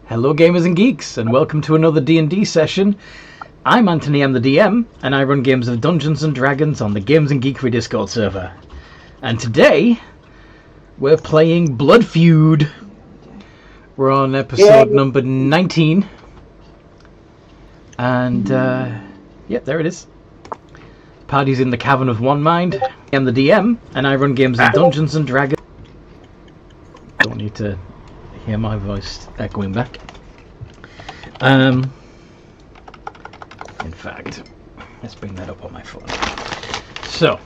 Hello gamers and geeks, and welcome to another D&D session. I'm Anthony, I'm the DM, and I run games of Dungeons & Dragons on the Games and Geekery Discord server. And today, we're playing Blood Feud. We're on episode number 19. And, yep, there it is. Party's in the Cavern of One Mind. I'm the DM, and I run games of Dungeons & Dragons. Don't need to hear my voice echoing back. In fact, let's bring that up on my phone. So,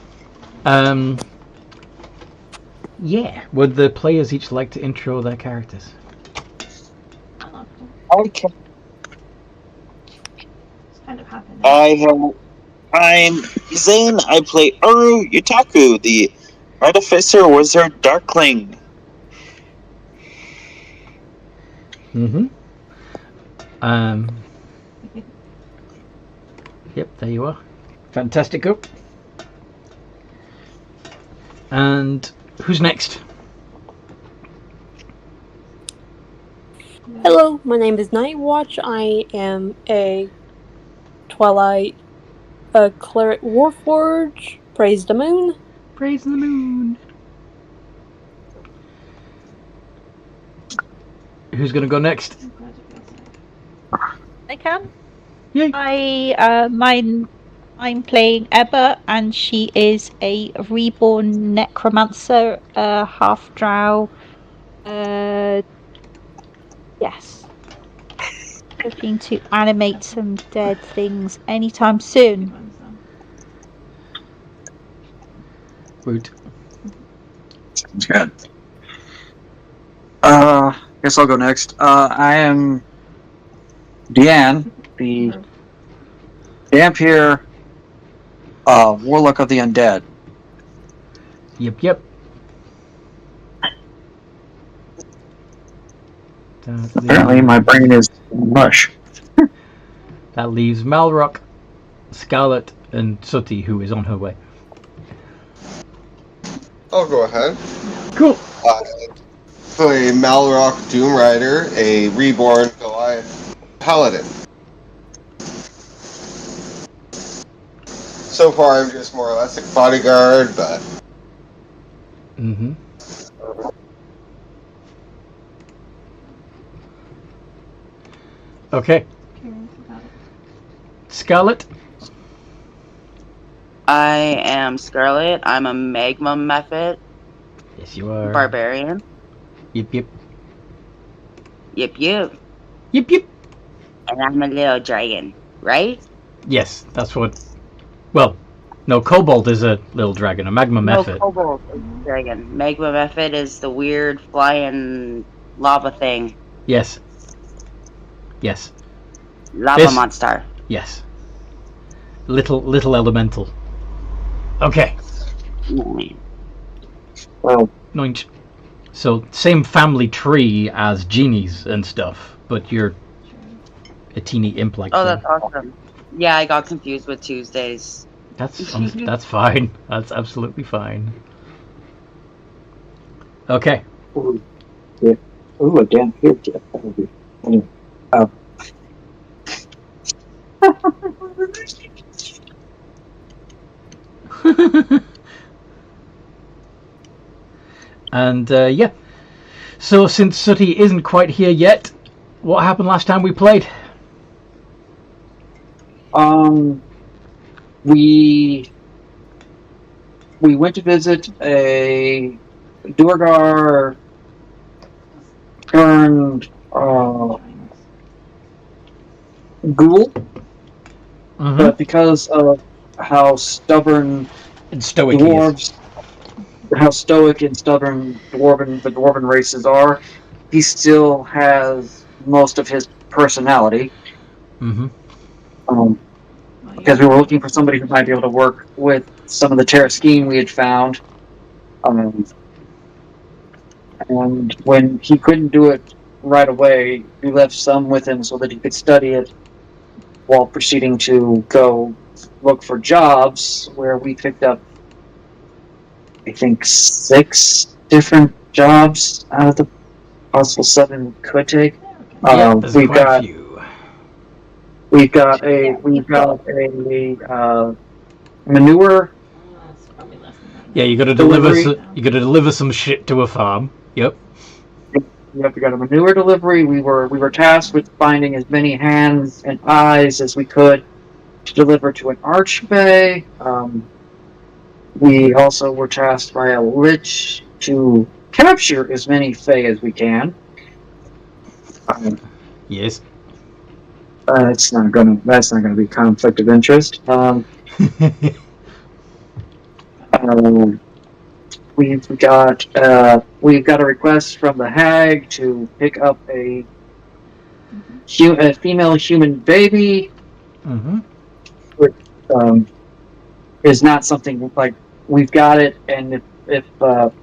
yeah, would the players each like to intro their characters? Okay. It's kind of happening. I'm Zane. I play Uru Yutaku, the Artificer Wizard Darkling. Yep, there you are. Fantastico. And who's next? Hello, my name is Nightwatch. I am a Twilight Cleric Warforge. Praise the moon. Praise the moon. Who's gonna go next? I can. Yay. I'm playing Ebba, and she is a reborn necromancer, half drow. Yes. Looking to animate some dead things anytime soon. Root. Sounds good. Guess I'll go next. I am Deanne, the Vampire Warlock of the Undead. Yep. Apparently my brain is mush. That leaves Malrock, Scarlet, and Sooty, who is on her way. I'll go ahead. Cool. Play Malrock Doomrider, a reborn Goliath Paladin. So far, I'm just more or less a bodyguard, but... Okay. Scarlet? I am Scarlet. I'm a magma method Yes, you are. barbarian. Yep. Yep. Yep. And I'm a little dragon, right? Yes, that's what... Well, no, Kobold is a little dragon, a magma method. No, kobold is a dragon. Magma method is the weird flying lava thing. Yes. Lava monster. Yes. Little elemental. Okay. Well, Noinch. So, same family tree as genies and stuff, but you're a teeny imp-like Oh, thing. that's awesome. Yeah, I got confused with Tuesdays. That's fine. That's absolutely fine. Okay. ooh, yeah. Ooh, a damn huge. Anyway, And, yeah. So, since Sooty isn't quite here yet, what happened last time we played? we went to visit a Duergar turned ghoul, but because of how stubborn And stoic he is. dwarves, how stoic and stubborn the dwarven races are, he still has most of his personality. Because we were looking for somebody who might be able to work with some of the Terra scheme we had found. And when he couldn't do it right away, we left some with him so that he could study it while proceeding to go look for jobs, where we picked up, I think, 6 different jobs out of the possible 7 we could take. Yeah, there's we've quite got a few. we've got a manure. Yeah, you got to Delivery. deliver some shit to a farm. Yep. We got a manure delivery. We were tasked with finding as many hands and eyes as we could to deliver to an archfey. We also were tasked by a lich to capture as many fey as we can. Yes. That's not gonna be conflict of interest. We've got a request from the hag to pick up a female human baby. Mm-hmm. Which is not something like we've got it, and if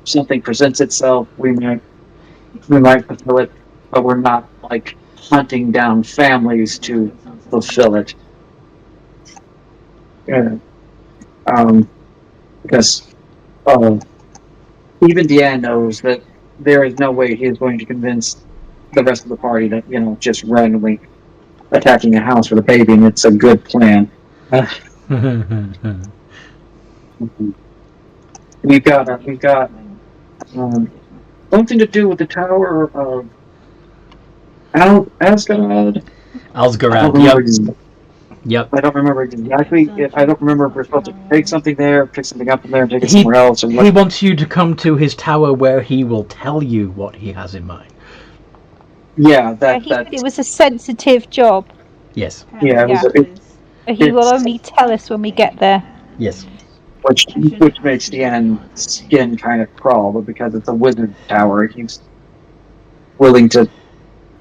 something presents itself, we might fulfill it, but we're not like hunting down families to fulfill it. Yeah. Because even Deanne knows that there is no way he is going to convince the rest of the party that, just randomly attacking a house with a baby and it's a good plan. We've got something to do with the Tower of Asgard. Yep. I don't remember exactly. I don't remember if we're supposed to take something there, pick something up from there, and take it somewhere else. Or he wants you to come to his tower where he will tell you what he has in mind. Yeah, he said it was a sensitive job. Yes. Yeah, He will only tell us when we get there. Yes. Which makes Deanne's skin kind of crawl, but because it's a wizard tower, he's willing to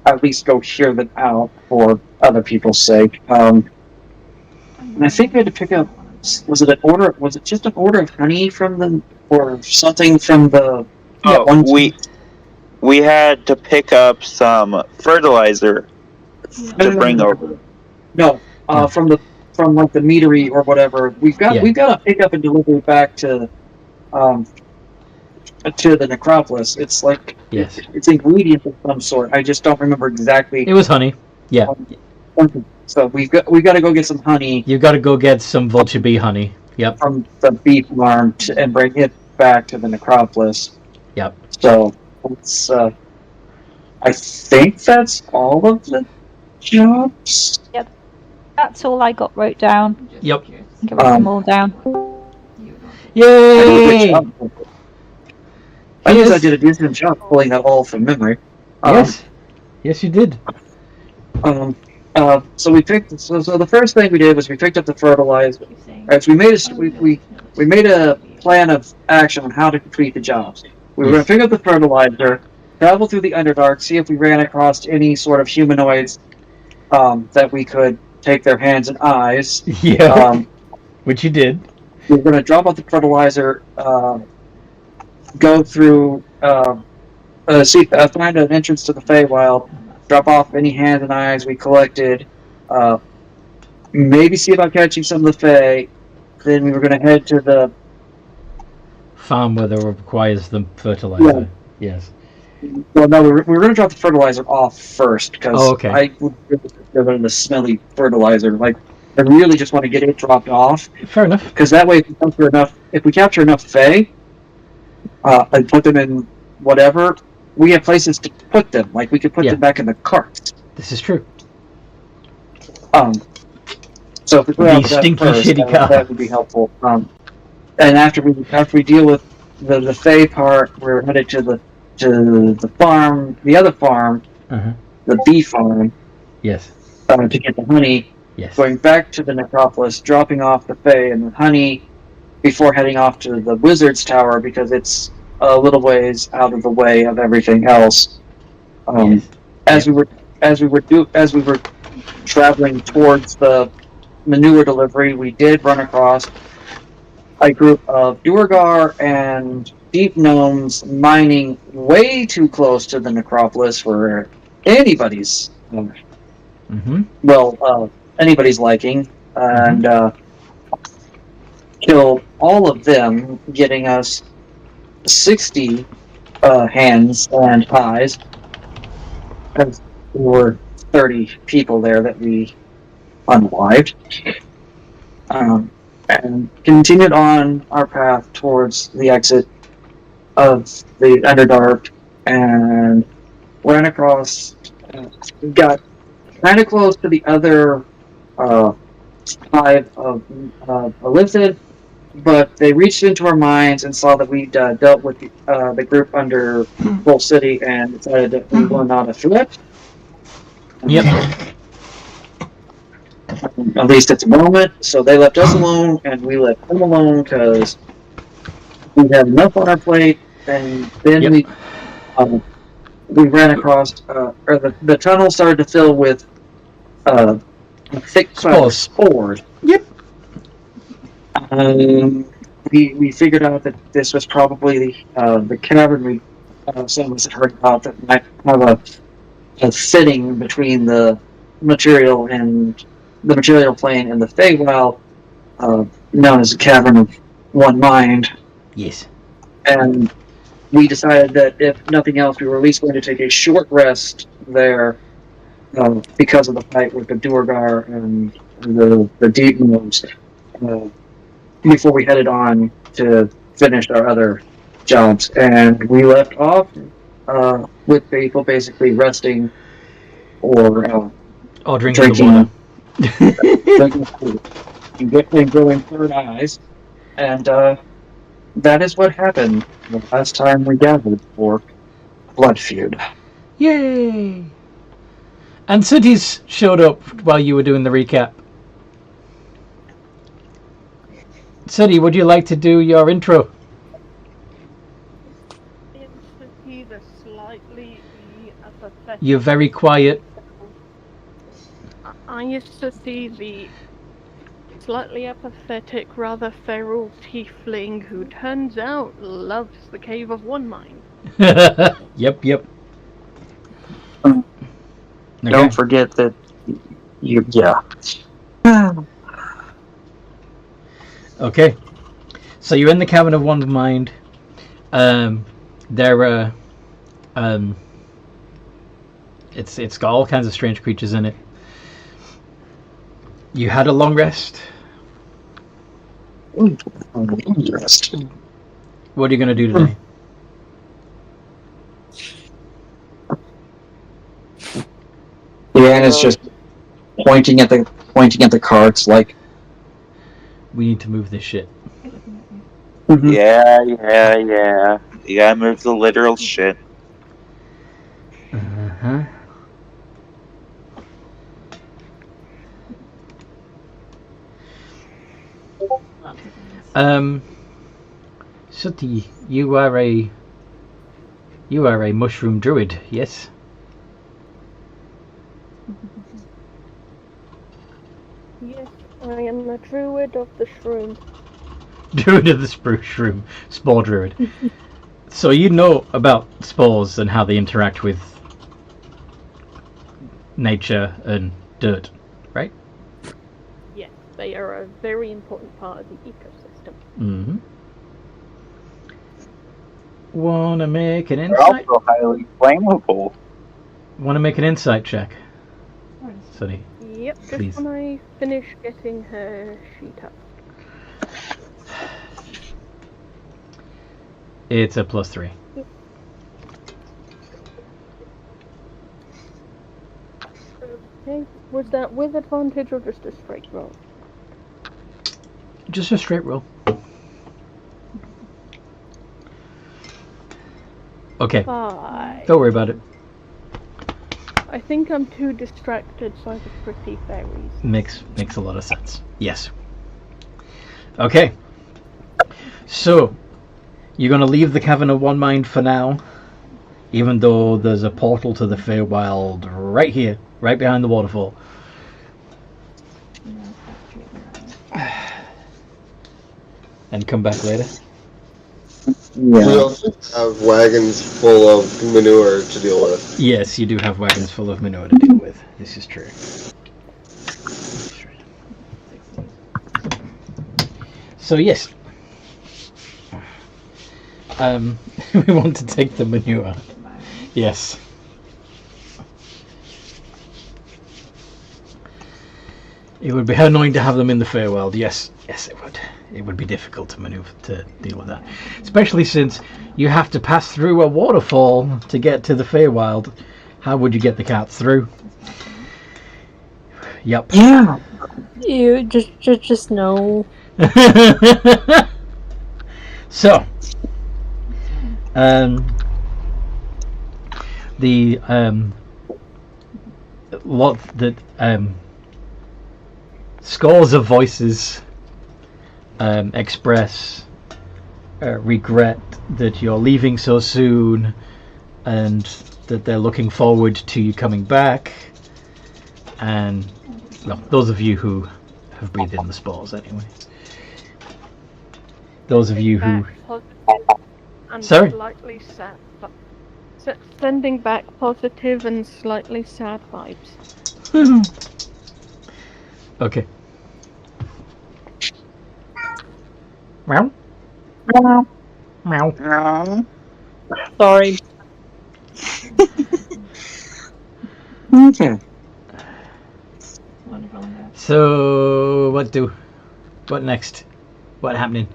at least go hear them out for other people's sake. And I think we had to pick up. Was it just an order of honey from them, or something from the? We had to pick up some fertilizer to bring over. No, from the meadery or whatever. We've got to pick up and deliver back to the necropolis. It's like it's ingredients of some sort. I just don't remember exactly. It was honey. Yeah. So we've got to go get some honey. You've got to go get some vulture bee honey. Yep. From the bee farm and bring it back to the necropolis. Yep. So it's I think that's all of the jobs. Yep. That's all I got wrote down. Yep. I think I wrote them all down. Yay! I guess I did a decent job pulling that all from memory. Yes. Yes, you did. So the first thing we did was we picked up the fertilizer. Right, so we made a plan of action on how to complete the jobs. We were going to pick up the fertilizer, travel through the Underdark, see if we ran across any sort of humanoids that we could take their hands and eyes. Yeah. Which you did. We were going to drop off the fertilizer, go through, find an entrance to the Feywild, drop off any hands and eyes we collected, maybe see about catching some of the Fey. Then we were going to head to the farm where it requires the fertilizer. Yeah. Yes. Well, no, we were going to drop the fertilizer off first because I would rather the smelly fertilizer. Like, I really just want to get it dropped off. Fair enough. Because that way, if we capture enough Fey, and put them in whatever, we have places to put them. Like, we could put them back in the carts. This is true. So if we put out that first, that would be helpful. And after we deal with the Fey part, we're headed to the farm, the other farm, the bee farm. Yes. To get the honey. Yes. Going back to the necropolis, dropping off the Fey and the honey before heading off to the wizard's tower because it's a little ways out of the way of everything else. As we were traveling towards the manure delivery, we did run across a group of Duergar and deep gnomes mining way too close to the necropolis for anybody's anybody's liking, and killed all of them, getting us 60 hands and eyes. there were 30 people there that we unalived. And continued on our path towards the exit of the Underdark and ran across, got kind of close to the other hive of Elithid, but they reached into our minds and saw that we'd dealt with the group under Full City and decided that we were not a threat. Yep. At least at the moment, so they left us alone, and we left them alone because we had enough on our plate. And then we ran across, or the tunnel started to fill with thick cloud of spores. Yep. We figured out that this was probably the cavern some of us had heard about that might have a fitting between the material plane and the Feywild, known as the Cavern of One Mind. Yes. And we decided that if nothing else, we were at least going to take a short rest there because of the fight with the Duergar and the Deepmoors before we headed on to finish our other jobs. And we left off with people basically resting or drinking the water. and growing third eyes, and that is what happened the last time we gathered for Blood Feud. Yay! And Cities showed up while you were doing the recap. City, would you like to do your intro? You're very quiet. I used to see the slightly apathetic, rather feral tiefling who turns out loves the Cave of One Mind. Yep. Don't forget that Okay. So you're in the Cavern of One Mind. There are it's got all kinds of strange creatures in it. You had a long rest. What are you going to do today? Leanne is just pointing at the carts like, we need to move this shit. Yeah. You gotta move the literal shit. Uh-huh. Suti, you are a mushroom druid, yes? Yes, I am a druid of the shroom. Druid of the shroom, spore druid. So you know about spores and how they interact with nature and dirt, right? Yes, they are a very important part of the ecosystem. Mm-hmm. Wanna make an They're insight? also highly flammable. Wanna make an insight check? Sunny. Yep, just Please. when I finish getting her sheet up. It's a +3. Okay, was that with advantage or just a straight roll? Just a straight roll. Okay, 5. don't worry about it. I think I'm too distracted by the pretty fairies. Makes a lot of sense. Yes. Okay. So, you're going to leave the Cavern of One Mind for now, even though there's a portal to the Feywild right here, right behind the waterfall. And come back later. We also have wagons full of manure to deal with. Yes, you do have wagons full of manure to deal with. This is true. So yes, we want to take the manure. Yes. It would be annoying to have them in the Feywild. Yes, it would. It would be difficult to maneuver to deal with that, especially since you have to pass through a waterfall to get to the Feywild. How would you get the cats through? Yep. Yeah. You just know. So, the lot that scores of voices express regret that you're leaving so soon, and that they're looking forward to you coming back. And well, those of you who have breathed in the spores, anyway. Those of you who... And Sorry? slightly sad, sending back positive and slightly sad vibes. Okay. Meow. Meow. No. Sorry. Okay. So, what next? What happening?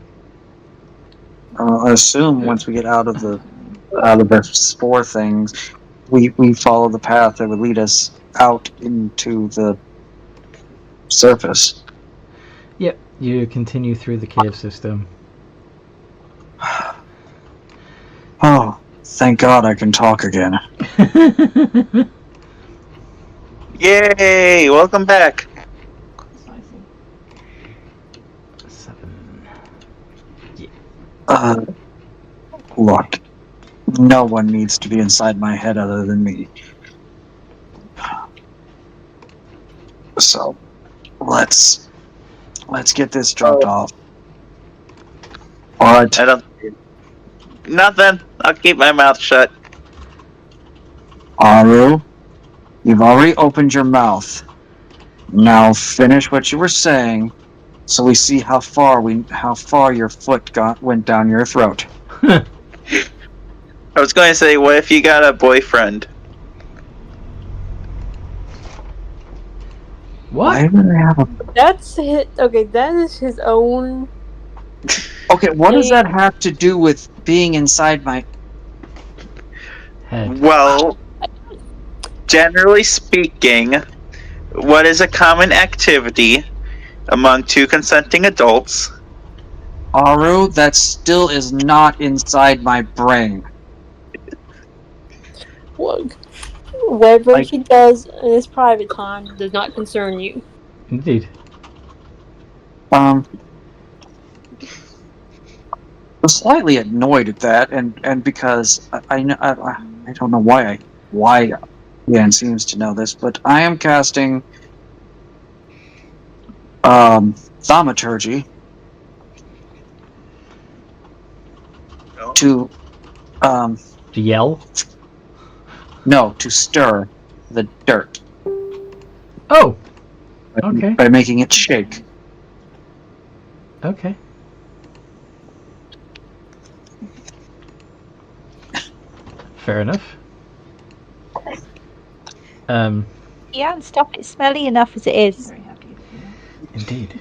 I assume once we get out of the spore things, we follow the path that would lead us out into the surface. Yep, you continue through the cave system. Oh, thank God I can talk again. Yay! Welcome back. 7. Look, no one needs to be inside my head other than me. So, let's get this dropped off. Alright. I don't. Nothing. I'll keep my mouth shut. Aru, you've already opened your mouth. Now finish what you were saying, so we see how far your foot went down your throat. I was going to say, what if you got a boyfriend? What? Why do they have a... That's it. Okay, that is his own. Okay, what does that have to do with being inside my... Head. Well, generally speaking, what is a common activity among two consenting adults? Aru, that still is not inside my brain. Look, whatever he does in his private time does not concern you. Indeed. I'm slightly annoyed at that, and because I don't know why Ian seems to know this, but I am casting thaumaturgy to To yell? no, to stir the dirt. Oh! Okay. By making it shake. Okay. Fair enough. Yeah, and stop it smelly enough as it is. Indeed.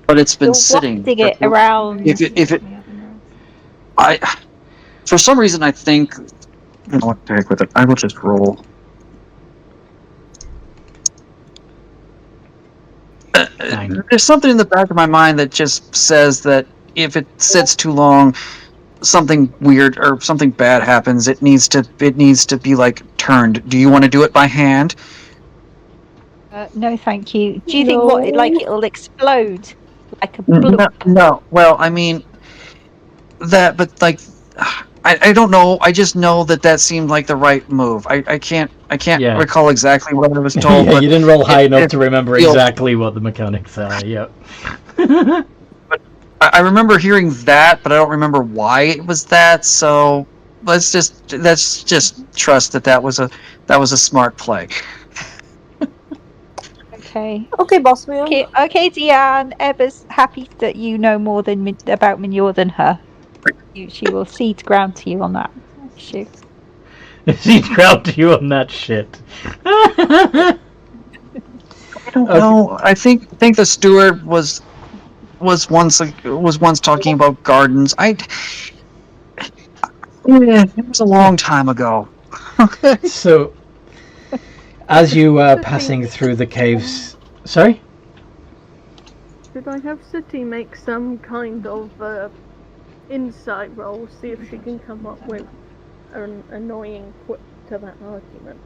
But it's been You're sitting. wafting it around. If it, for some reason, I think. You know what? The heck with it. I will just roll. There's something in the back of my mind that just says that if it sits too long, something weird or something bad happens. It needs to be like turned. Do you want to do it by hand? No, thank you. Do you think it'll explode like a bloop? No. Well, I mean that, but like I don't know. I just know that seemed like the right move. I can't recall exactly what I was told. Yeah, but you didn't roll high enough to remember exactly what the mechanics are. Yep. But I remember hearing that, but I don't remember why it was that. So let's just trust that was a smart play. Okay. Okay, boss man. Okay, Diane. Ebba's happy that you know more about Manure than her. She will cede ground to you on that issue. Cede ground to you on that shit. I don't know. I think the steward was once talking about gardens. It was a long time ago. So, as you are passing through the caves... Sorry? Should I have City make some kind of insight roll, see if she can come up with an annoying quip to that argument?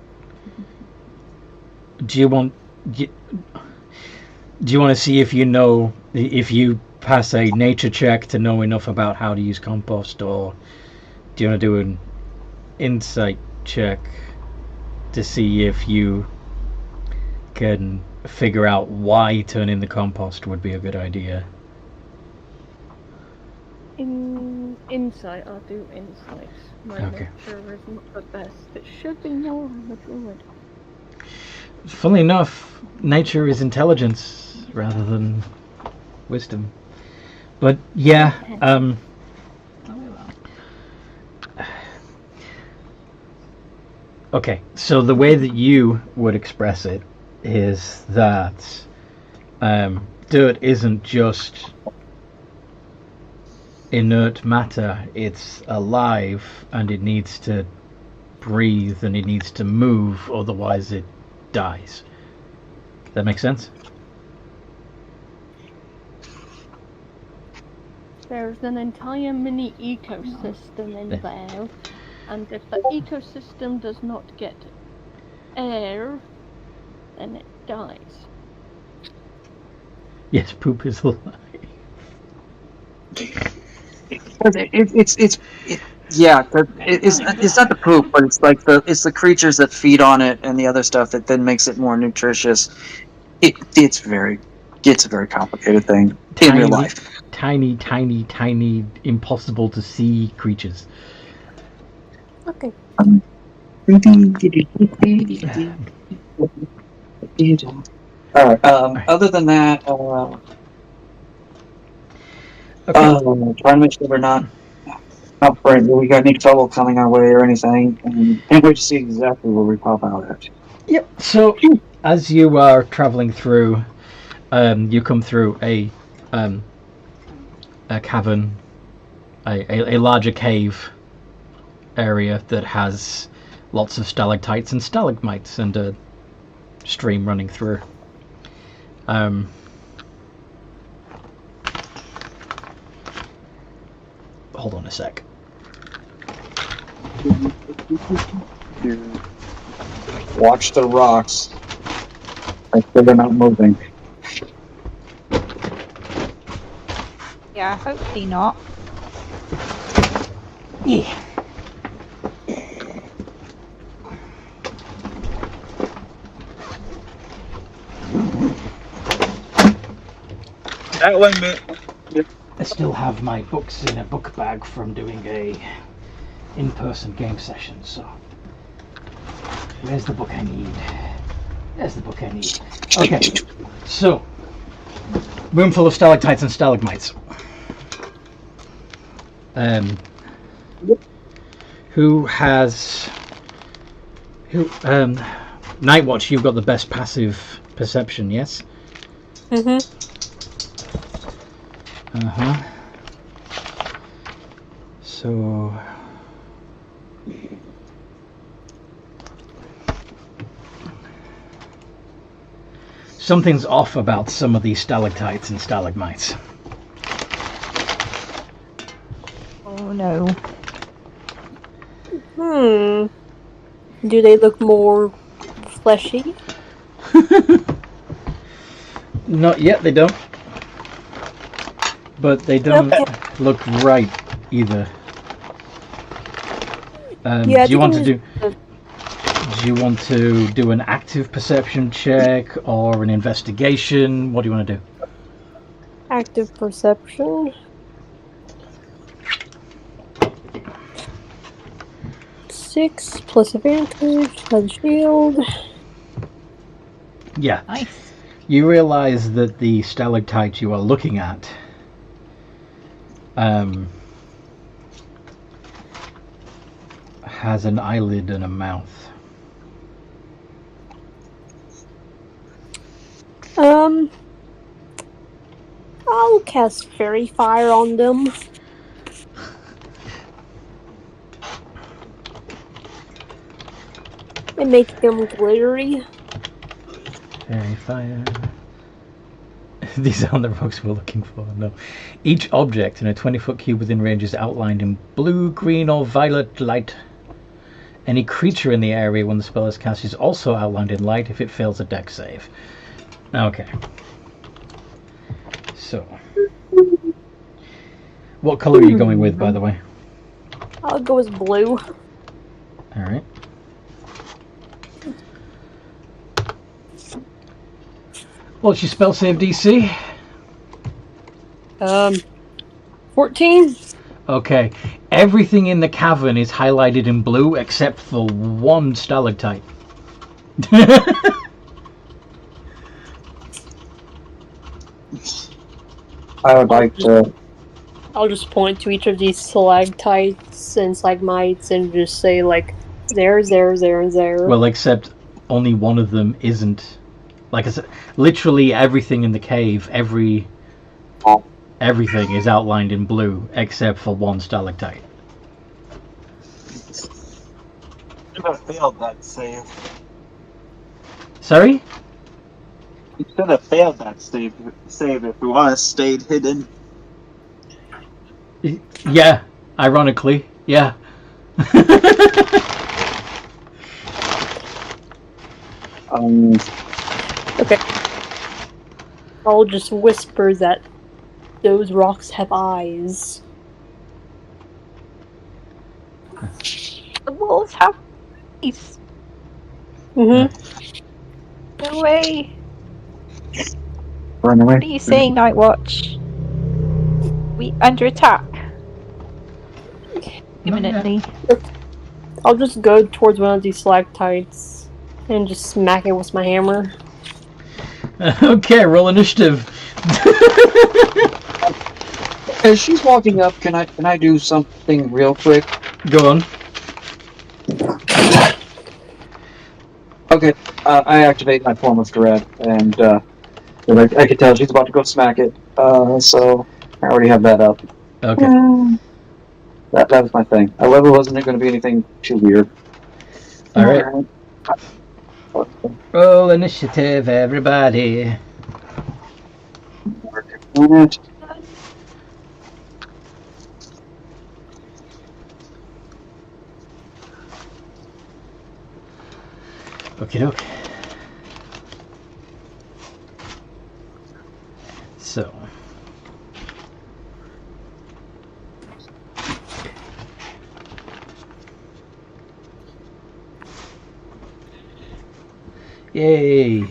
Do you want to see if you know, if you pass a nature check to know enough about how to use compost, or do you want to do an insight check to see if you can figure out why turning the compost would be a good idea? Insight, I'll do insights. My nature is not the best. It should be more on the druid. Funnily enough, nature is intelligence rather than wisdom. But yeah, okay, so the way that you would express it is that dirt isn't just inert matter, it's alive and it needs to breathe and it needs to move, otherwise it dies. That makes sense? There's an entire mini ecosystem in there, and if the ecosystem does not get air, then it dies. Yes, poop is alive. It's not the poop, but it's like the creatures that feed on it and the other stuff that then makes it more nutritious. It's a very complicated thing in real life. Tiny, impossible to see creatures. Okay. Alright, other than that, trying to make sure we're not afraid we got any trouble coming our way or anything, and can't wait to see exactly where we pop out at. Yep, so as you are travelling through, you come through a cavern, a larger cave area that has lots of stalactites and stalagmites and a stream running through. Hold on a sec. Watch the rocks. They're not moving. Yeah, hopefully not. Yeah. That one minute. I still have my books in a book bag from doing a in-person game session, so where's the book I need? There's the book I need. Okay, so room full of stalactites and stalagmites. Nightwatch, you've got the best passive perception, yes? Mm-hmm. So something's off about some of these stalactites and stalagmites. Oh no. Do they look more fleshy? Not yet, they don't. But they don't look right either. Do you want to do an active perception check or an investigation? What do you want to do? Active perception. 6 plus advantage, plus shield. Yeah. Nice. You realize that the stalactite you are looking at has an eyelid and a mouth. cast fairy fire on them. And make them glittery. Fairy fire. These aren't the rocks we're looking for, no. Each object in a 20-foot cube within range is outlined in blue, green, or violet light. Any creature in the area when the spell is cast is also outlined in light if it fails a dex save. Okay. So. What color are you going with, by the way? I'll go with blue. Alright. What's your spell save DC? 14. Okay. Everything in the cavern is highlighted in blue except for one stalactite. I would like to. I'll just point to each of these stalactites and stalagmites and just say, like, there. Well, except only one of them isn't. Like I said, literally everything in the cave, everything is outlined in blue except for one stalactite. should have failed that save. Sorry? You should have failed that save if we want to stayed hidden. Yeah, ironically, yeah. Okay. I'll just whisper that those rocks have eyes. The wolves have eyes. Mm-hmm. No way. Run away. What are you saying, Night Watch? We under attack. Imminently. I'll just go towards one of these stalactites and just smack it with my hammer. Okay, roll initiative. As she's walking up, can I do something real quick? Go on. Okay, I activate my form of dread, and I can tell she's about to go smack it. So I already have that up. Okay. That was my thing. However, wasn't going to be anything too weird. Alright. Roll initiative, everybody. Okie doke. So. Yay!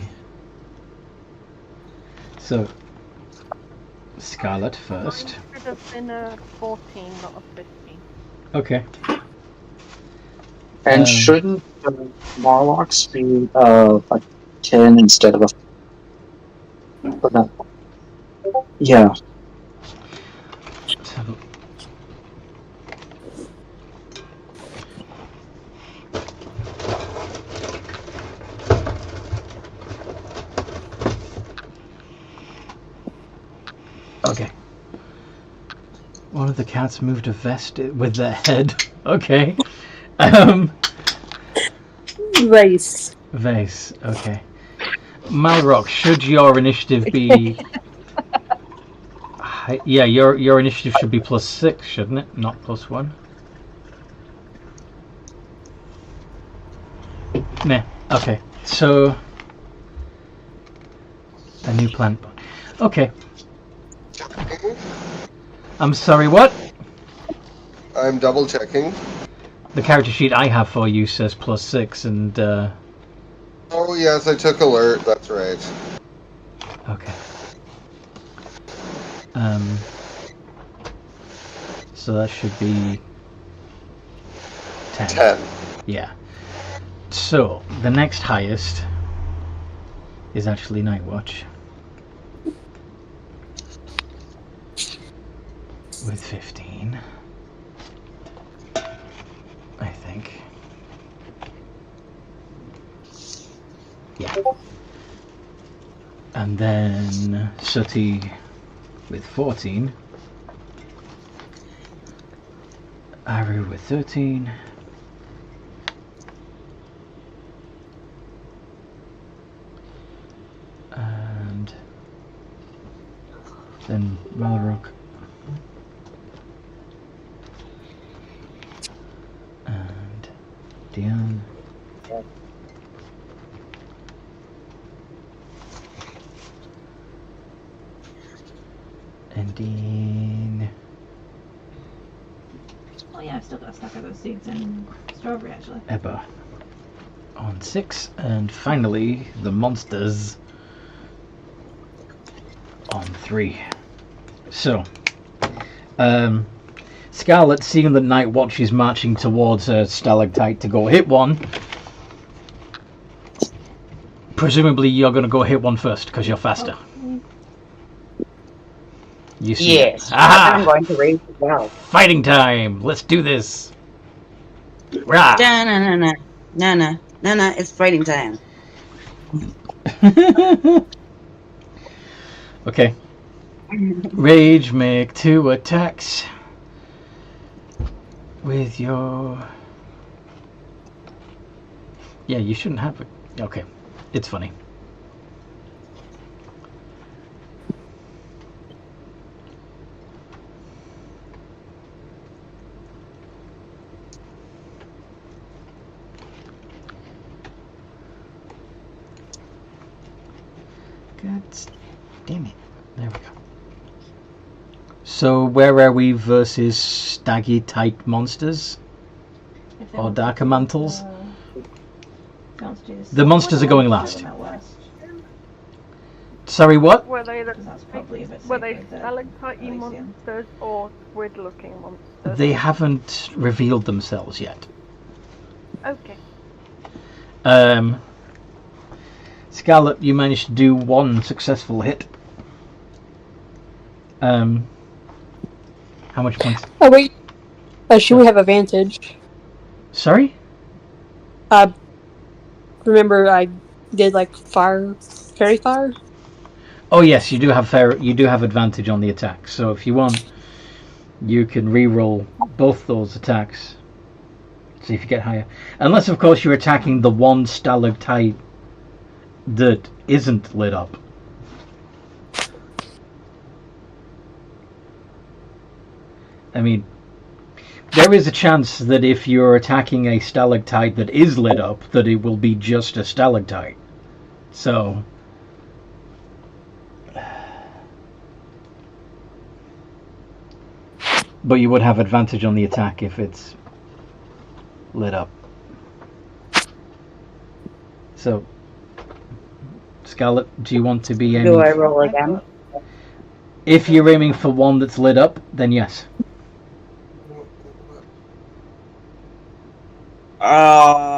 So, Scarlet first. Mine should have been a 14, not a 15. Okay. And shouldn't Marlocks be a 10 instead of a... But not... Yeah. Let's have a... Okay. One of the cats moved a vest with their head. Okay. Vase. Vase. Okay. Myrock, should your initiative be... Yeah, your initiative should be +6, shouldn't it? Not +1. Nah. Okay. So... A new plant. Okay. I'm sorry, what? I'm double checking. The character sheet I have for you says +6 and Oh yes, I took alert, that's right. okay. So that should be 10. 10. Yeah. So the next highest is actually Night Watch. With 15. I think. Yeah. And then Sooty with 14. Aru with 13. And then Malrook. And Diane. And Dean. Oh yeah, I've still got a stack of those seeds in strawberry actually. Ebba on 6, and finally the monsters on 3. So, Scarlet, seeing that Night Watch is marching towards a stalactite to go hit one, presumably you're going to go hit one first because you're faster. You see Yes. Aha! I'm going to raise as well. Fighting time! Let's do this! Rah! No, it's fighting time. Okay. Rage, make 2 attacks with your... Yeah, you shouldn't have it. Okay, it's funny. God damn it. There we go. So where are we versus staggy type monsters? If they Or want darker to, mantles? downstairs. The monsters are going last. Them out west, Sorry, what? Were they the, 'cause that's probably a bit were they safer than stalactite Elysium. monsters or squid-looking monsters? They haven't revealed themselves yet. Okay. Scarlet, you managed to do 1 successful hit. How much points? Oh wait. Should we have advantage? Sorry? Remember I did like fairy fire? Oh yes, you do have advantage on the attack. So if you want, you can re-roll both those attacks. See if you get higher. Unless of course you're attacking the one stalactite that isn't lit up. I mean, there is a chance that if you're attacking a stalactite that is lit up, that it will be just a stalactite. So... But you would have advantage on the attack if it's lit up. So, Scarlet, do you want to be aiming... Do I roll again? If you're aiming for one that's lit up, then yes.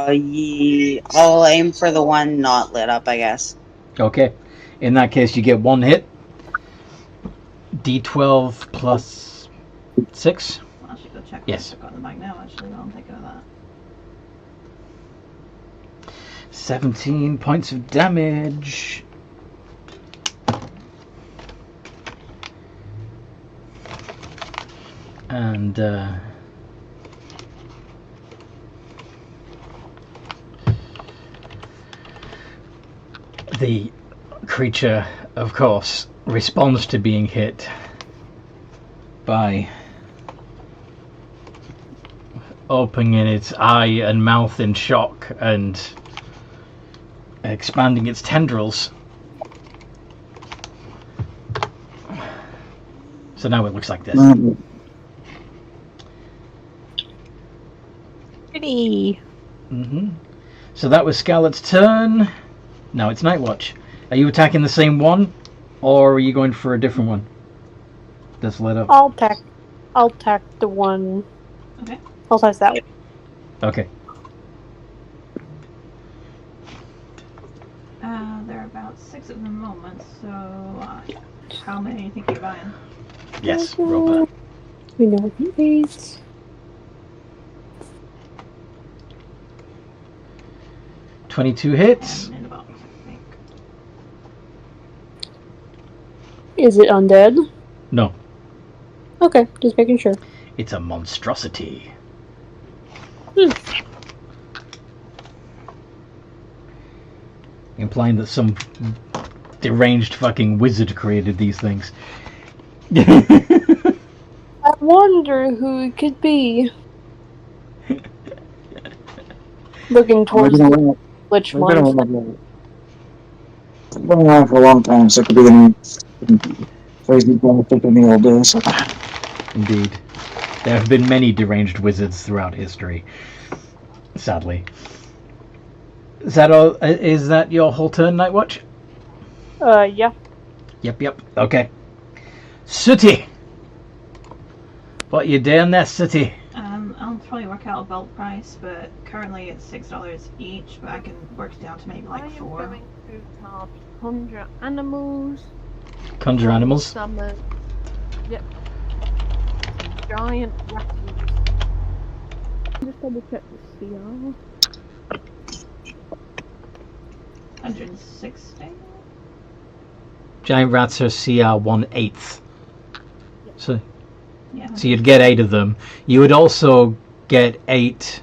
Yeah, I'll aim for the one not lit up, I guess. Okay. In that case, you get 1 hit. D12 plus 6. I should go check. Yes. I've got the mic now. Actually, while I'm thinking of that. 17 points of damage. And the creature, of course, responds to being hit by opening its eye and mouth in shock and expanding its tendrils. So now it looks like this. Pretty. So that was Scarlet's turn. Now it's Night Watch. Are you attacking the same one, or are you going for a different one that's lit up? I'll attack the one. Okay. I'll attack that one. Okay. There are about 6 at the moment. So, how many do you think you're buying? Yes, roll that. We know what he needs. $22 hits. In the box, I think. Is it undead? No, Okay, just making sure. it's a monstrosity. Implying that some deranged fucking wizard created these things. I wonder who it could be. Looking towards the Lich We've been monster. around for a long time, so it could be the crazy benefit in the old days. Indeed. There have been many deranged wizards throughout history. Sadly. Is that all? Is that your whole turn, Nightwatch? Yeah. Yep. Okay. Sooty! What you doing there, Sooty? I'll probably work out a bulk price, but currently it's $6 each, but I can work it down to maybe like I am 4. going to cast conjure animals. Conjure animals? Summon. Yep. Giant rats. Just double check the CR. 160? Giant rats are CR 1/8. So Yeah. So you'd get 8 of them. You would also get 8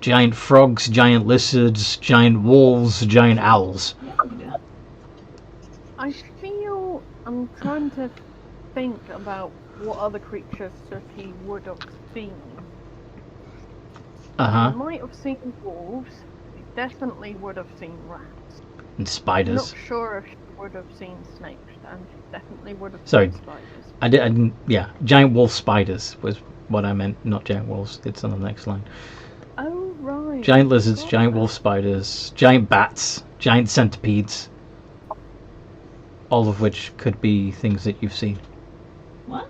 giant frogs, giant lizards, giant wolves, giant owls. Yeah, we can do that. I feel I'm trying to think about what other creatures Sooty would have seen. Uh-huh. He might have seen wolves. He definitely would have seen rats. And I'm spiders. not sure if she would have seen snakes, and she definitely would have Sorry. seen spiders. I didn't, yeah. Giant wolf spiders was what I meant, not giant wolves. It's on the next line. Oh, right. Giant lizards, Forgot giant that. wolf spiders, giant bats, giant centipedes. All of which could be things that you've seen. What?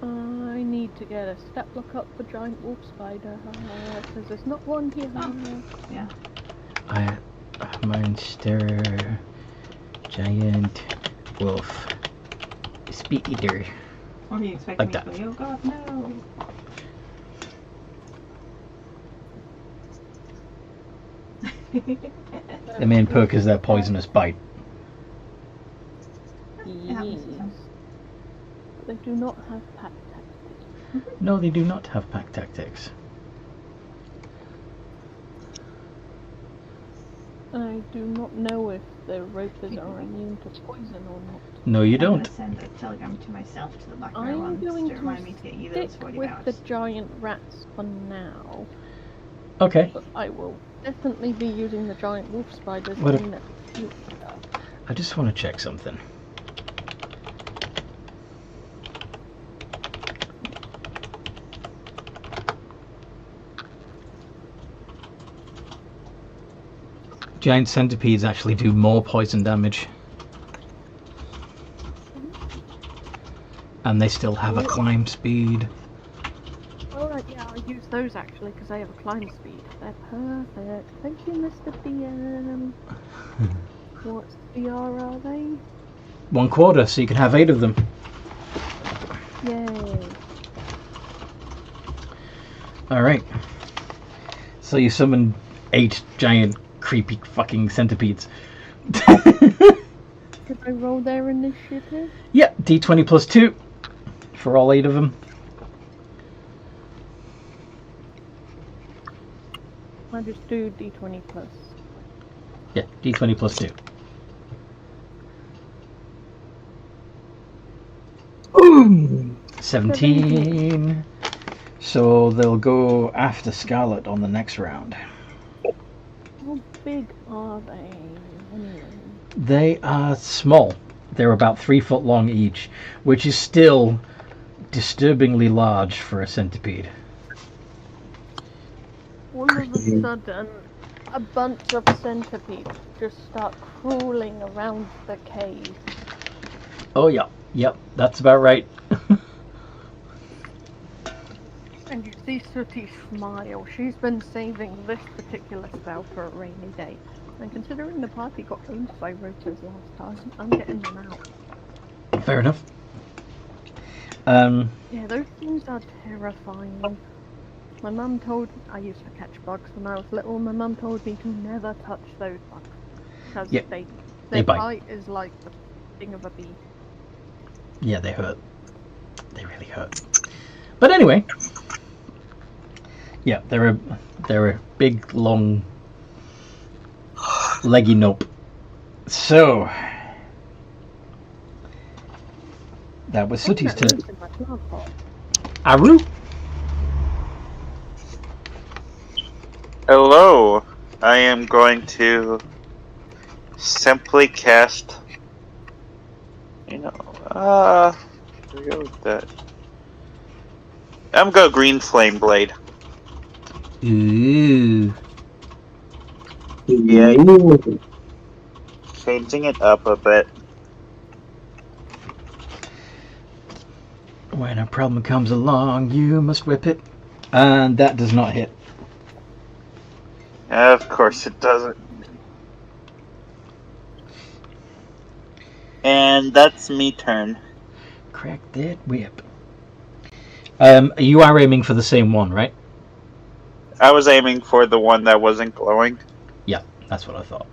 I need to get a step look up for giant wolf spider, because there's not one here. Yeah. Monster, giant wolf, spider. What were you expecting Like me that. to be? Oh god, no! The main perk is their poisonous bite. Yes. They do not have pack tactics. No, they do not have pack tactics. I do not know if the ropers are immune to poison or not. No, you I'm don't. gonna send a telegram to myself to the Black Bear I'm ones going to to remind me to get you those stick 40 with hours. the giant rats for now, Okay. but I will definitely be using the giant wolf spiders What in the future. I just want to check something. Giant centipedes actually do more poison damage. And they still have a climb speed. Alright, yeah, I'll use those actually because they have a climb speed. They're perfect. Thank you, Mr. DM. What CR are they? 1/4, so you can have 8 of them. Yay. Alright. So you summon 8 giant creepy fucking centipedes. Did I roll their initiative? Yeah, d20 plus 2 for all 8 of them. I'll just do d20 plus. Yeah, d20 plus 2. Ooh, 17. So they'll go after Scarlet on the next round. How big are they anyway? They are small. They're about 3 foot long each, which is still disturbingly large for a centipede. All of a sudden, a bunch of centipedes just start crawling around the cave. Oh yeah, yep, that's about right. And you see Sooty smile. She's been saving this particular spell for a rainy day. And considering the party got owned by roaches last time, I'm getting them out. Fair enough. Yeah, those things are terrifying. My mum told I used to catch bugs when I was little. My mum told me to never touch those bugs because Yep, their they bite. bite is like the sting of a bee. Yeah, they hurt. They really hurt. But anyway, yeah, they're a big, long, leggy nope. So that was Sooty's turn. Aru. Hello. I am going to simply cast. We go with that. I'm going to go green flame blade. Ooh. Yeah. Changing it up a bit. When a problem comes along, you must whip it. And that does not hit. Of course it doesn't. And that's me turn. Crack that whip. You are aiming for the same one, right? I was aiming for the one that wasn't glowing. Yeah, that's what I thought.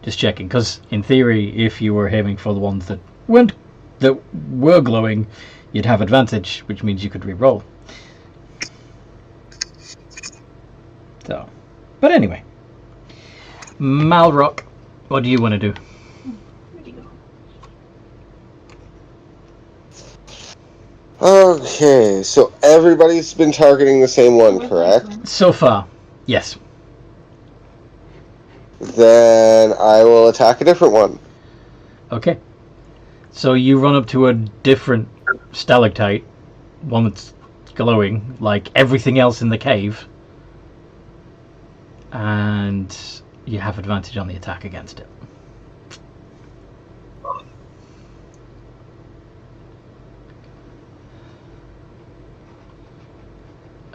Just checking, because in theory, if you were aiming for the ones that were glowing, you'd have advantage, which means you could re-roll. So, but anyway, Malrock, what do you want to do? Okay, so everybody's been targeting the same one, correct? So far, yes. Then I will attack a different one. Okay. So you run up to a different stalactite, one that's glowing, like everything else in the cave, and you have advantage on the attack against it.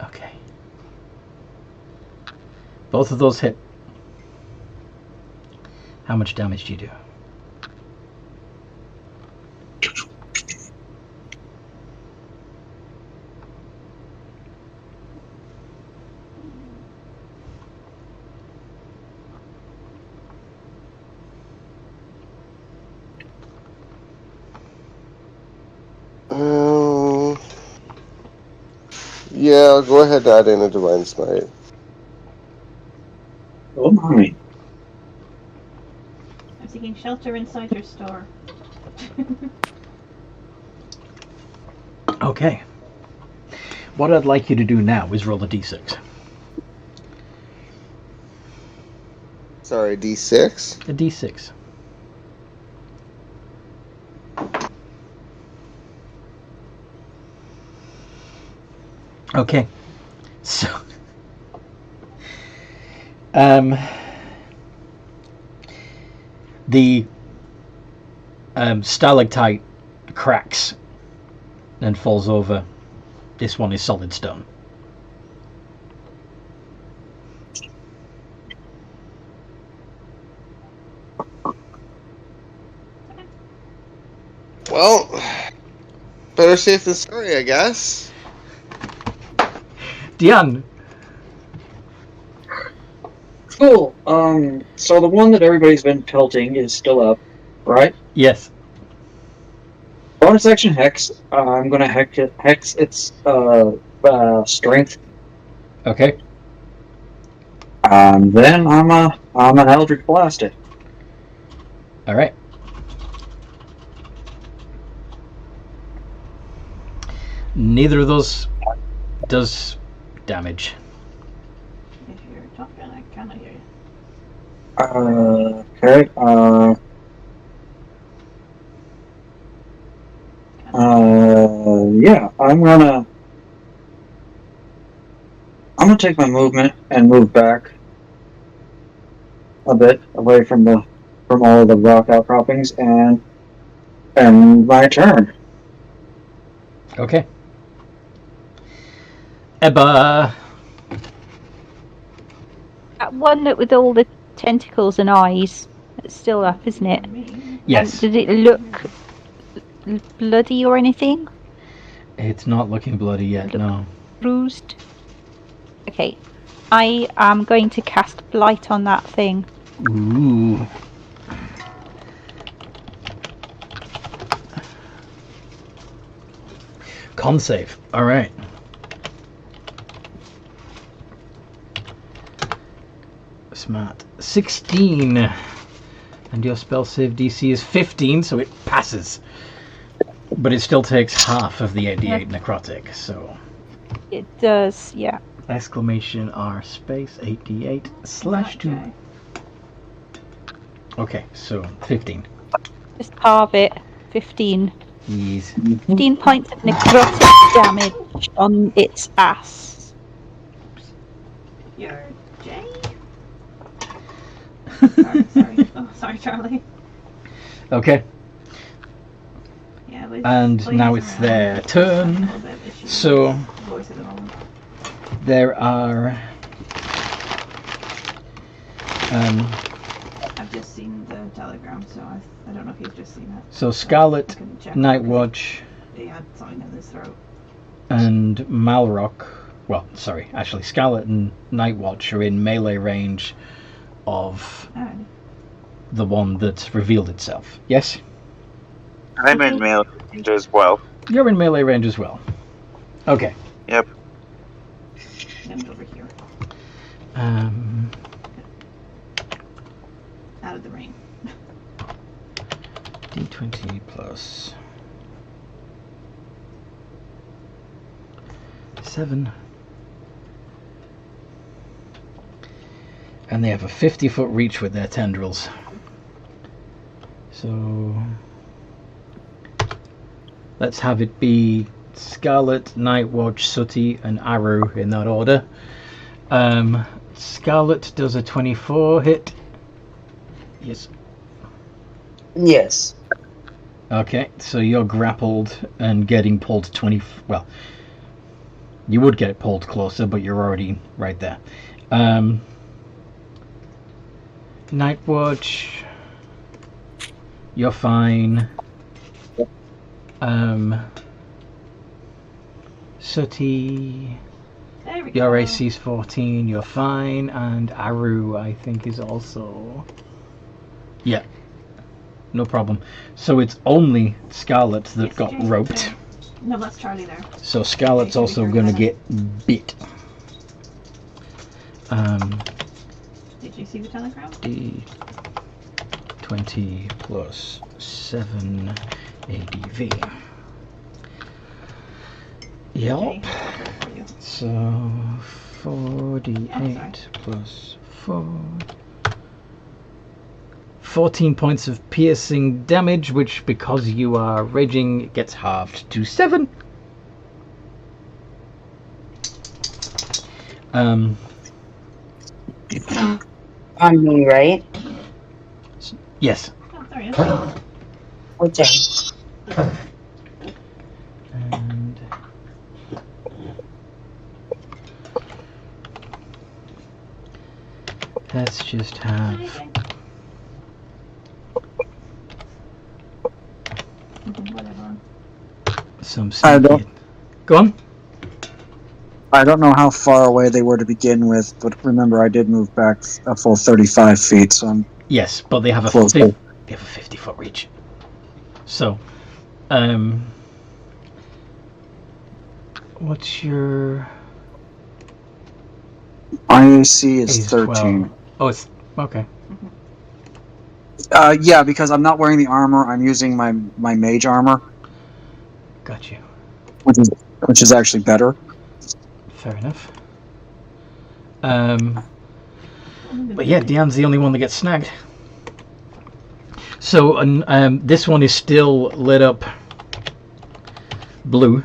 Okay. Both of those hit. How much damage do you do? Yeah, I'll go ahead and add in a Divine Smite. Oh my. I'm seeking shelter inside your store. Okay. What I'd like you to do now is roll a d6. Sorry, D6? A d6. Okay. So, the stalactite cracks and falls over. This one is solid stone. Well, better safe than sorry, I guess. Diane. Cool. So the one that everybody's been pelting is still up, right? Yes. Bonus action hex. I'm gonna hex its strength. Okay. Then I'm an Eldritch Blast it. All right. Neither of those does damage. If you're talking, I cannot hear you. Okay. Yeah. I'm gonna take my movement and move back a bit away from all the rock outcroppings and my turn. Okay. Ebba. That one that with all the tentacles and eyes. It's still up, isn't it? Yes. Did it look bloody or anything? It's not looking bloody yet, no. Bruised? Okay. I am going to cast Blight on that thing. Ooh. Con save. All right. Smart. 16. And your spell save DC is 15, so it passes. But it still takes half of the 88 necrotic, so... It does, yeah. Exclamation R space 8d8 slash 2. Okay, so 15. Just halve it. 15. Yes. 15 points of necrotic damage on its ass. You're Jay? sorry. Oh, sorry, Charlie. Okay. Yeah, Liz, And Liz now is it's around. their turn. A little bit, but she's So voice at the moment. there are I've just seen the telegram, so I don't know if you've just seen it. so Scarlet, I can check Night it. Watch, He had something in his throat. and Malrock. Well, sorry, actually Scarlet and Night Watch are in melee range of Alrighty. the one that revealed itself. Yes? I'm in melee range as well. You're in melee range as well. Okay. Yep. Him over here. Out of the rain. D20 plus 7. And they have a 50-foot reach with their tendrils. So let's have it be Scarlet, Night Watch, Sooty, and Arrow in that order. Scarlet does a 24 hit. Yes. Yes. Okay, so you're grappled and getting pulled 20... Well, you would get pulled closer, but you're already right there. Night Watch, you're fine. Sooty, There we your go. AC's 14, you're fine. And Aru, I think, is also... Yeah, no problem. So it's only Scarlet that Yes, got Jason, roped. sorry. No, that's Charlie there. So Scarlet's Okay, also you're going to gonna- get bit. Did you see the telegram? D20 plus 7 ADV. Yep. Okay, for you. So 4d8 plus 4. 14 points of piercing damage, which, because you are raging, gets halved to 7. On me, right? Yes. Oh, there he is. Okay. And let's just have Whatever. some I don't- sneaky... Go on. I don't know how far away they were to begin with, but remember I did move back a full 35 feet, so I'm Yes, but they have a close. 50-foot reach. So, what's your IAC is Is 13. 12. Oh, it's okay. Yeah, because I'm not wearing the armor. I'm using my mage armor, Got you. which is actually better. Fair enough. But yeah, Diane's the only one that gets snagged. So, this one is still lit up blue.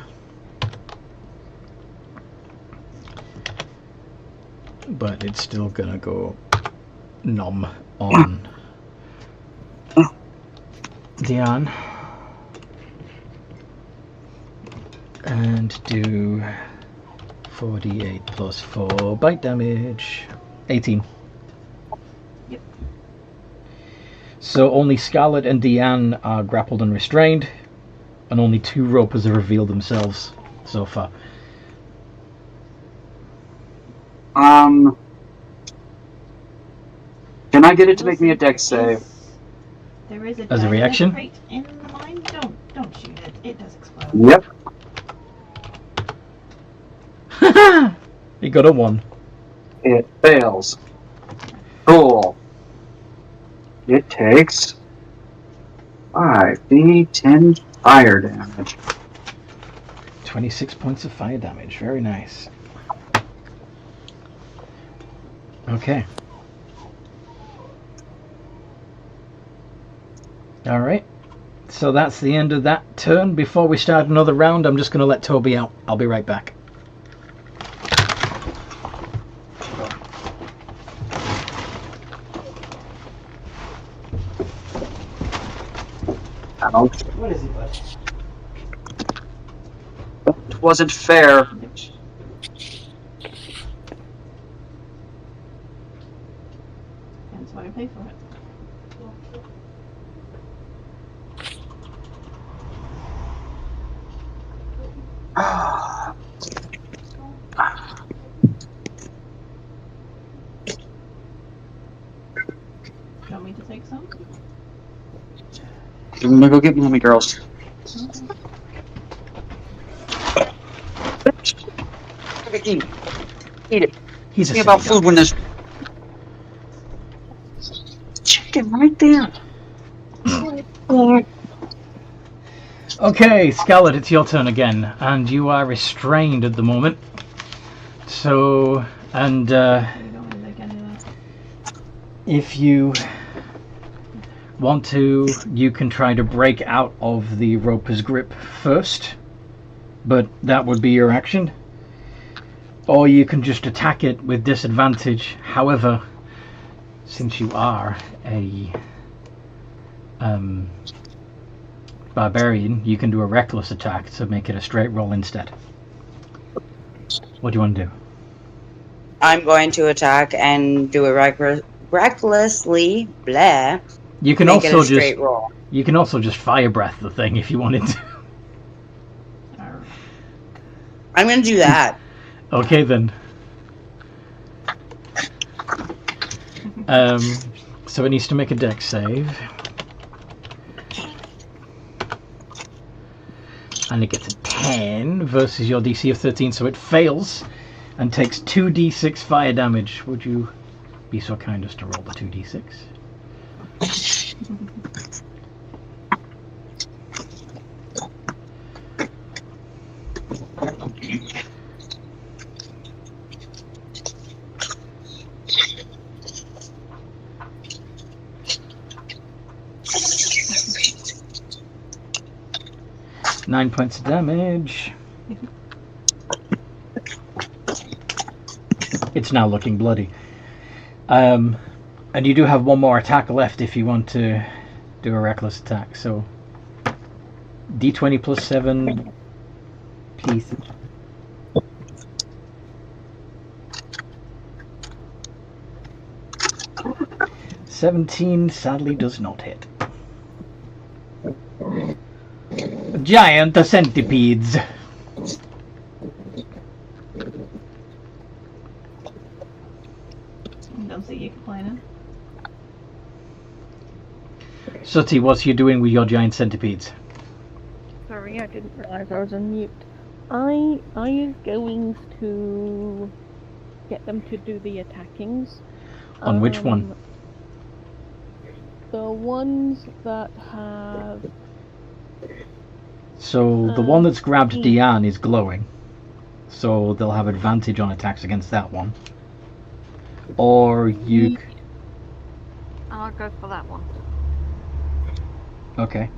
But it's still gonna go nom on Diane. And do 4d8 plus 4 bite damage. 18. Yep. So only Scarlet and Diane are grappled and restrained, and only 2 ropers have revealed themselves so far. Can I get it to make me a dex save? There is a As a reaction? crate in the mine. Don't shoot it. It does explode. Yep. He got a 1. It fails. Cool. It takes 5d10 fire damage. 26 points of fire damage. Very nice. Okay. Alright. So that's the end of that turn. Before we start another round, I'm just going to let Toby out. I'll be right back. Ouch. What is it, bud? It wasn't fair. That's why I pay for it. Do you want me to take some? I'm gonna go get Mommy Girls. Eat it. He's a Think about silly food when there's chicken right there. Okay, Scarlet, it's your turn again, and you are restrained at the moment. So, and if you want to, you can try to break out of the roper's grip first, but that would be your action. Or you can just attack it with disadvantage. However, since you are a barbarian, you can do a reckless attack to make it a straight roll instead. What do you want to do? I'm going to attack and do a recklessly blah. You can Make it also a straight just roll. you can also just fire breath the thing if you wanted to. I'm going to do that. Okay then. So it needs to make a dex save. And it gets a 10 versus your DC of 13, so it fails and takes 2d6 fire damage. Would you be so kind as to roll the 2d6? 9 points of damage. It's now looking bloody. And you do have one more attack left if you want to do a reckless attack. So d20 plus 7, please. "17 sadly does not hit. Giant centipedes. Don't see you complaining. Sooty, what's you doing with your giant centipedes? Sorry, I didn't realise I was on mute. I is going to get them to do the attackings. On which one? The ones that have... So the one that's grabbed Diane is glowing. So they'll have advantage on attacks against that one. Or you... I'll go for that one. Okay.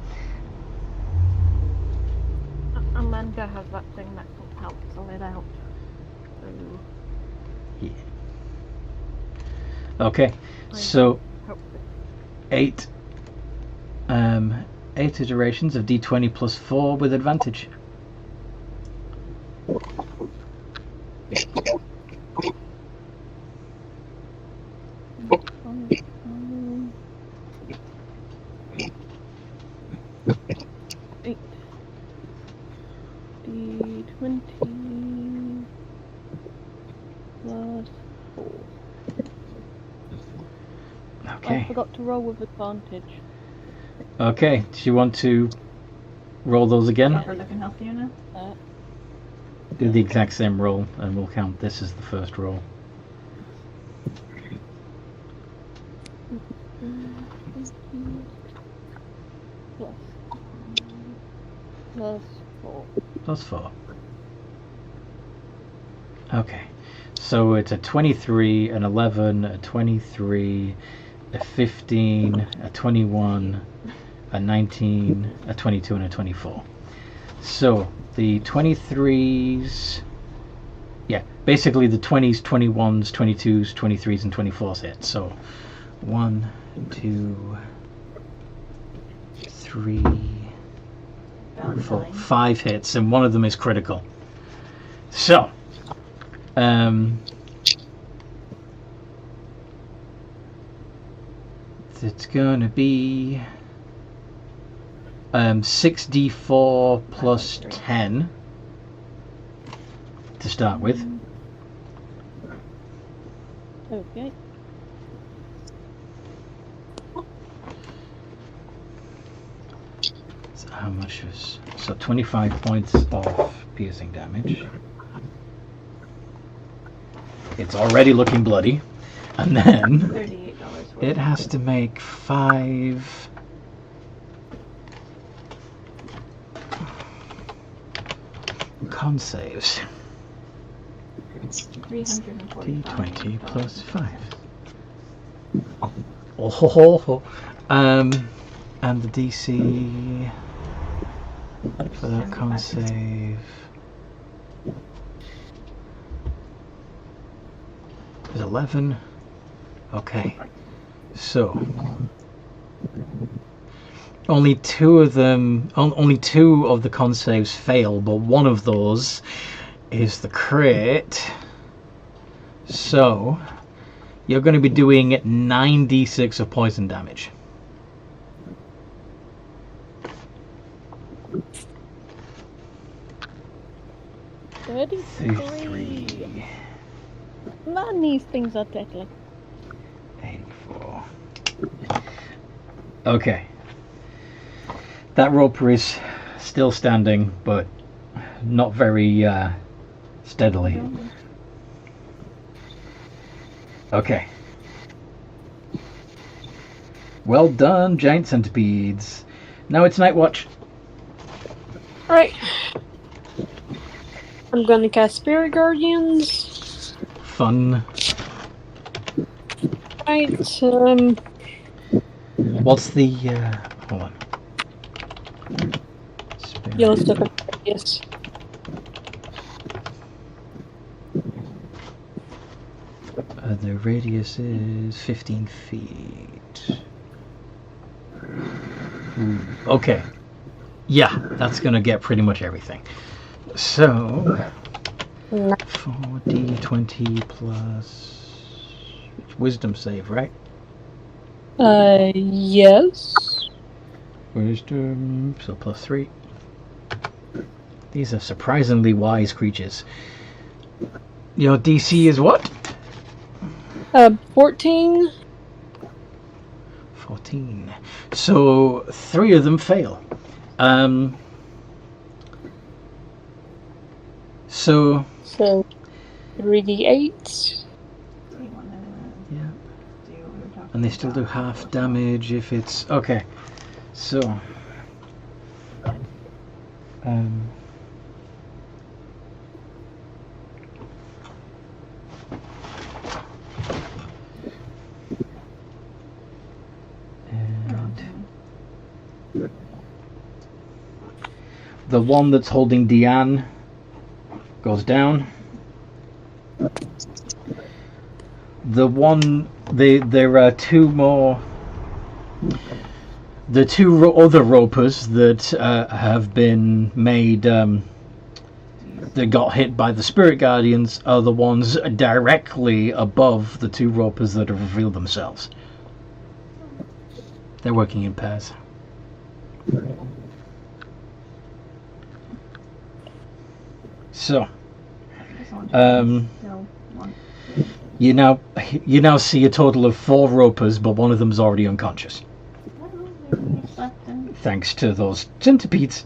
Amanda has that thing that will help fill it out. So... Yeah. Okay. So 8 iterations of d20 plus 4 with advantage. D20 plus 4. Okay. I forgot to roll with advantage. Okay. Do you want to roll those again? We're looking healthier now. Do the exact same roll, and we'll count this as the first roll. Plus 4. +4. Okay. So it's a 23, an 11, a 23, a 15, a 21, a 19, a 22, and a 24. So the 23s... Yeah, basically the 20s, 21s, 22s, 23s, and 24s hit. So 1, 2, 3, 4, 5 hits, and one of them is critical. So, it's gonna be 6d4 plus 10 to start with. Okay. So how much is... So 25 points of piercing damage. It's already looking bloody. And then $38 worth. it has to make 5... con saves. 345. D20 plus 5. Oh ho ho ho. And the DC for that con save is 11. Okay. So only two of them, only 2 of the con saves fail, but one of those is the crit. So you're going to be doing 9d6 of poison damage. $33. Man, these things are deadly. 84. Okay. That roper is still standing, but not very steadily. Okay. Well done, giant centipedes. Now it's night watch. Right. I'm gonna cast Spirit Guardians. Fun. Right, What's the hold on. yellow stuff. Yes. The radius is 15 feet. Okay. Yeah, that's gonna get pretty much everything. So 4d20 plus wisdom save, right? Yes. Wisdom, so plus 3. These are surprisingly wise creatures. Your DC is what? 14. 14. So 3 of them fail. So 3d8. yeah, and they still do half damage if it's okay. So the one that's holding Deanne goes down. There are 2 more. The 2 other ropers that have been made, that got hit by the Spirit Guardians, are the ones directly above the 2 ropers that have revealed themselves. They're working in pairs. So, you now see a total of 4 ropers, but one of them's already unconscious. Thanks to those centipedes.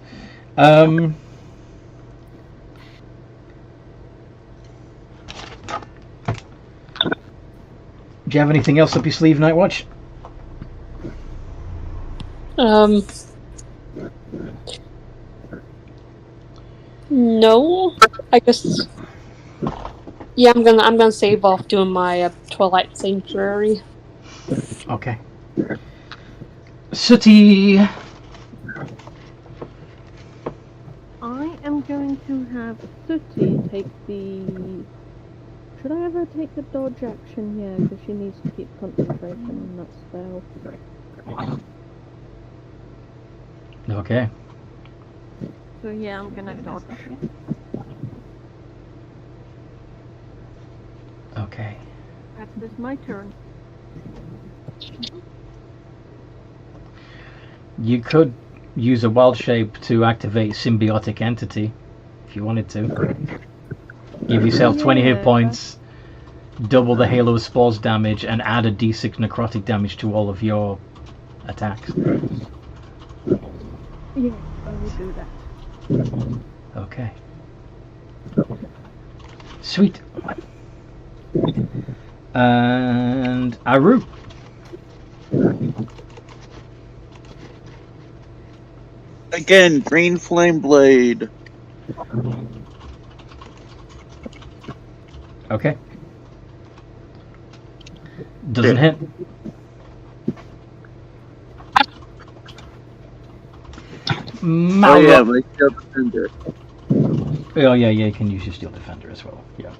you have anything else up your sleeve, Nightwatch? No. I guess. Yeah, I'm gonna save off doing my Twilight Sanctuary. Okay. Sooty. I am going to have Sooty take the... Should I have her take the dodge action here? Because she needs to keep concentration on that spell. Okay. So yeah, I'm gonna dodge. Okay. That is my turn. You could use a wild shape to activate symbiotic entity if you wanted to. Give yourself 20 hit points, double the Halo of Spores damage, and add a d6 necrotic damage to all of your attacks. Yeah, I will do that. Okay. Sweet. And Aru. Again, green flame blade. Okay. Doesn't hit. Oh yeah, my steel defender. Oh yeah, you can use your steel defender as well. Yeah.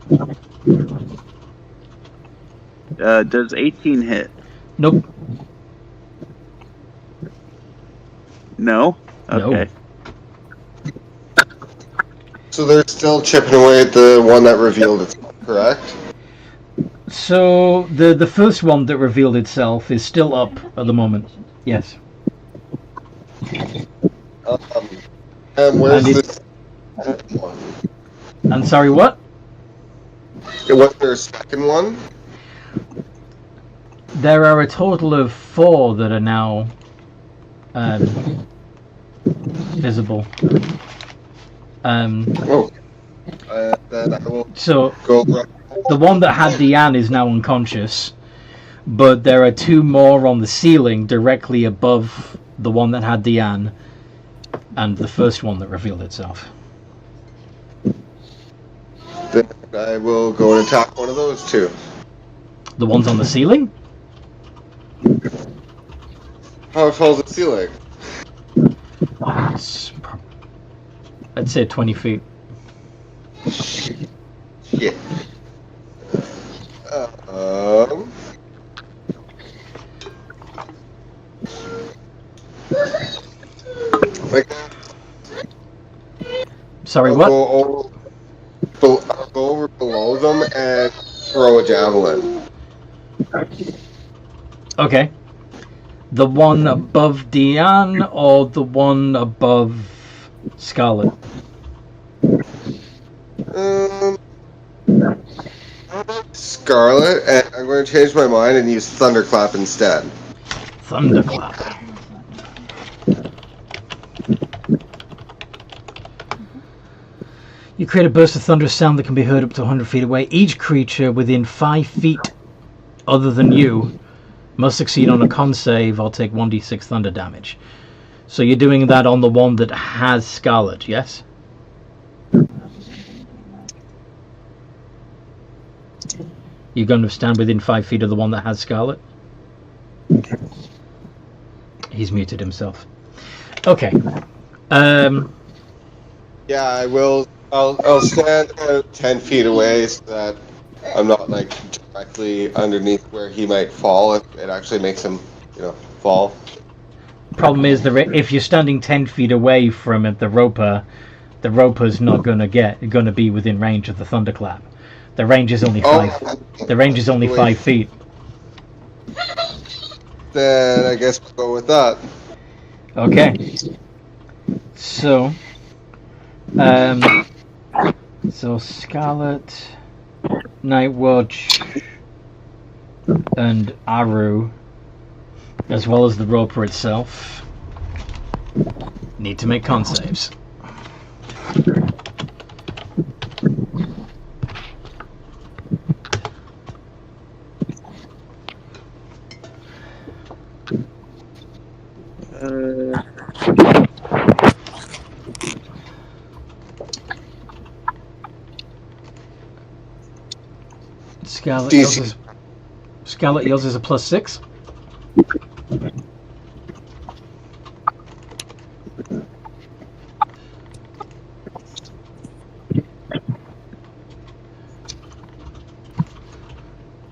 Does 18 hit? Nope. No? Okay. No. So they're still chipping away at the one that revealed itself, correct? So the first one that revealed itself is still up at the moment. Yes. And where's And this one? And sorry, what? Was there a second one? There are a total of 4 that are now visible. Then I will So go. the one that had Deanne is now unconscious, but there are 2 more on the ceiling directly above the one that had Deanne and the first one that revealed itself. Then I will go and attack one of those 2. The ones on the ceiling? How tall is the ceiling? I'd say 20 feet. Shit. Like, Sorry, I'll what? I'll go over below them and throw a javelin. Okay. The one above Deanne or the one above Scarlet? Scarlet, and I'm going to change my mind and use Thunderclap instead. Thunderclap. You create a burst of thunderous sound that can be heard up to 100 feet away. Each creature within 5 feet other than you must succeed on a con save or take 1d6 thunder damage. So you're doing that on the one that has Scarlet, yes? You're going to stand within 5 feet of the one that has Scarlet? He's muted himself. Okay. Yeah, I will. I'll stand about 10 feet away so that I'm not like directly underneath where he might fall. If it actually makes him, fall. Problem is, if you're standing 10 feet away from it, the roper's not going to be within range of the thunderclap. The range is only 5. The range is only 5 feet. Then I guess we'll go with that. Okay. So, Scarlet, Nightwatch, and Aru, as well as the roper itself, need to make con saves. Scarlet, DC. yours is a +6.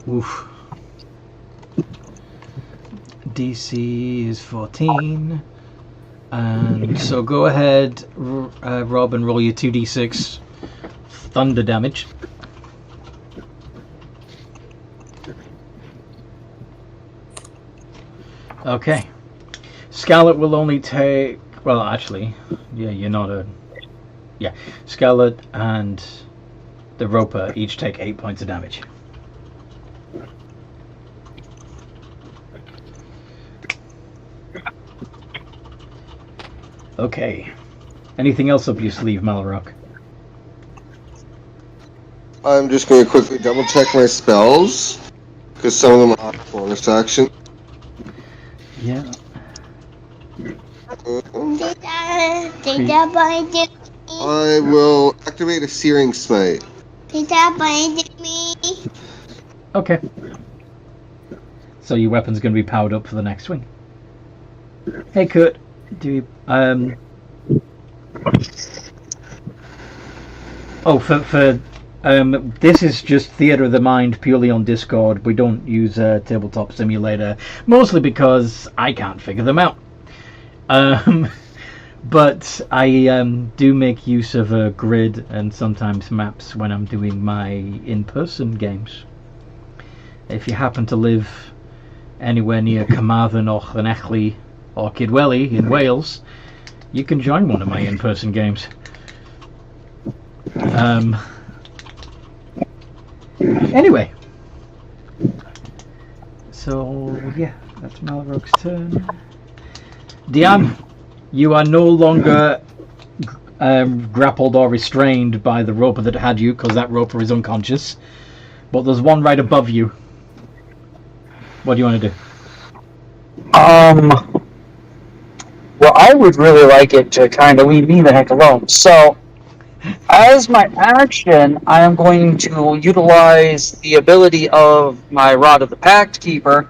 Oof. DC is 14. And so go ahead, Rob, and roll your 2d6 thunder damage. Okay. Scarlet will only take... Well, actually, yeah, you're not a... Yeah. Scarlet and the Roper each take 8 points of damage. Okay. Anything else up your sleeve, Malrock? I'm just going to quickly double check my spells, because some of them are bonus action. Yeah. I will activate a Searing Smite. Okay. So your weapon's going to be powered up for the next swing. Hey, Kurt. Do you, this is just Theatre of the Mind purely on Discord. We don't use a Tabletop Simulator, mostly because I can't figure them out. But I do make use of a grid and sometimes maps when I'm doing my in-person games. If you happen to live anywhere near Carmarthen or Llanelli or Kidwelly in Wales, you can join one of my in-person games. Anyway, so yeah, that's Malrock's turn. Diane, you are no longer grappled or restrained by the roper that had you, because that roper is unconscious. But there's one right above you. What do you want to do? Well, I would really like it to kind of leave me the heck alone. So, as my action, I am going to utilize the ability of my Rod of the Pact Keeper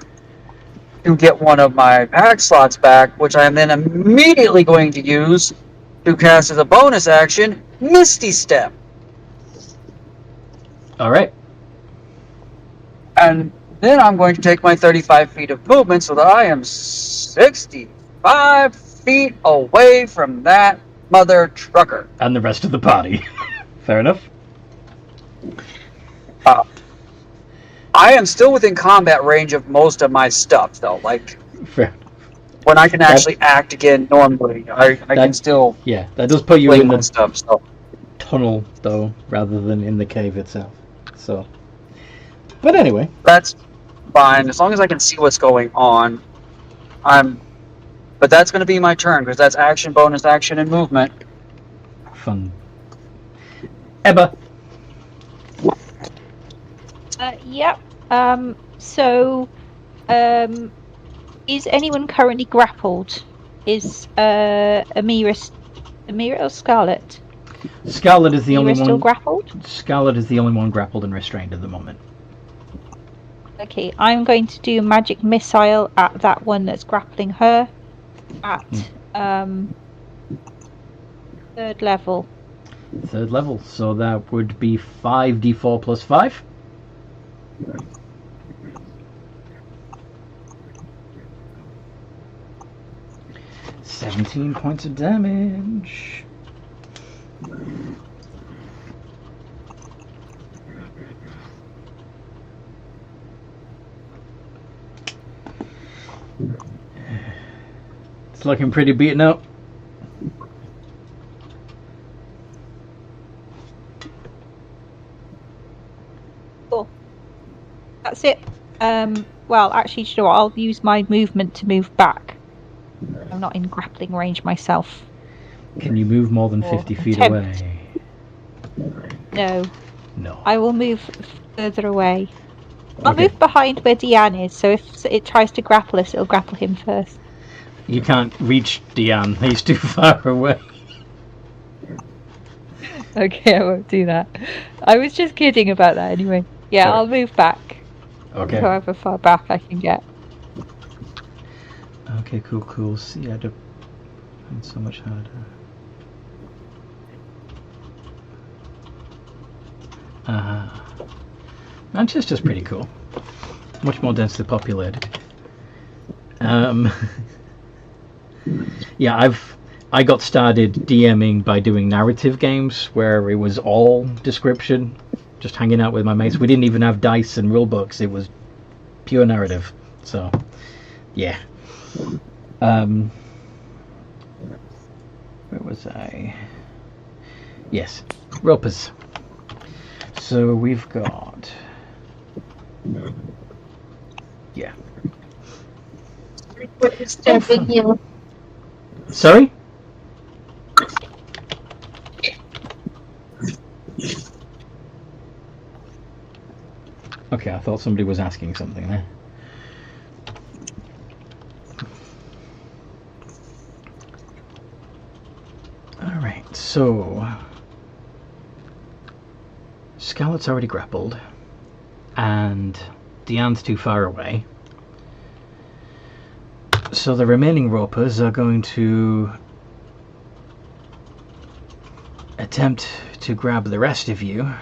to get one of my pack slots back, which I am then immediately going to use to cast as a bonus action, Misty Step. Alright. And then I'm going to take my 35 feet of movement so that I am 65 feet away from that mother trucker. And the rest of the party. Fair enough. I am still within combat range of most of my stuff, though. Like, Fair. when I can actually act again normally, I can still Yeah, that does put you play in my the stuff. So. tunnel, though, rather than in the cave itself. So, but anyway. That's fine, as long as I can see what's going on. But that's going to be my turn, because that's action, bonus action, and movement. Fun. Ebba. Yep. Is anyone currently grappled? Is Amira or Scarlet? Scarlet is the only one. Still grappled? Scarlet is the only one grappled and restrained at the moment. Okay, I'm going to do magic missile at that one that's grappling her at third level. Third level, so that would be 5d4 plus 5. $17 points of damage. It's looking pretty beaten up. Cool. That's it. Well, actually, you know what? I'll use my movement to move back. I'm not in grappling range myself. Can you move more than 50 feet away? No. No. I will move further away. I'll move behind where Deanne is, so if it tries to grapple us, it'll grapple him first. You can't reach Diane. He's too far away. Okay, I won't do that. I was just kidding about that anyway. Yeah, Sorry. I'll move back. Okay. However far back I can get. Okay, cool. See, it's so much harder. Manchester's pretty cool. Much more densely populated. Yeah, I got started DMing by doing narrative games where it was all description, just hanging out with my mates. We didn't even have dice and rule books. It was pure narrative. So, yeah. Where was I? Yes, ropers. So we've got... Yeah. Sorry? Okay, I thought somebody was asking something there. Alright, so... Scarlet's already grappled, and Diane's too far away. So the remaining ropers are going to attempt to grab the rest of you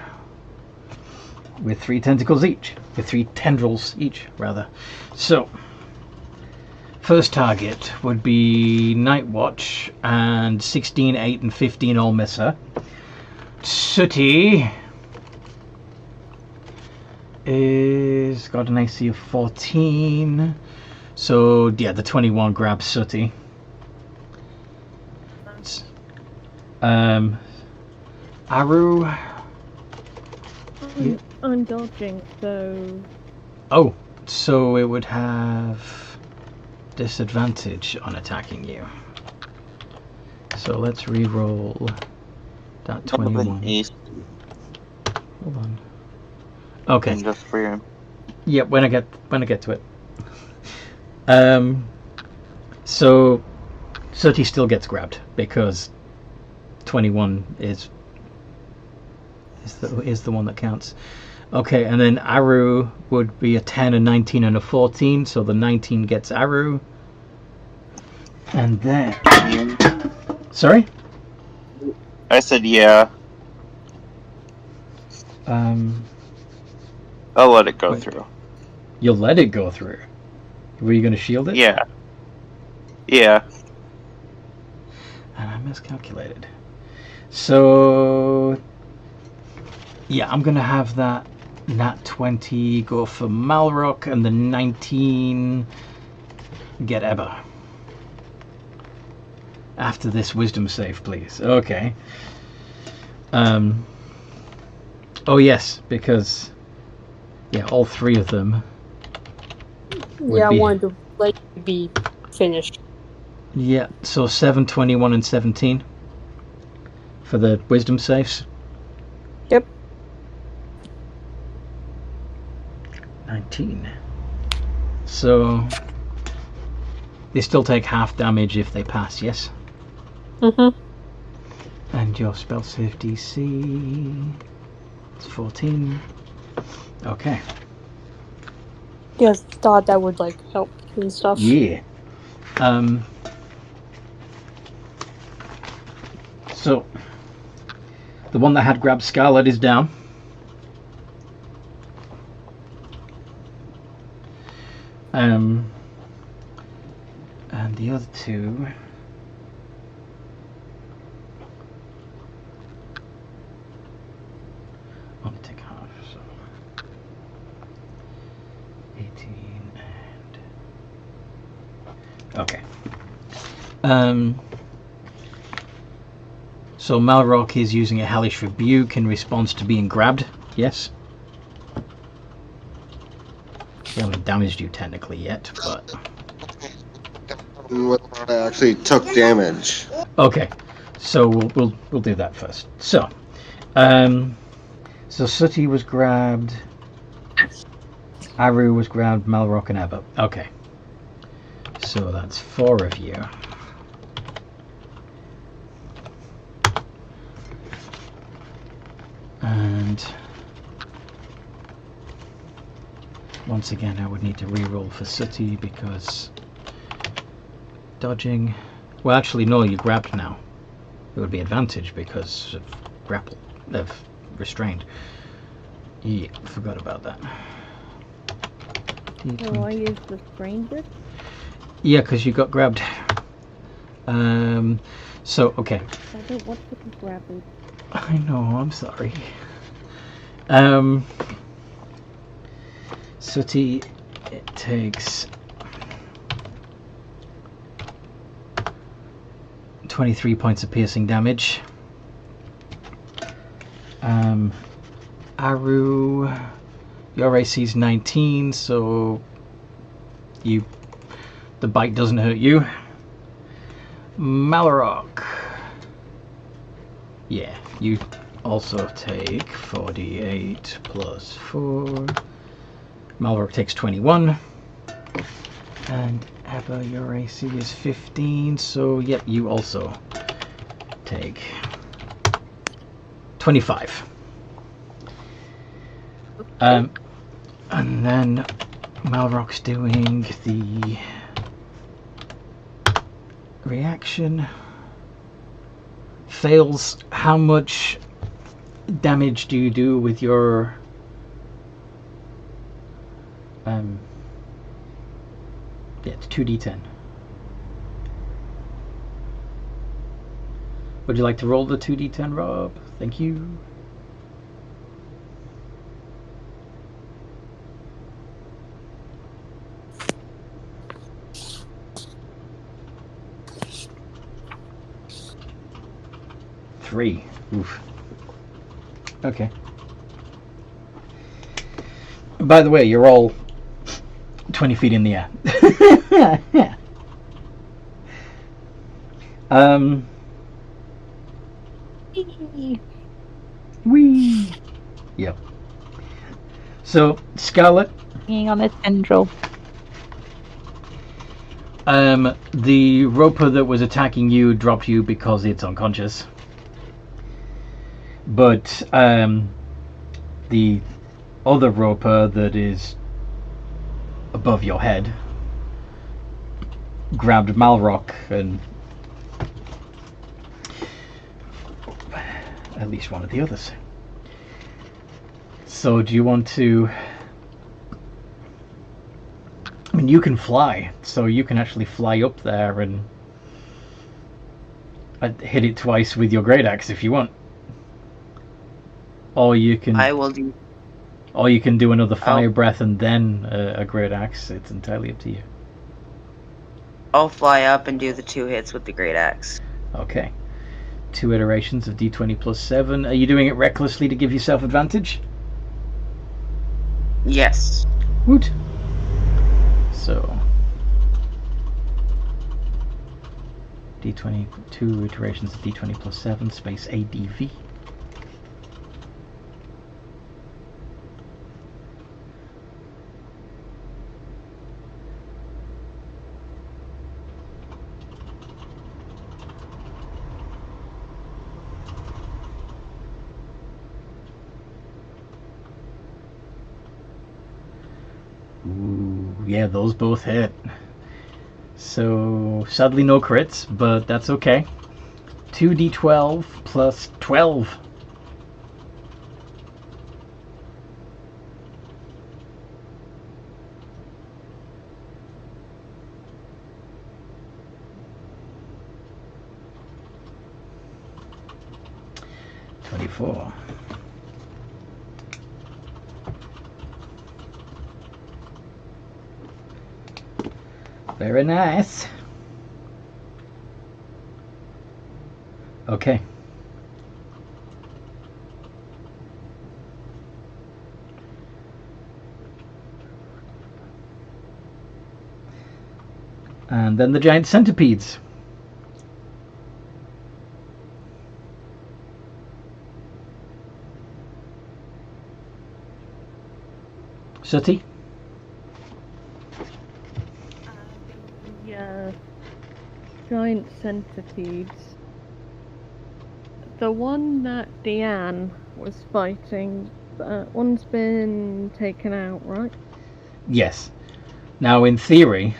with 3 tentacles each. With 3 tendrils each, rather. So, first target would be Night Watch, and 16, 8, and 15 all miss her. Sooty is got an AC of 14. So, yeah, the 21 grabs Sooty. Aru. Yeah. I'm dodging, so... Oh, so it would have disadvantage on attacking you. So let's re-roll that 21. Hold on. Okay. Just for you. Yeah, when I get to it. So Sooty still gets grabbed because 21 is the one that counts. Okay, and then Aru would be a 10, a 19, and a 14, so the 19 gets Aru. And then... Sorry? I said yeah. I'll let it go through. You'll let it go through? Were you going to shield it? Yeah. Yeah. And I miscalculated. So... Yeah, I'm going to have that nat 20 go for Malrock, and the 19 get Ebba. After this wisdom save, please. Okay. Oh yes, because yeah, all 3 of them. Yeah, I wanted to let you be finished. Yeah, so 7, 21, and 17 for the wisdom saves. Yep. 19. So they still take half damage if they pass, yes? Mm-hmm. And your spell save DC is 14. Okay. Just thought that would like help and stuff. Yeah. So the one that had grabbed Scarlet is down. And the other 2 only take half, so 18 and okay. So Malrock is using a Hellish Rebuke in response to being grabbed. Yes. He hasn't damaged you technically yet, but Whether or not I actually took damage. okay. So we'll do that first. So, so Sooty was grabbed. Aru was grabbed. Malrock and Ebba. Okay. So that's 4 of you. And once again, I would need to reroll for Sooty because dodging. Well, actually, no, you grabbed now. It would be advantage because of grapple, of restrained. Yeah, forgot about that. So I use the stranger. Yeah, because you got grabbed. So, okay. I don't want to be grabbed. I know, I'm sorry. Sooty, it takes 23 points of piercing damage. Aru, your AC is 19, so the bite doesn't hurt you. Malorok, yeah, you also take 48 plus 4. Malorok takes 21. And Abba, your AC is 15, so yep, you also take 25. And then Malrock's doing the reaction. Fails. How much damage do you do with your yeah, it's 2d10. Would you like to roll the 2d10, Rob? Thank you. Three. Oof. Okay. By the way, you're all 20 feet in the air. Yeah. Whee! Yep. So, Scarlet. Hanging on a tendril. The roper that was attacking you dropped you because it's unconscious. But, the other roper that is above your head grabbed Malrock and at least one of the others. So do you want to... I mean, you can fly, so you can actually fly up there and hit it twice with your great axe if you want. Or you can... I will do... Or you can do another fire breath and then a great axe. It's entirely up to you. I'll fly up and do the 2 hits with the great axe. Okay. 2 iterations of d20 plus 7. Are you doing it recklessly to give yourself advantage? Yes. Woot. So d20, 2 iterations of d20 plus 7 space ADV. Ooh, yeah, those both hit. So, sadly no crits, but that's okay. 2d12 plus 12. $24. Very nice. Okay. And then the giant centipedes. Sooty? centipedes. The one that Deanne was fighting, one's been taken out, right? Yes. Now, in theory,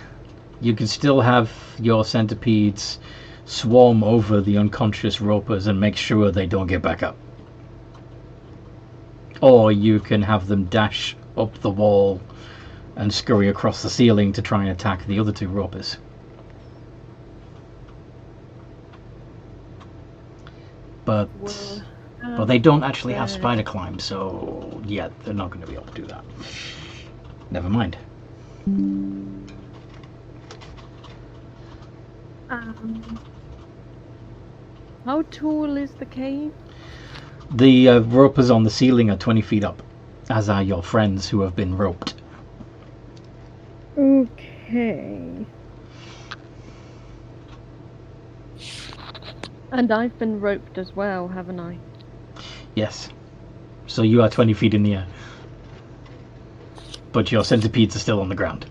you can still have your centipedes swarm over the unconscious ropers and make sure they don't get back up. Or you can have them dash up the wall and scurry across the ceiling to try and attack the other two ropers. But they don't actually have spider climb, so yeah, they're not going to be able to do that. Never mind. How tall is the cave? The ropers on the ceiling are 20 feet up, as are your friends who have been roped. Okay. And I've been roped as well, haven't I? Yes. So you are 20 feet in the air. But your centipedes are still on the ground.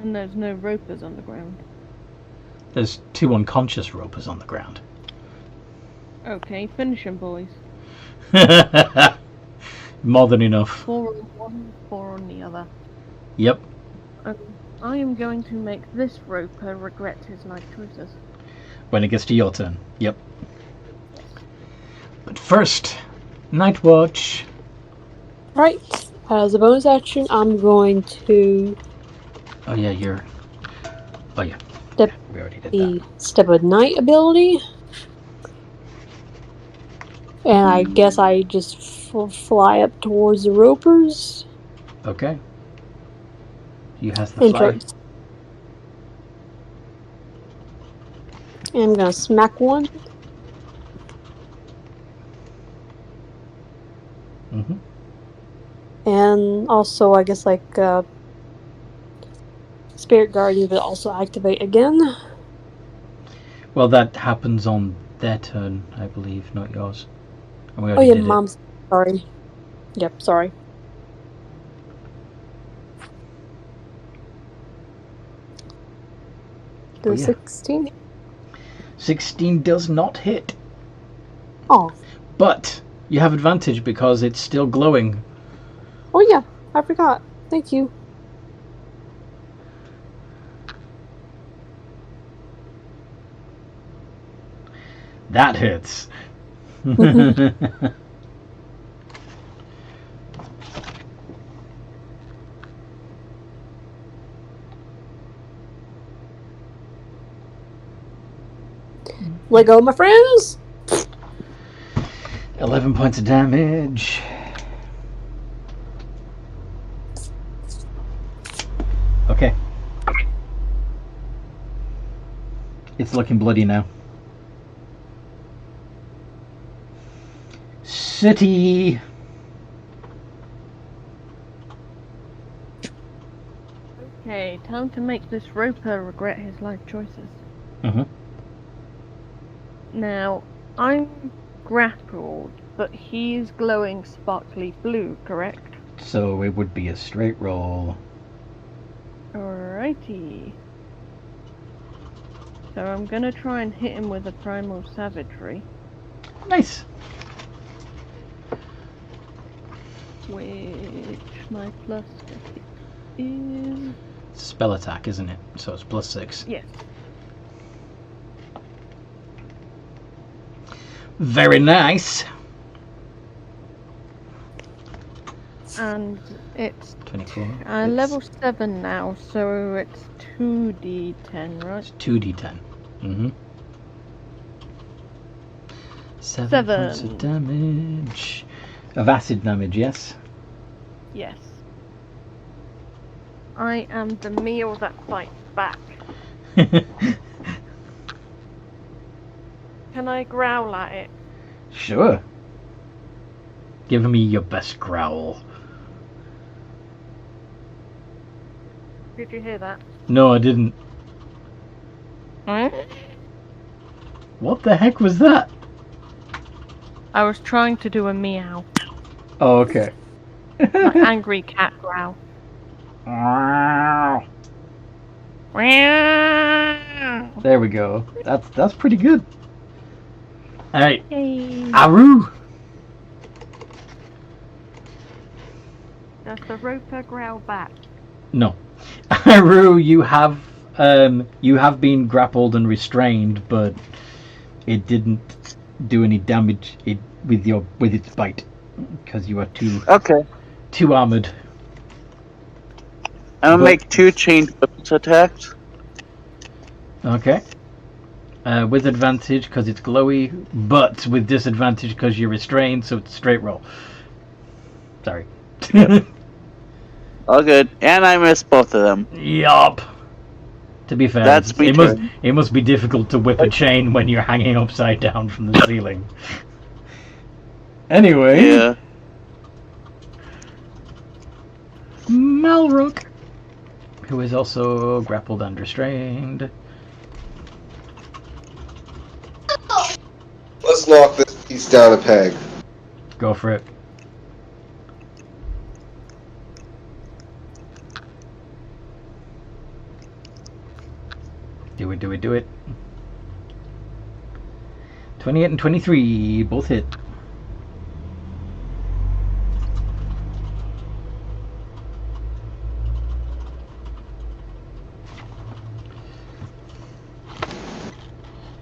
And there's no ropers on the ground. There's 2 unconscious ropers on the ground. Okay, finish 'em, boys. More than enough. 4 on one, 4 on the other. Yep. I am going to make this roper regret his life choices. When it gets to your turn. Yep. But first, Night Watch. Right. As a bonus action, I'm going to Oh yeah, you're... Oh yeah. Step We already did the that. Step of Night ability. And I guess I just fly up towards the ropers. Okay. You has the fly. And I'm gonna smack one. Mm-hmm. And also, I guess, like, Spirit Guardian will also activate again. Well, that happens on their turn, I believe, not yours. And we Oh, already yeah, did Mom's. Sorry. Yep, sorry. Oh, The yeah. 16? 16 does not hit. Oh. But you have advantage because it's still glowing. Oh, yeah. I forgot. Thank you. That hits. Let go, my friends! 11 points of damage. Okay. It's looking bloody now. City. Okay, time to make this roper regret his life choices. Mm-hmm. Now, I'm grappled, but he's glowing sparkly blue, correct? So it would be a straight roll. Alrighty. So I'm gonna try and hit him with a primal savagery. Nice. Which my plus is... Spell attack, isn't it? So it's +6. Yes. Very nice. And it's 24. level 7 now, so it's 2d10, right? It's 2d10. Mm-hmm. 7 points of damage. Of acid damage, yes? Yes. I am the meal that fights back. Can I growl at it? Sure. Give me your best growl. Did you hear that? No, I didn't. What the heck was that? I was trying to do a meow. Oh, okay. Like angry cat growl. There we go. That's pretty good. All right, Yay. Aru. Does the roper growl back? No, Aru, you have been grappled and restrained, but it didn't do any damage with its bite because you are too armored. I'm gonna make 2 chained whips attacks. Okay. With advantage because it's glowy, but with disadvantage because you're restrained, so it's a straight roll. Sorry. Yep. All good. And I missed both of them. Yup. To be fair, That's me too. it must be difficult to whip a chain when you're hanging upside down from the ceiling. Anyway. Yeah. Malrook, who is also grappled and restrained. Let's knock this piece down a peg. Go for it. Do it. 28 and 23, both hit.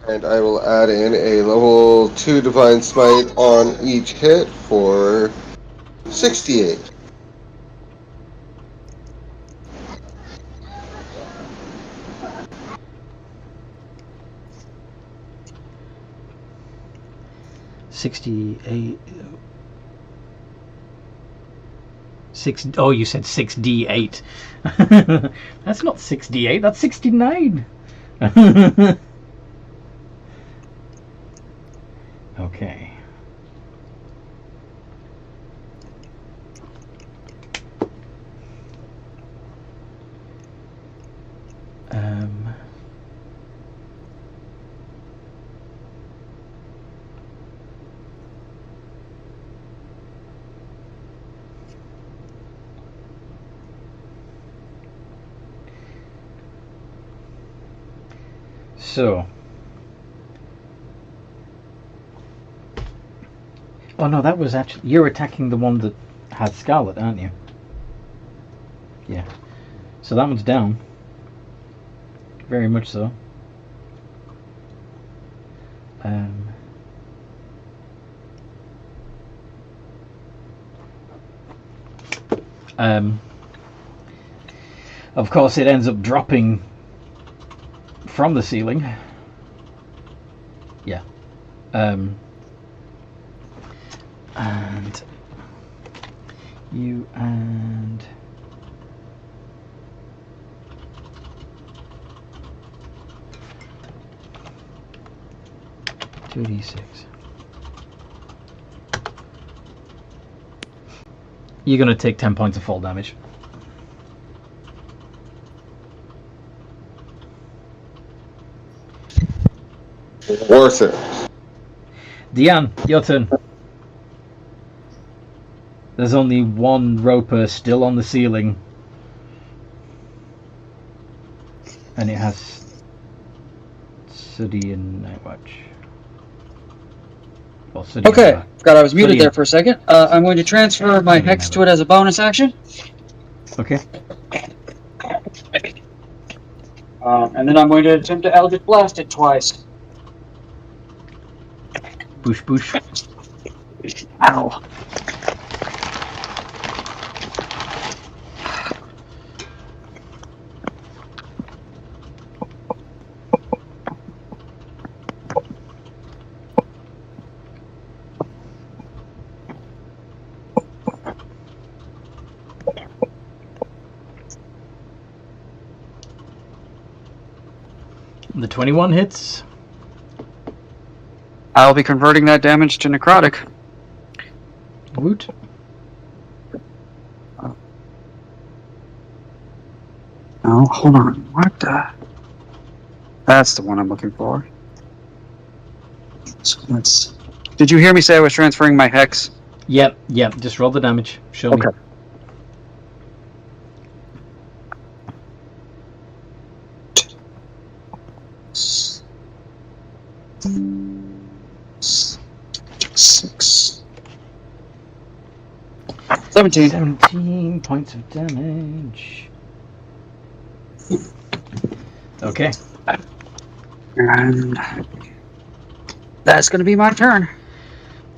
And I will add in a level 2 Divine Smite on each hit for 68. Oh, you said 6d8. That's not 6d8, that's 69. Okay. So. Oh no, that was actually... You're attacking the one that had Scarlet, aren't you? Yeah. So that one's down. Very much so. Of course, it ends up dropping from the ceiling. Yeah. And you and 2d6. You're going to take 10 points of fall damage. Worth it. Deanne, your turn. There's only one roper still on the ceiling. And it has Sooty and Nightwatch. Well, Sooty Okay, and forgot I was muted Sooty there for a second. I'm going to transfer my hex to it as a bonus action. Okay. And then I'm going to attempt to Eldritch Blast it twice. Boosh, boosh. Ow. The 21 hits. I'll be converting that damage to necrotic. Woot. Oh, hold on. What the? That's the one I'm looking for. So let's... Did you hear me say I was transferring my hex? Yep. Just roll the damage. Show me. 6. 17. 17 points of damage. Okay. And that's going to be my turn.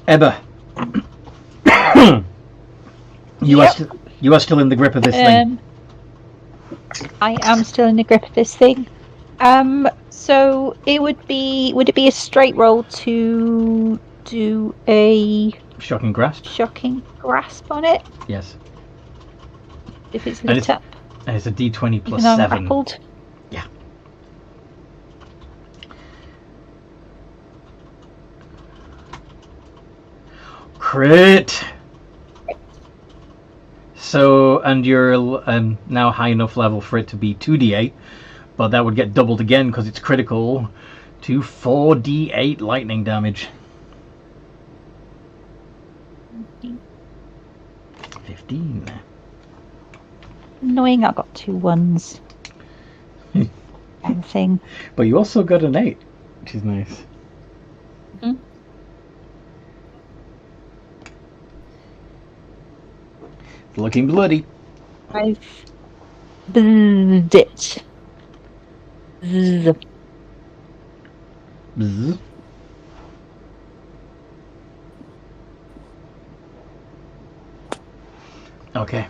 Ebba. You are still in the grip of this thing. I am still in the grip of this thing. So would it be a straight roll to do a Shocking grasp? shocking grasp on it? Yes. If it's And lit up. And it's a d20 plus Even though I'm 7. grappled. Yeah. Crit! So, and you're now high enough level for it to be 2d8, but that would get doubled again because it's critical to 4d8 lightning damage. 15. Annoying, I got 2 1s. Kind of thing. But you also got an 8, which is nice. Hmm? It's looking bloody. I've bzzed it. Zzz. Bzz. Okay.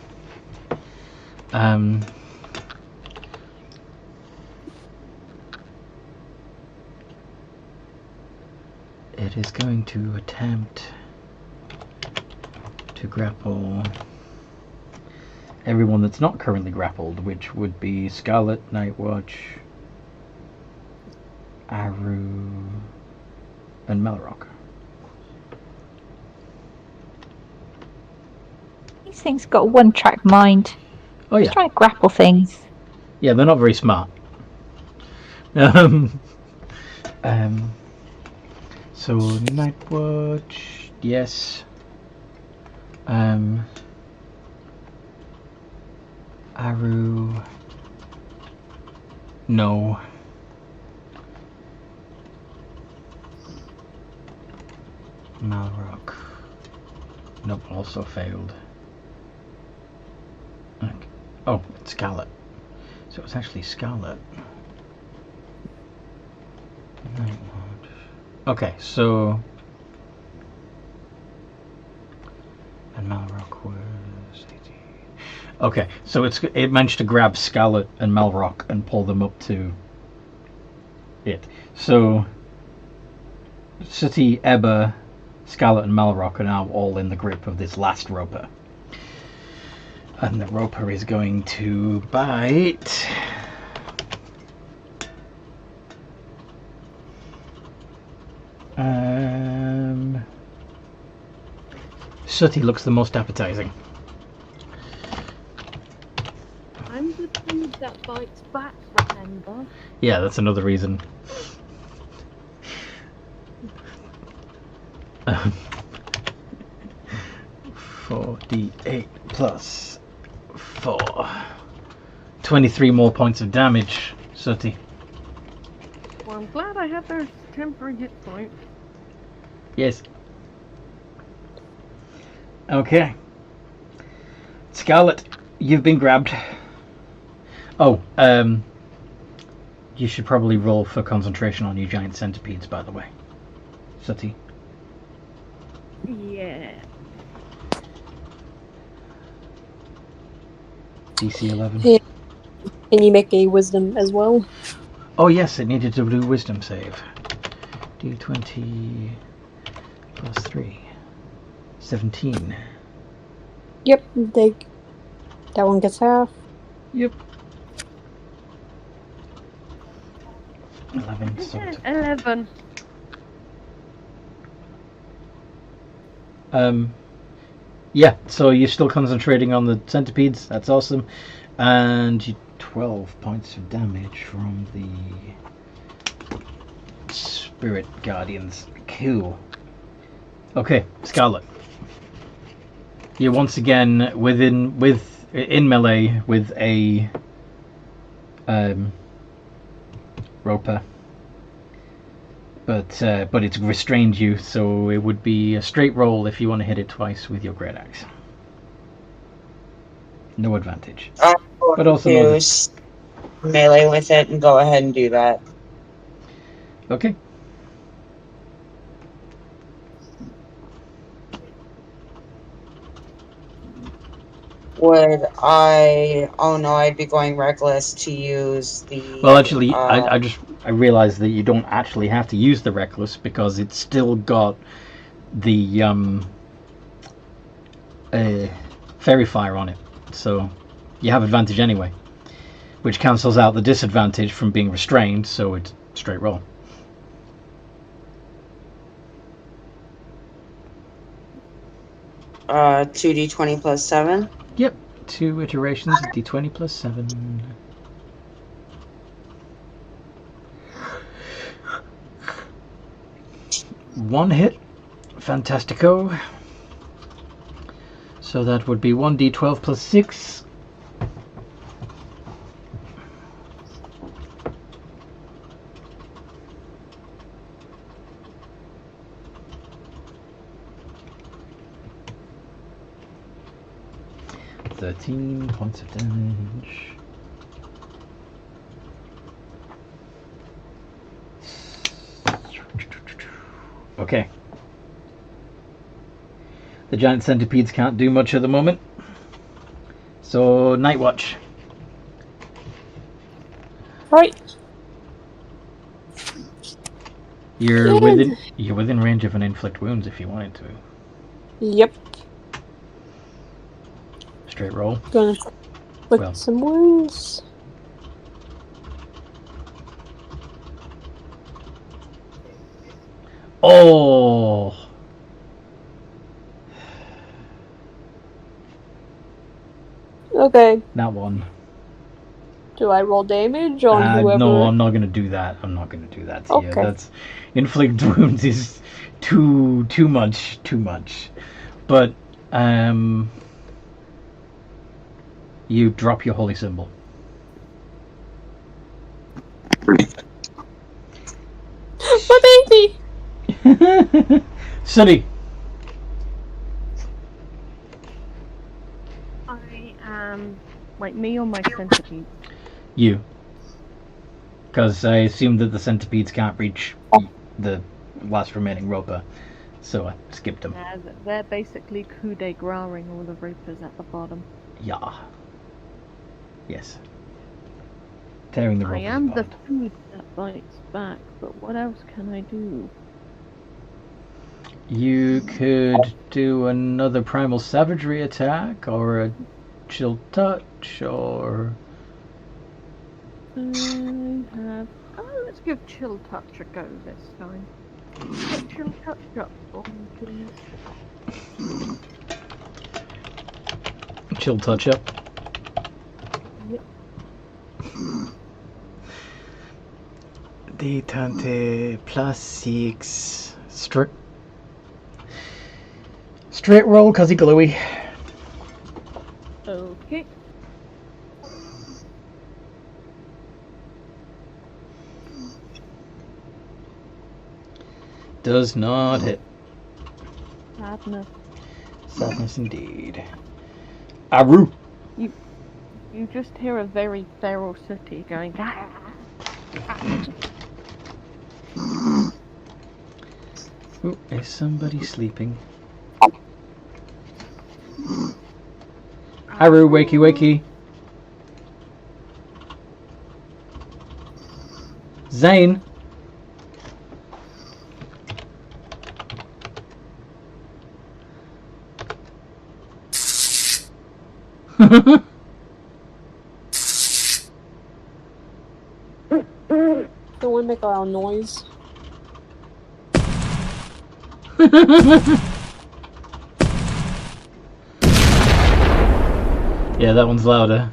It is going to attempt to grapple everyone that's not currently grappled, which would be Scarlet, Nightwatch, Aru, and Melrock. These things got a one-track mind. Oh yeah. Just trying to grapple things. Yeah, they're not very smart. So Nightwatch, yes. Aru, no. Malrock, nope, also failed. Okay. Oh, it's Scarlet. So it's actually Scarlet. Okay, so and Malrock was 18. Okay, so it managed to grab Scarlet and Malrock and pull them up to it. So Sooty, Ebba, Scarlet, and Malrock are now all in the grip of this last roper. And the roper is going to bite. Sooty looks the most appetizing. I'm the dude that bites back, remember? Yeah, that's another reason. 4d8 plus 4. 23 more points of damage, Sooty. Well, I'm glad I have those temporary hit points. Yes. Okay. Scarlet, you've been grabbed. Oh, you should probably roll for concentration on your giant centipedes, by the way. Sooty. Yeah. DC 11. Yeah. Can you make a wisdom as well? Oh yes, it needed to do wisdom save. D20 plus 3. 17. Yep, that one gets half. Yep. 11. So 11. yeah, so you're still concentrating on the centipedes. That's awesome. And you 12 points of damage from the spirit guardians. Cool. Okay, Scarlet. You're once again in melee with a roper. But it's restrained you, so it would be a straight roll if you want to hit it twice with your great axe. No advantage. I'm But going also to no. melee with it and go ahead and do that. Okay. Would I? Oh no, I'd be going reckless to use the. Well, actually, I realized that you don't actually have to use the reckless because it's still got the fairy fire on it, so you have advantage anyway, which cancels out the disadvantage from being restrained. So it's straight roll. Uh, 2d20 plus 7. Yep, 2 iterations of d20 plus 7. One hit, fantastico. So that would be 1d12 plus 6. $13 points of damage. Okay. The giant centipedes can't do much at the moment. So, Night Watch. Right. You're within range of an inflict wounds if you wanted to. Yep. Straight roll. Gonna lick Well. some wounds. Oh! Okay. Not one. Do I roll damage on whoever? No, I'm not gonna do that. I'm not gonna do that to you. Okay. That's inflict wounds is too much. But you drop your holy symbol. My baby. Sunny. I am. Wait, me or my centipede? You. Because I assume that the centipedes can't reach the last remaining roper, so I skipped them. They're basically coup de grace-ing all the ropers at the bottom. Yeah. Yes. Tearing the I ropers am the apart. food that bites back, but what else can I do? You could do another primal savagery attack, or a chill touch, or I have. Oh, let's give chill touch a go this time. Get chill touch up for me, please. chill touch up. Yep. D20 plus 6. Straight roll, cause he gluey. Okay. Does not hit. Sadness. Sadness indeed. Aru. You just hear a very feral sooty going. Ooh, is somebody sleeping? Aru, wakey wakey. Zane. Don't want to make a loud noise. Yeah, that one's louder.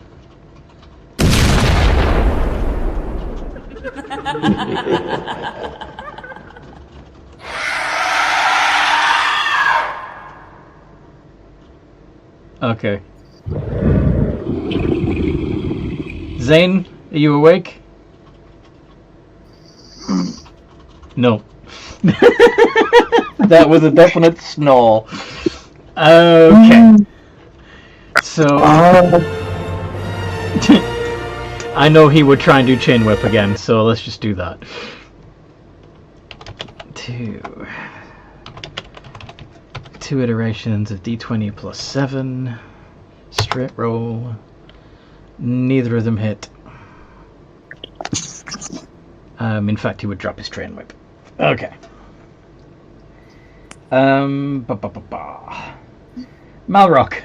Okay. Zane, are you awake? No, That was a definite snore. Okay. So I know he would try and do chain whip again, so let's just do that. 2 iterations of d20 plus 7. Straight roll. Neither of them hit. In fact, he would drop his train whip. Okay. Malrock.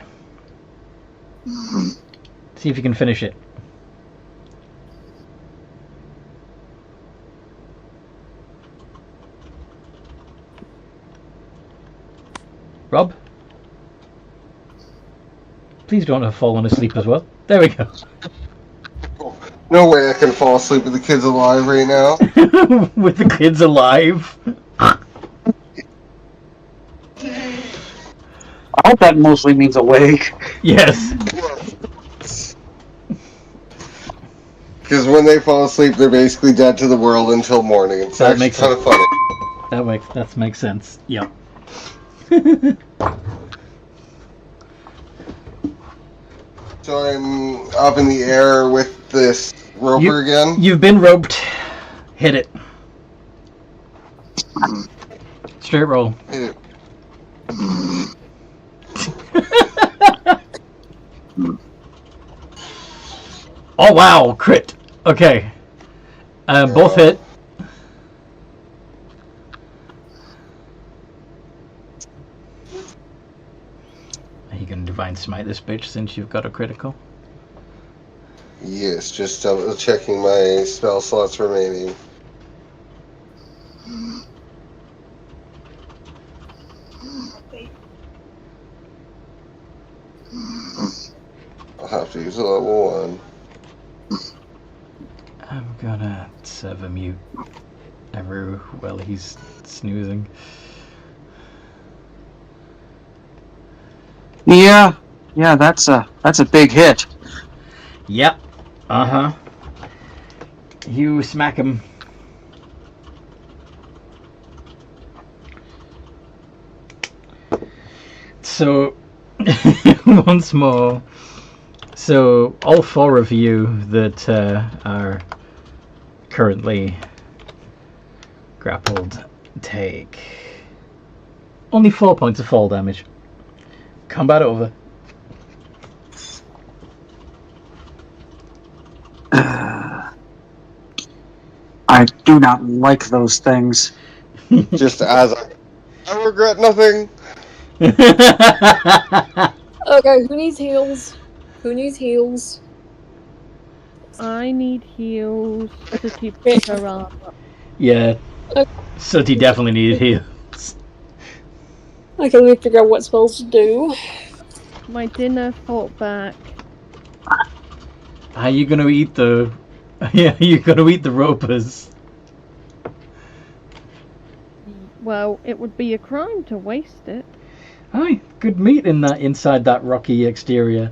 See if you can finish it. Rob? Please don't have fallen asleep as well. There we go. No way I can fall asleep with the kids alive right now. With the kids alive? I hope that mostly means awake. Yes. Because when they fall asleep, they're basically dead to the world until morning. It's That actually makes kind of funny. That makes sense. Yep. So I'm up in the air with this roper again. You've been roped. Hit it. Straight roll. Hit it. Oh wow, crit. Okay. Both hit. Are you gonna divine smite this bitch since you've got a critical? Yes, just double checking my spell slots remaining. I'll have to use a level 1. I'm gonna serve a mute Everu while he's snoozing. Yeah, that's a big hit. Yep. Uh-huh. You smack him. So, once more. So, all 4 of you that are currently grappled take only 4 points of fall damage. Combat over. I do not like those things. Just as I regret nothing. Okay, who needs heals? Who needs heals? I need heals to keep her up. Yeah. Okay. Sooty definitely needed heals. Okay, let me figure out what spells to do. My dinner fought back. How you gonna eat the... Yeah, you gonna eat the ropers. Well, it would be a crime to waste it. Aye, good meat in that inside that rocky exterior.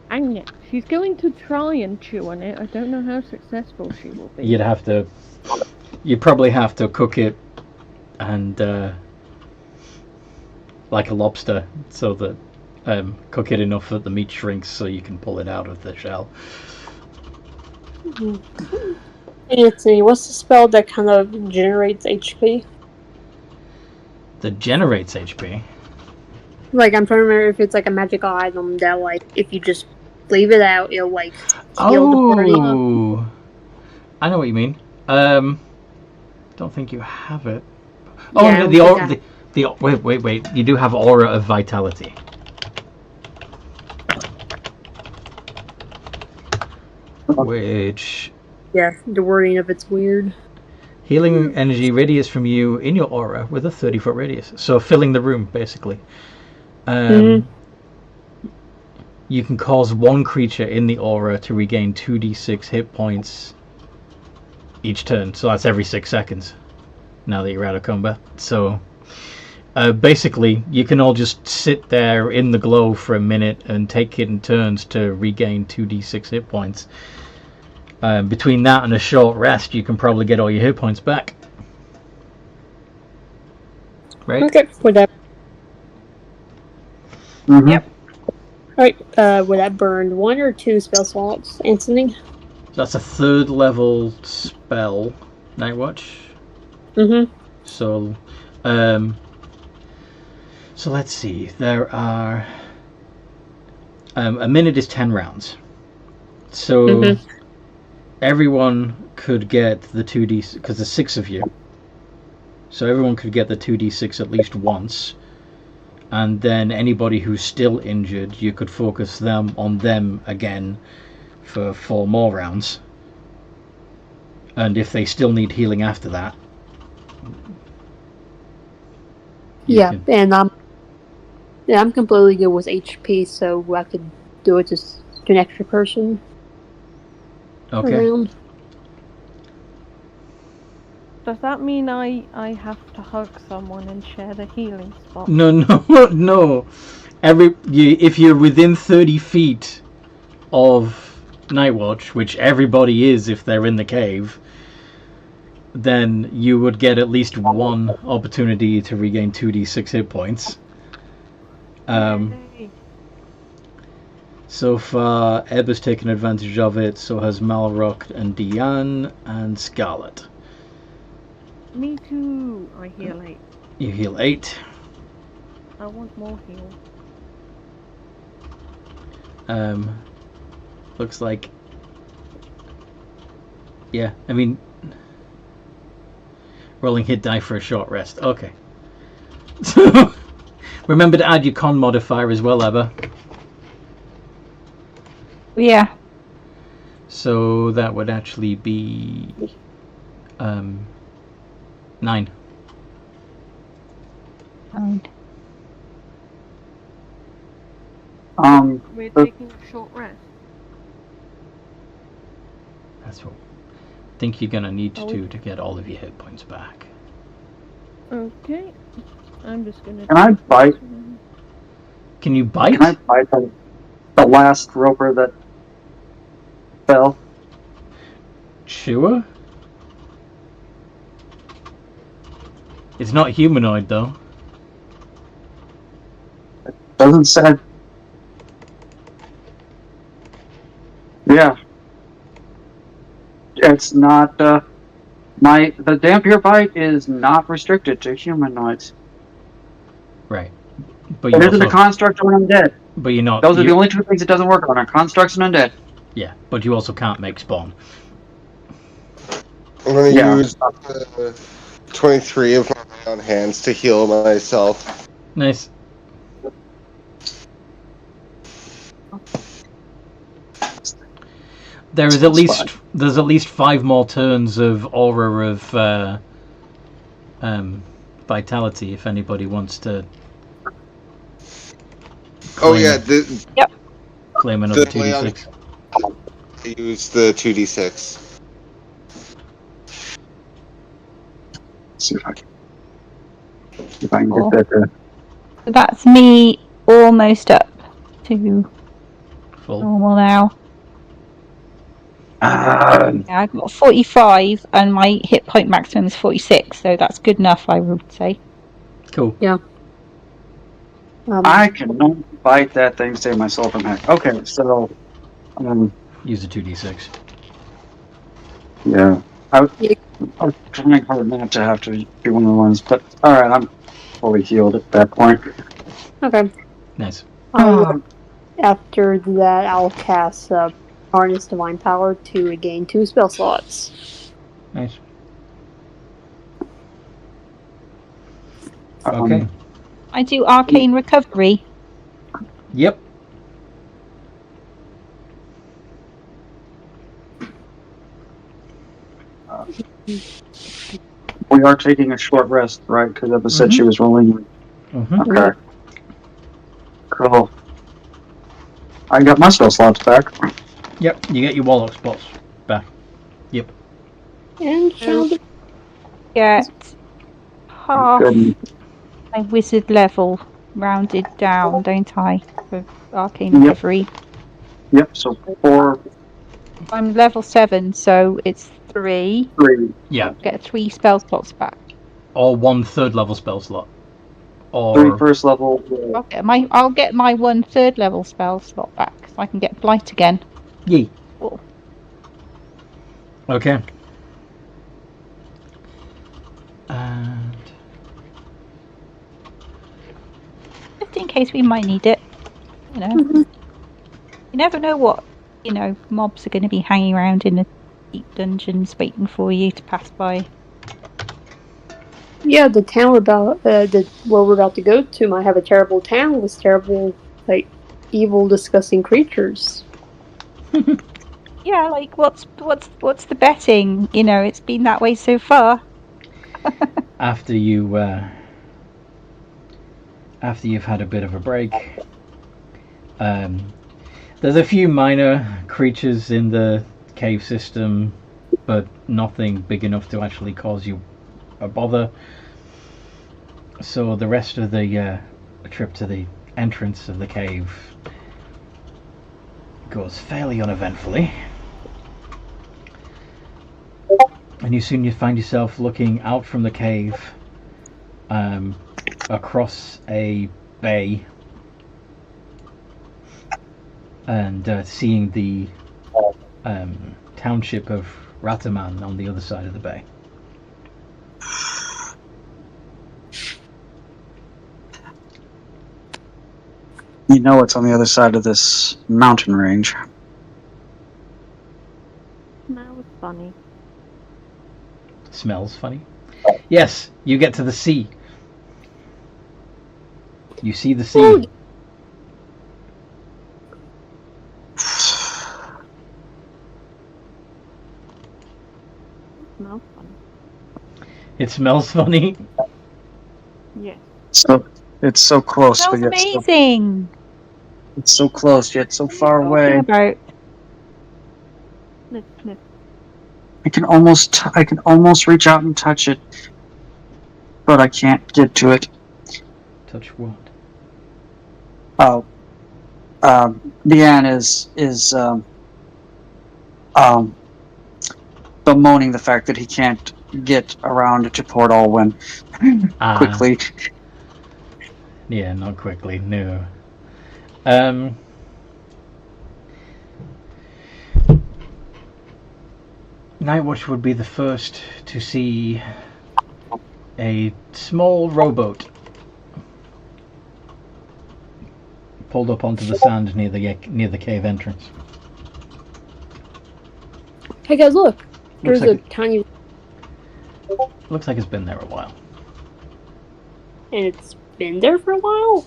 And yeah, she's going to try and chew on it. I don't know how successful she will be. You'd probably have to cook it and like a lobster, so that cook it enough that the meat shrinks so you can pull it out of the shell. Anthony, what's the spell that kind of generates HP? That generates HP? Like, I'm trying to remember if it's like a magical item that, like, if you just leave it out, it'll, like, heal the party. Oh! I know what you mean. Don't think you have it. Oh, Yeah, no, wait. You do have Aura of Vitality. Which... Yeah, the wording of it's weird. Healing energy radius from you in your aura with a 30-foot radius. So filling the room, basically. You can cause one creature in the aura to regain 2d6 hit points each turn. So that's every 6 seconds, now that you're out of combat. So basically, you can all just sit there in the glow for a minute and take it in turns to regain 2d6 hit points. Between that and a short rest, you can probably get all your hit points back. right? Okay, whatever. Mhm. Yep. Alright, would that burn 1 or 2 spell slots, Anthony? That's a 3rd level spell, Night Watch. Mm-hmm. So let's see. There are a minute is 10 rounds. So everyone could get the 2d, because there's 6 of you. So everyone could get the 2d6 at least once. And then anybody who's still injured, you could focus on them again for 4 more rounds. And if they still need healing after that, Yeah, and I'm completely good with HP, so I could do it just to an extra person. Okay. Around. Does that mean I have to hug someone and share the healing spot? No. If you're within 30 feet of Night Watch, which everybody is if they're in the cave, then you would get at least 1 opportunity to regain 2d6 hit points. So far, Eb has taken advantage of it, so has Malrock and Diane and Scarlet. Me too. I heal 8. You heal 8. I want more heal. Looks like... Yeah, I mean... Rolling hit die for a short rest. Okay. So, remember to add your con modifier as well, Ebba. Yeah. So that would actually be 9. 9. We're taking a short rest. That's what I think you're gonna need to do to get all of your hit points back. Okay. I'm just gonna. Can I bite? Can you bite? Can I bite the last roper that fell? Sure. It's not humanoid though. Doesn't say. Yeah. It's not, the Dampier bite is not restricted to humanoids. Right. But It you isn't a construct or an undead. But you're not. Those are the only 2 things it doesn't work on, are constructs and undead. Yeah, but you also can't make spawn. I'm going to use 23 of my own hands to heal myself. Nice. There's at least 5 more turns of aura of vitality if anybody wants to. Claim another 2d6. Use the 2d6. See if I can get that there. So that's me almost up to normal now. I've got 45 and my hit point maximum is 46, so that's good enough, I would say. Cool. Yeah. I cannot bite that thing to save myself from heck. Okay, so use the 2d6. Yeah. I was trying hard not to have to be one of the ones, but alright, I'm fully healed at that point. Okay. Nice. After that, I'll cast Harness Divine Power to regain 2 spell slots. Nice. Okay. I do Arcane Recovery. Yep. We are taking a short rest, right? Because Ebba said she was rolling. Okay. Cool. I got my spell slots back. Yep, you get your warlock spots back. Yep. And get half Good. my wizard level rounded down, don't I? For Arcane Recovery. Yep, so 4. I'm level 7, so it's 3. 3. Yeah. Get 3 spell slots back. Or 1 third level spell slot. 3 or first level. I'll get my 1 third level spell slot back so I can get blight again. Yee. Oh. Okay. And Just in case we might need it. You know. You never know what, mobs are going to be hanging around in the deep dungeons waiting for you to pass by. Yeah, the town where we're about to go to might have a terrible town with terrible, evil, disgusting creatures. Yeah, like what's the betting? It's been that way so far. after you've had a bit of a break, there's a few minor creatures in the cave system, but nothing big enough to actually cause you a bother. So the rest of the trip to the entrance of the cave goes fairly uneventfully. And you find yourself looking out from the cave across a bay and seeing the township of Rataman on the other side of the bay. You know it's on the other side of this mountain range. Smells funny. Smells funny? Yes, you get to the sea. You see the sea. Ooh. Smells funny. It smells funny. Yes. So it's so close, Smells but yet amazing. it's so close yet so far What are you away. talking about? Sniff, sniff. I can almost reach out and touch it, but I can't get to it. Touch what? Oh, Deanne is bemoaning the fact that he can't get around to Port Alwyn quickly. Yeah, not quickly, no. Nightwatch would be the first to see a small rowboat pulled up onto the sand near the cave entrance. Hey guys, look! Looks There's like a tiny... Looks like it's been there a while. And it's been there for a while?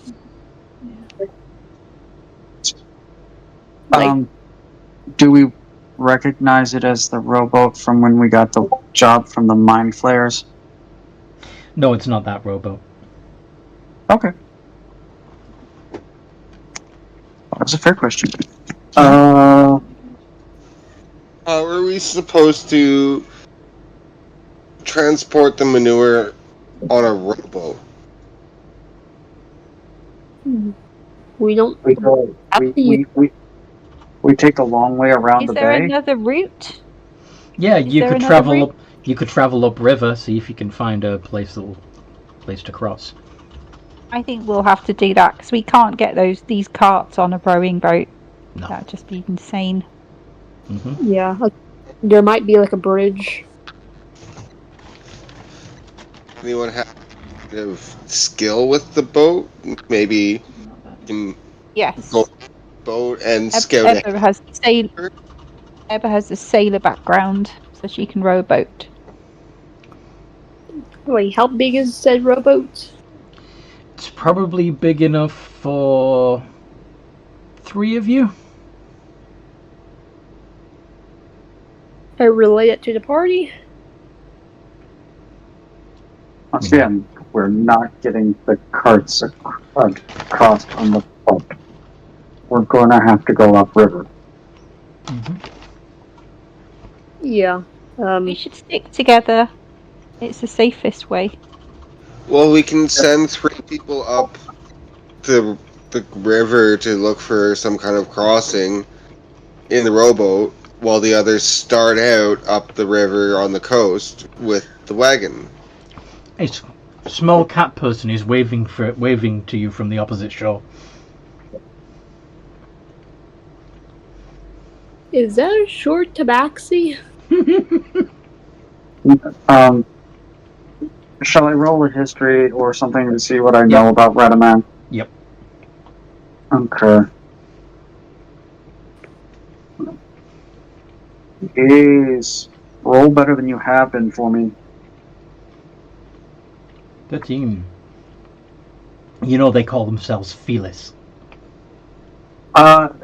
Do we recognize it as the rowboat from when we got the job from the mind flayers? No, it's not that rowboat. Okay. That was a fair question. How are we supposed to transport the manure on a rowboat? We don't... We take the long way around Is the there bay? another route? Yeah, Is you there could another travel route? up. You could travel upriver, see if you can find a place to cross. I think we'll have to do that because we can't get these carts on a rowing boat. No. That'd just be insane. Mm-hmm. Yeah, there might be like a bridge. Anyone have a bit of skill with the boat? Maybe can Yes. go boat and scout it. Ebba has the sailor background, so she can row a boat. Wait, how big is said rowboat? It's probably big enough for 3 of you. I relay it to the party. Once again, we're not getting the carts across on the boat. We're going to have to go upriver. Mm-hmm. Yeah. We should stick together. It's the safest way. Well, we can send 3 people up the river to look for some kind of crossing in the rowboat, while the others start out up the river on the coast with the wagon. It's small cat person who's waving to you from the opposite shore. Is that a short tabaxi? Shall I roll a history or something to see what I know about Radaman? Yep. Okay. Yes. Roll better than you have been for me. 13. You know they call themselves Felis.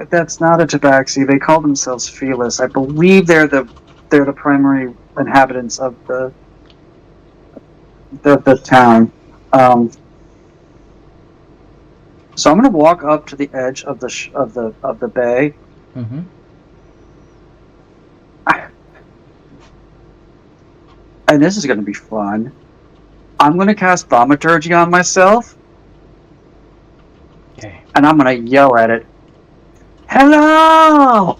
That's not a tabaxi. They call themselves Felis. I believe they're the primary inhabitants of the town. So I'm going to walk up to the edge of the bay. Mm-hmm. And this is going to be fun. I'm going to cast Thaumaturgy on myself. Okay. And I'm going to yell at it. Hello!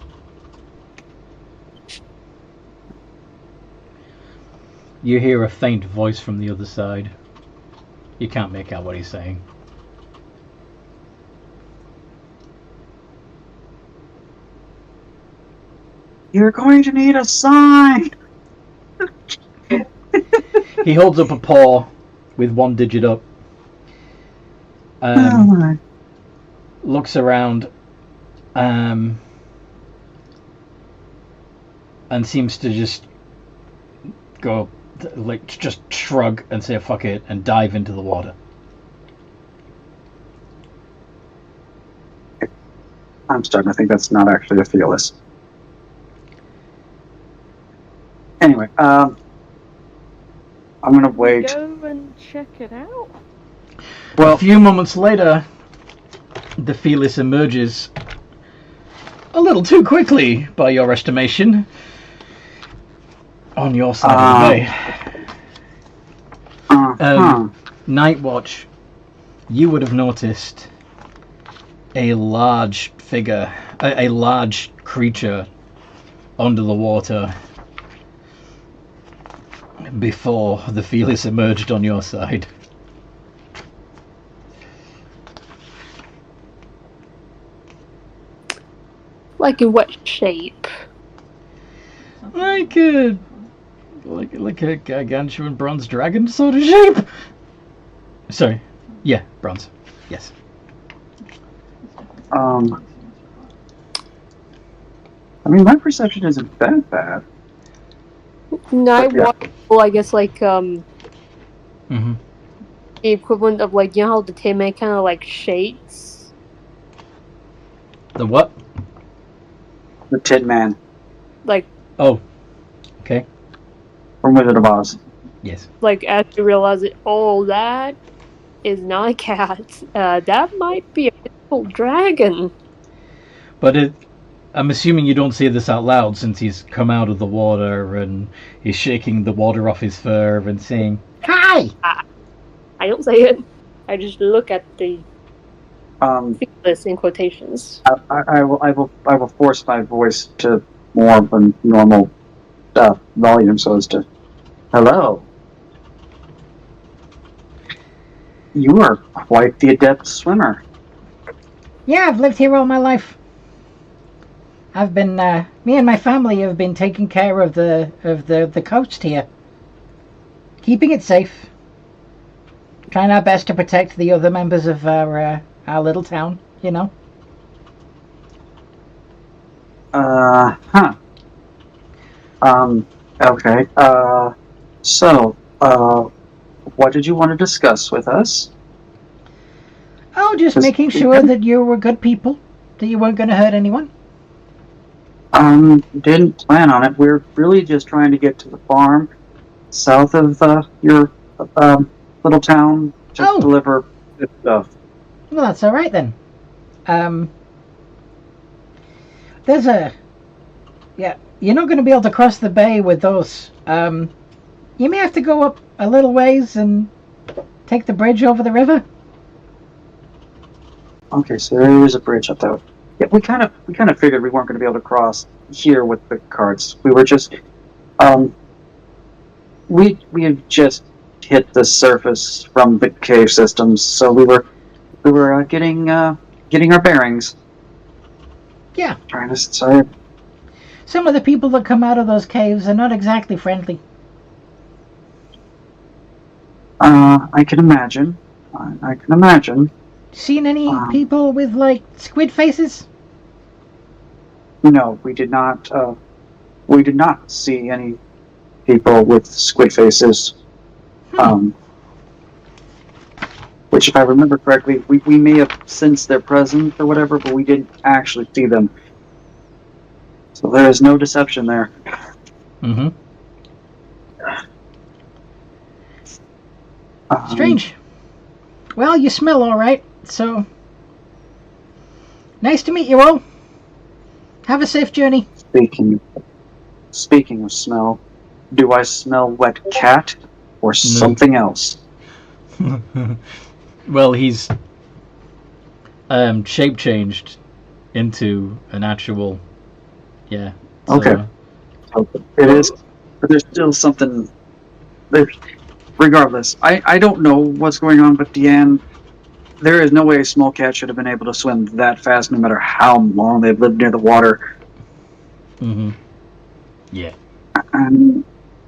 You hear a faint voice from the other side. You can't make out what he's saying. You're going to need a sign! He holds up a paw with one digit up. Looks around and seems to just go, like, just shrug and say fuck it and dive into the water. I'm starting to think that's not actually a Felis. Anyway, I'm gonna wait. Go and check it out. Well, a few moments later, the Felis emerges a little too quickly, by your estimation, on your side of the bay. Night Watch, you would have noticed a large figure, a large creature under the water before the Felis emerged on your side. Like in what shape? Like a gargantuan bronze dragon sort of shape. Sorry, yeah, bronze. Yes. I mean, my perception isn't that bad. Night Watch, well, I guess like Mm-hmm. the equivalent of like, you know how the Tin Man kind of like shakes? The what? The Tin Man. Like, oh, okay. From Wizard of Oz. Yes. Like, as you realize it, oh, that is not a cat. That might be a physical dragon. But I'm assuming you don't say this out loud since he's come out of the water and he's shaking the water off his fur and saying, "Hi!" I don't say it. I just look at the Felis in quotations. I will force my voice to more of a normal volume so as to. Hello. You are quite the adept swimmer. Yeah, I've lived here all my life. I've been, me and my family have been taking care of the coast here. Keeping it safe. Trying our best to protect the other members of our little town, you know. Okay. So, what did you want to discuss with us? Oh, just making sure that you were good people. That you weren't going to hurt anyone. Didn't plan on it. We're really just trying to get to the farm south of your little town to deliver good stuff. Well, that's all right then. There's you're not going to be able to cross the bay with those. You may have to go up a little ways and take the bridge over the river. Okay, so there is a bridge up there. Yeah, we kind of figured we weren't going to be able to cross here with the carts. We were just we had just hit the surface from the cave systems. So we were getting our bearings. Yeah. Trying to decide. Some of the people that come out of those caves are not exactly friendly. I can imagine. I can imagine. Seen any people with, like, squid faces? No, we did not. We did not see any people with squid faces. Which, if I remember correctly, we may have sensed their presence or whatever, but we didn't actually see them. So there is no deception there. Mm-hmm. Strange. Well, you smell all right, so nice to meet you all. Have a safe journey. Speaking of smell, do I smell wet cat or something else? Well, he's shape changed into an actual, yeah. Okay. So it is, but there's still something. Regardless, I don't know what's going on, but Deanne, there is no way a small cat should have been able to swim that fast, no matter how long they've lived near the water. Mm-hmm. Yeah. And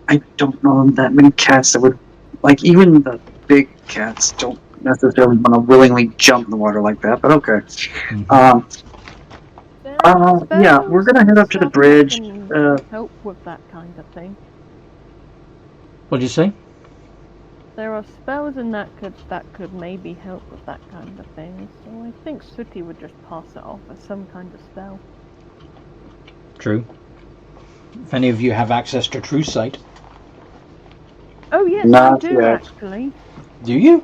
I don't know that many cats that would, like, even the big cats don't necessarily want to willingly jump in the water like that, but okay. Yeah, we're gonna head up to the bridge. Help with that kind of thing. What'd you say? There are spells in that could maybe help with that kind of thing, so I think Sooty would just pass it off as some kind of spell. True. If any of you have access to True Sight. Oh yes, Not I do yet. actually. Do you?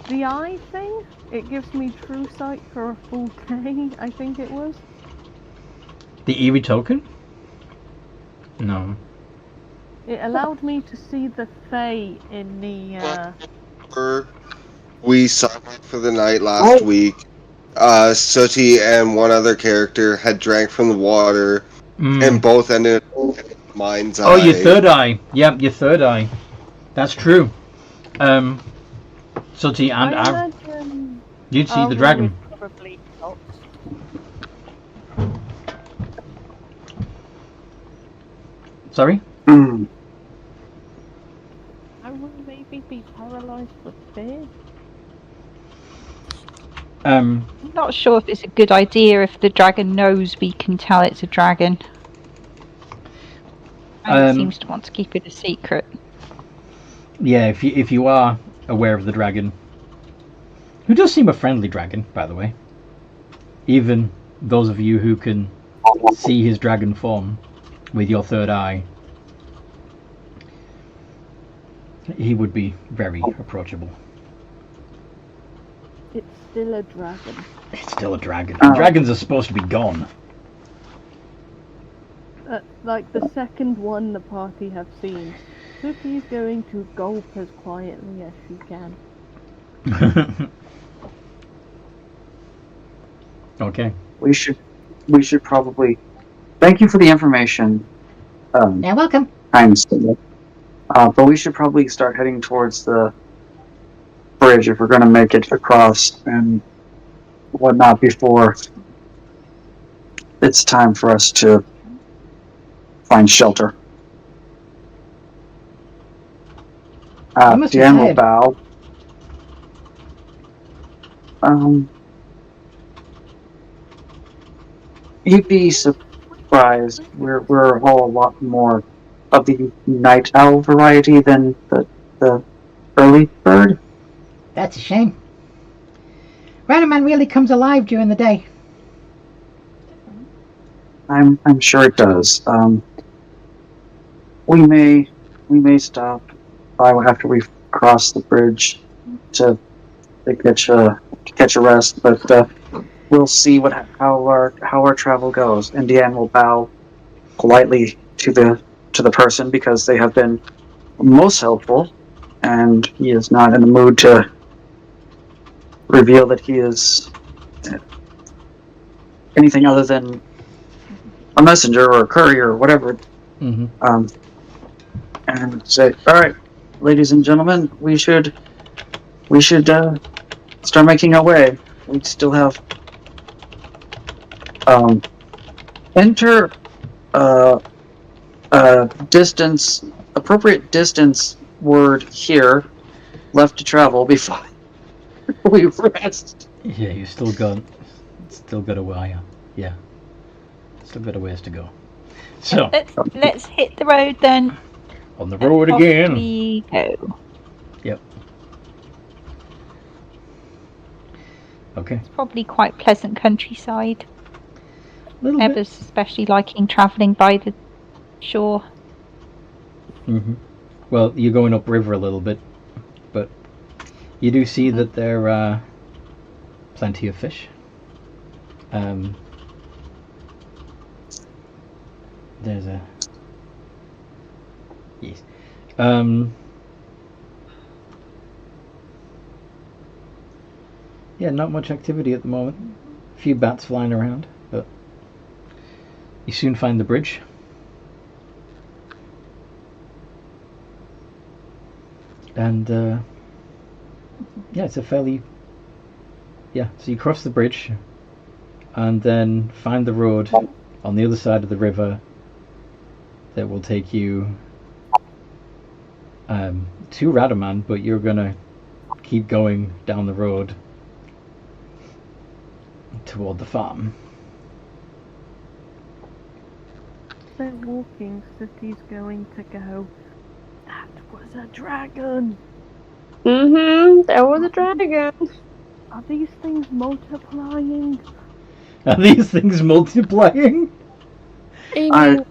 The eye thing? It gives me True Sight for a full day, I think it was. The Eerie token? No. It allowed me to see the Fae in the, We signed up for the night last week. Sooty and one other character had drank from the water, and both ended up in mind's eye. Oh, your third eye. Yep, your third eye. That's true. Sooty and I you'd see the dragon. Probably not. Sorry? Mm. I will maybe be paralyzed with fear. I'm not sure if it's a good idea if the dragon knows we can tell it's a dragon. It seems to want to keep it a secret. Yeah, if you are aware of the dragon, who does seem a friendly dragon, by the way. Even those of you who can see his dragon form with your third eye, he would be very approachable. It's still a dragon. It's still a dragon. Dragons are supposed to be gone. Like the second one the party have seen, Sooty is going to gulp as quietly as she can. Okay. We should probably. Thank you for the information. You're welcome. But we should probably start heading towards the bridge if we're going to make it across and whatnot before it's time for us to find shelter. Deanne will bow. You'd be surprised. We're all a lot more of the night owl variety than the early bird. That's a shame. Ranaman really comes alive during the day. I'm sure it does. We may stop by after we've crossed the bridge to catch a rest, but we'll see how our travel goes. And Deanne will bow politely to the person because they have been most helpful, and he is not in the mood to reveal that he is anything other than a messenger or a courier or whatever. Mm-hmm. And say, all right, ladies and gentlemen, we should start making our way. We still have enter distance, appropriate distance word here left to travel before we rest. Yeah, you still got a while. Yeah, still got a ways to go. So Let's hit the road then. on the road again. We go. Yep. Okay. It's probably quite pleasant countryside. Little bit. Ebbers especially liking travelling by the shore. Mm-hmm. Well, you're going upriver a little bit, but you do see that there are plenty of fish. There's a... Yes. Yeah, not much activity at the moment. A few bats flying around, but you soon find the bridge. And yeah, it's a fairly... Yeah, so you cross the bridge and then find the road on the other side of the river that will take you to Radaman, but you're gonna keep going down the road toward the farm. So walking, city's going to go. That was a dragon. There was a dragon. Are these things multiplying? Are these things multiplying? I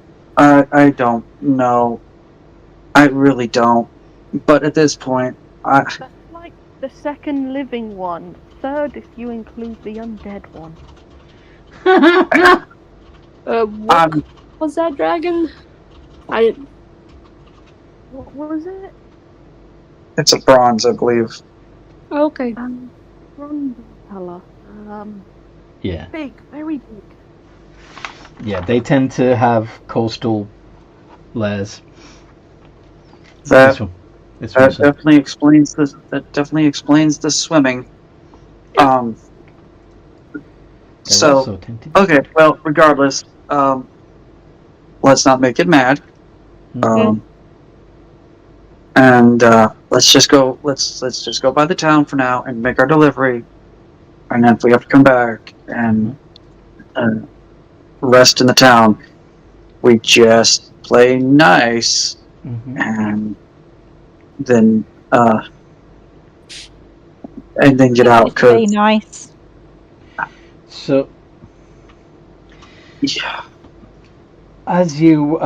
don't know. I really don't. But at this point, That's like the second living one. Third if you include the undead one. What was that dragon? What was it? it's a bronze, I believe. Okay. Bronze color. Yeah. Big, very big. Yeah, they tend to have coastal layers. That This one's a- definitely explains this. That definitely explains the swimming. they're So also tinted. okay, well, regardless, let's not make it mad. And let's just go. Let's just go by the town for now and make our delivery, and then if we have to come back and rest in the town, we just play nice, and then get out. It's very nice. So Yeah. as you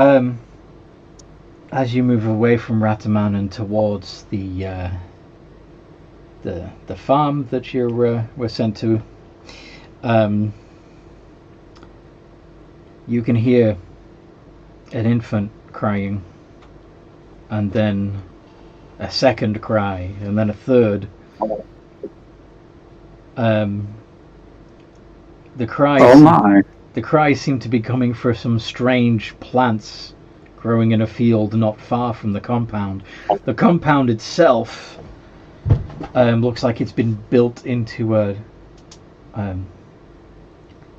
move away from Rataman and towards the farm that you were sent to, you can hear an infant crying, and then a second cry, and then a third. The cries. Oh my! The cries seem to be coming from some strange plants growing in a field not far from the compound. The compound itself looks like it's been built into a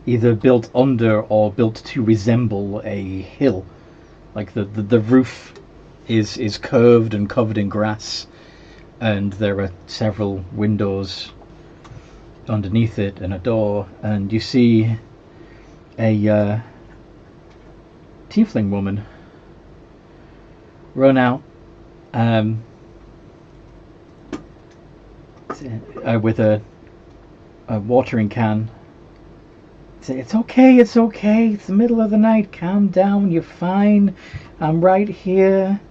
either built under or built to resemble a hill. Like the roof is curved and covered in grass, and there are several windows underneath it and a door, and you see a tiefling woman run out with a watering can. Say, it's okay, it's the middle of the night, calm down, you're fine, I'm right here.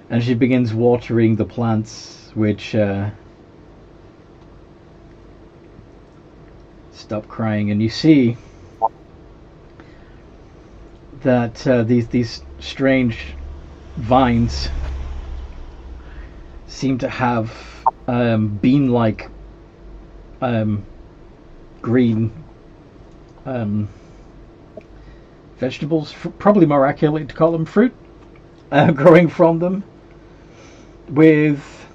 And she begins watering the plants, which stop crying, and you see that these strange vines seem to have bean-like green vegetables, probably more accurately to call them fruit, growing from them. with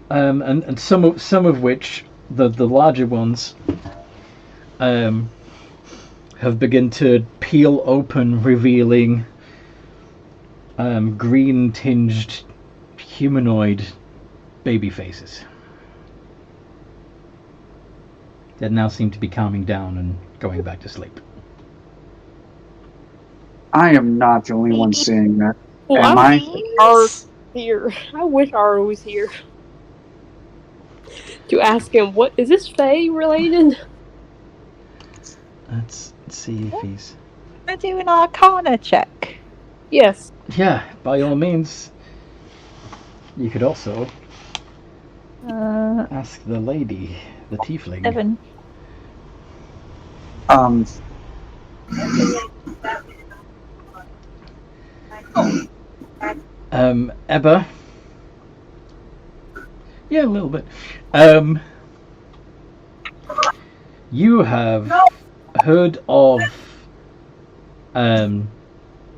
and some of which the larger ones have begun to peel open, revealing green tinged humanoid baby faces that now seem to be calming down and going back to sleep. I am not the only one seeing that. Well, Am I I? wish Ara was here. I wish Ara was here. To ask him, what is this Fae related? Let's see if he's... I do an Arcana check. Yes. Yeah, by all means. You could also ask the lady, the tiefling. 7. Ebba. Yeah, a little bit. You have heard of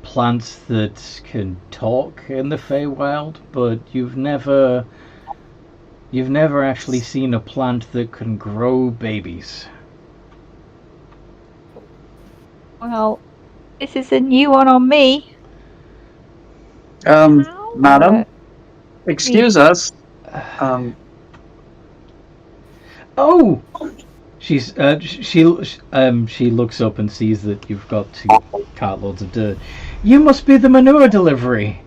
plants that can talk in the Feywild, but you've never actually seen a plant that can grow babies. Well, this is a new one on me. Madam, excuse us. Oh, she looks up and sees that you've got 2 cartloads of dirt. You must be the manure delivery.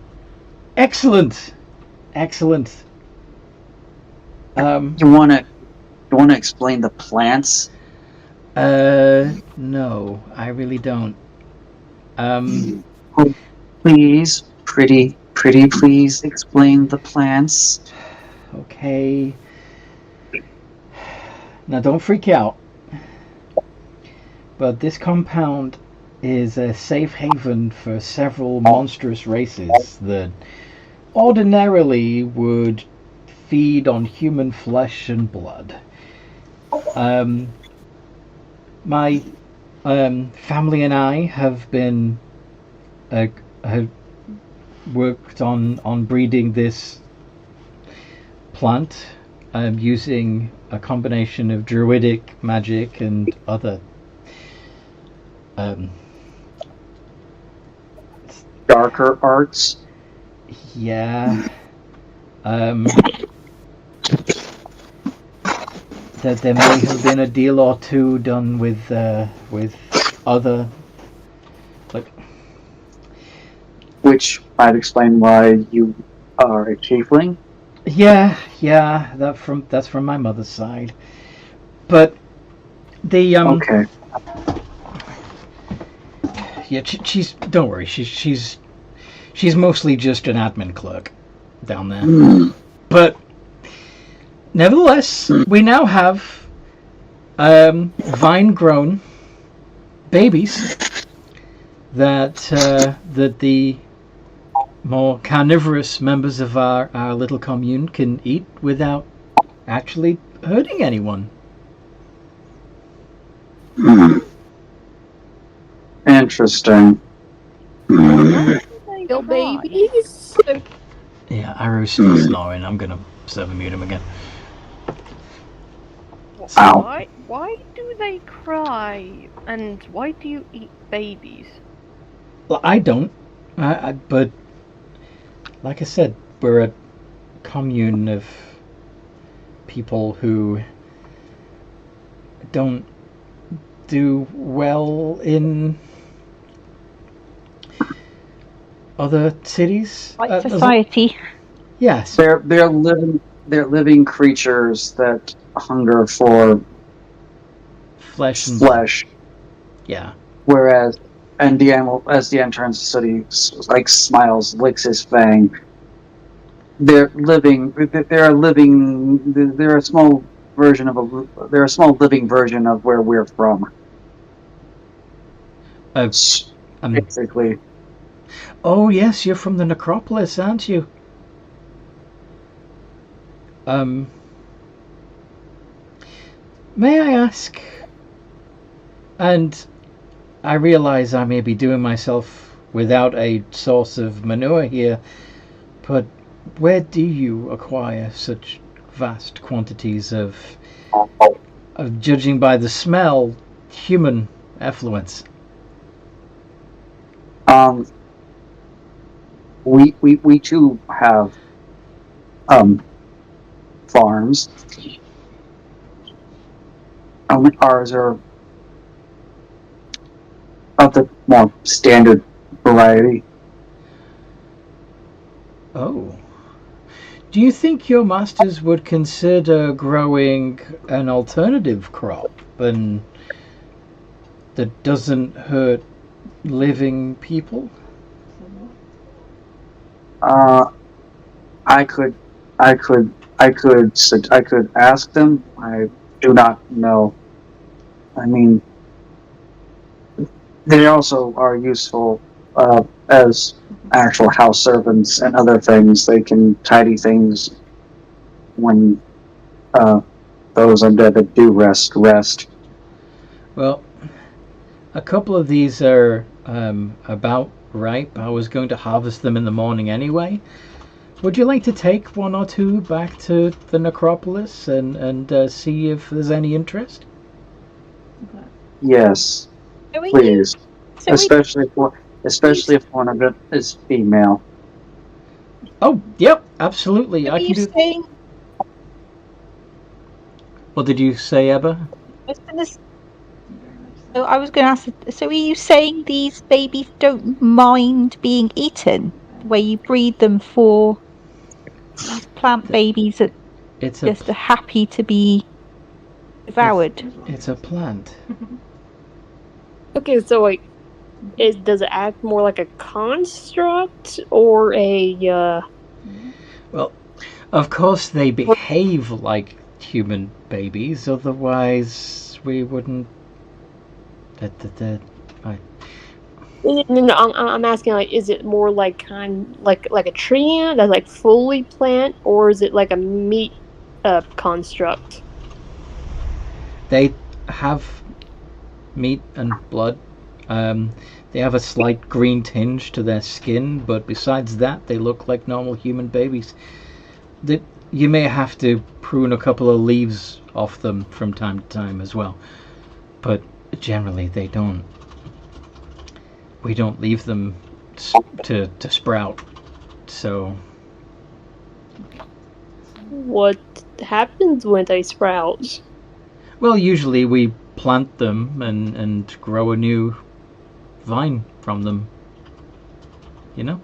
Excellent. You wanna explain the plants? No, I really don't. Please, pretty, please explain the plants. Okay. Now don't freak out. But this compound is a safe haven for several monstrous races that ordinarily would feed on human flesh and blood. My family and I have been have worked on breeding this plant using a combination of druidic magic and other darker arts. Yeah. That there may have been a deal or two done with other, like, which might explain why you are a tiefling. Yeah, that's from my mother's side. But the okay. Yeah, she's don't worry. She's mostly just an admin clerk down there. But nevertheless, we now have vine-grown babies that the more carnivorous members of our little commune can eat without actually hurting anyone. Interesting. Kill babies? Yeah, Arrow's still snoring. I'm gonna mute him again. Ow. Why do they cry? And why do you eat babies? Well, I don't. But like I said, we're a commune of people who don't do well in other cities. Like society. Yes. They're living creatures that hunger for flesh. Yeah. Whereas as the end turns to Sooty, like smiles, licks his fang. They're a small living version of where we're from. Basically. Oh yes, you're from the necropolis, aren't you? May I ask? And I realize I may be doing myself without a source of manure here, But where do you acquire such vast quantities of judging by the smell, human effluence? We too have farms. Ours are of the more standard variety. Oh. Do you think your masters would consider growing an alternative crop and that doesn't hurt living people? I could ask them. I do not know. I mean, they also are useful as actual house servants and other things. They can tidy things when those undead that do rest. Well, a couple of these are about ripe. I was going to harvest them in the morning anyway. Would you like to take one or two back to the necropolis and see if there's any interest? Yes, please. Especially if one of it is female. Oh, yep, absolutely. I can do. Saying, What did you say, Ebba? I was going to ask. So, are you saying these babies don't mind being eaten? Where you breed them for these plant babies that just are happy to be devoured? It's a plant. Okay, so like, does it act more like a construct or a? Well, of course they behave like human babies. Otherwise, we wouldn't. No, I'm asking, like, is it more like like a tree ant that's like fully plant, or is it like a meat construct? They have meat and blood. They have a slight green tinge to their skin, but besides that, they look like normal human babies. You may have to prune a couple of leaves off them from time to time as well, but generally they don't. We don't leave them to sprout. So what happens when they sprout? Well, usually we plant them and grow a new vine from them. You know?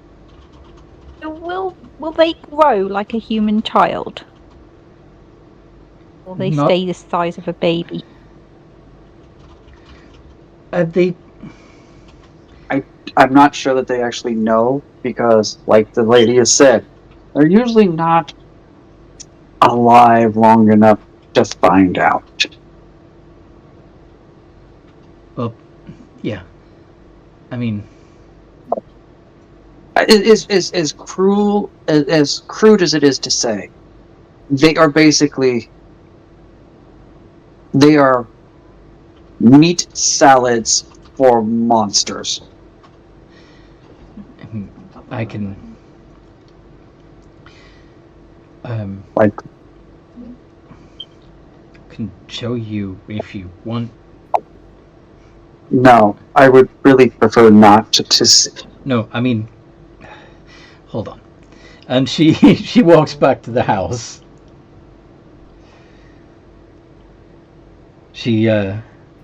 Will they grow like a human child? Or they stay the size of a baby? I'm not sure that they actually know, because, like the lady has said, they're usually not alive long enough to find out. Well, yeah. I mean, as crude as it is to say, they are meat salads for monsters. I can can show you if you want. No, I would really prefer not to see. No, I mean, hold on. And she walks back to the house.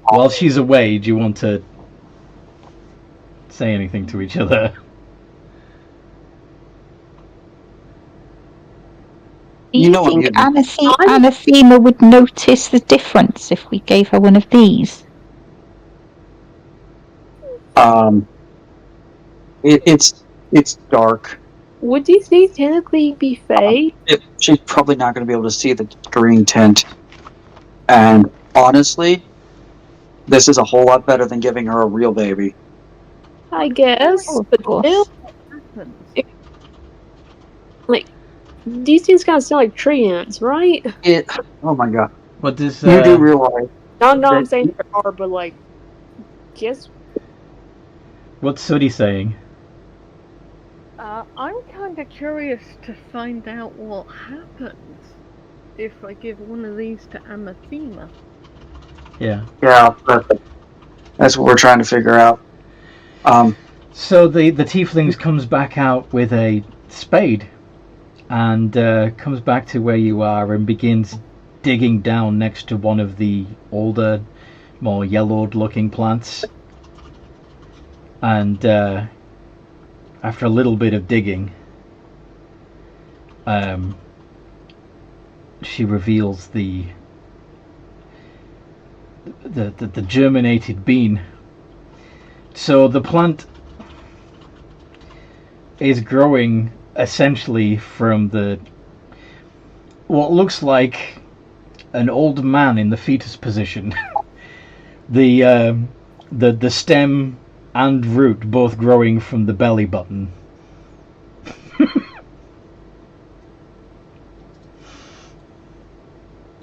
While she's away, do you want to say anything to each other? Do you think Anathema would notice the difference if we gave her one of these? It's dark. Would these technically be fae? She's probably not going to be able to see the green tint. And honestly, this is a whole lot better than giving her a real baby. I guess, but still, like, these things kind of sound like tree ants, right? Oh my god! What does you do realize? No, I'm saying there are, but like, just. What's Sooty saying? I'm kind of curious to find out what happens if I give one of these to Amathema. Yeah. Yeah, that's what we're trying to figure out. So the tieflings comes back out with a spade and comes back to where you are and begins digging down next to one of the older, more yellowed looking plants. And after a little bit of digging, she reveals the germinated bean. So the plant is growing essentially from what looks like an old man in the fetus position. The stem and root both growing from the belly button.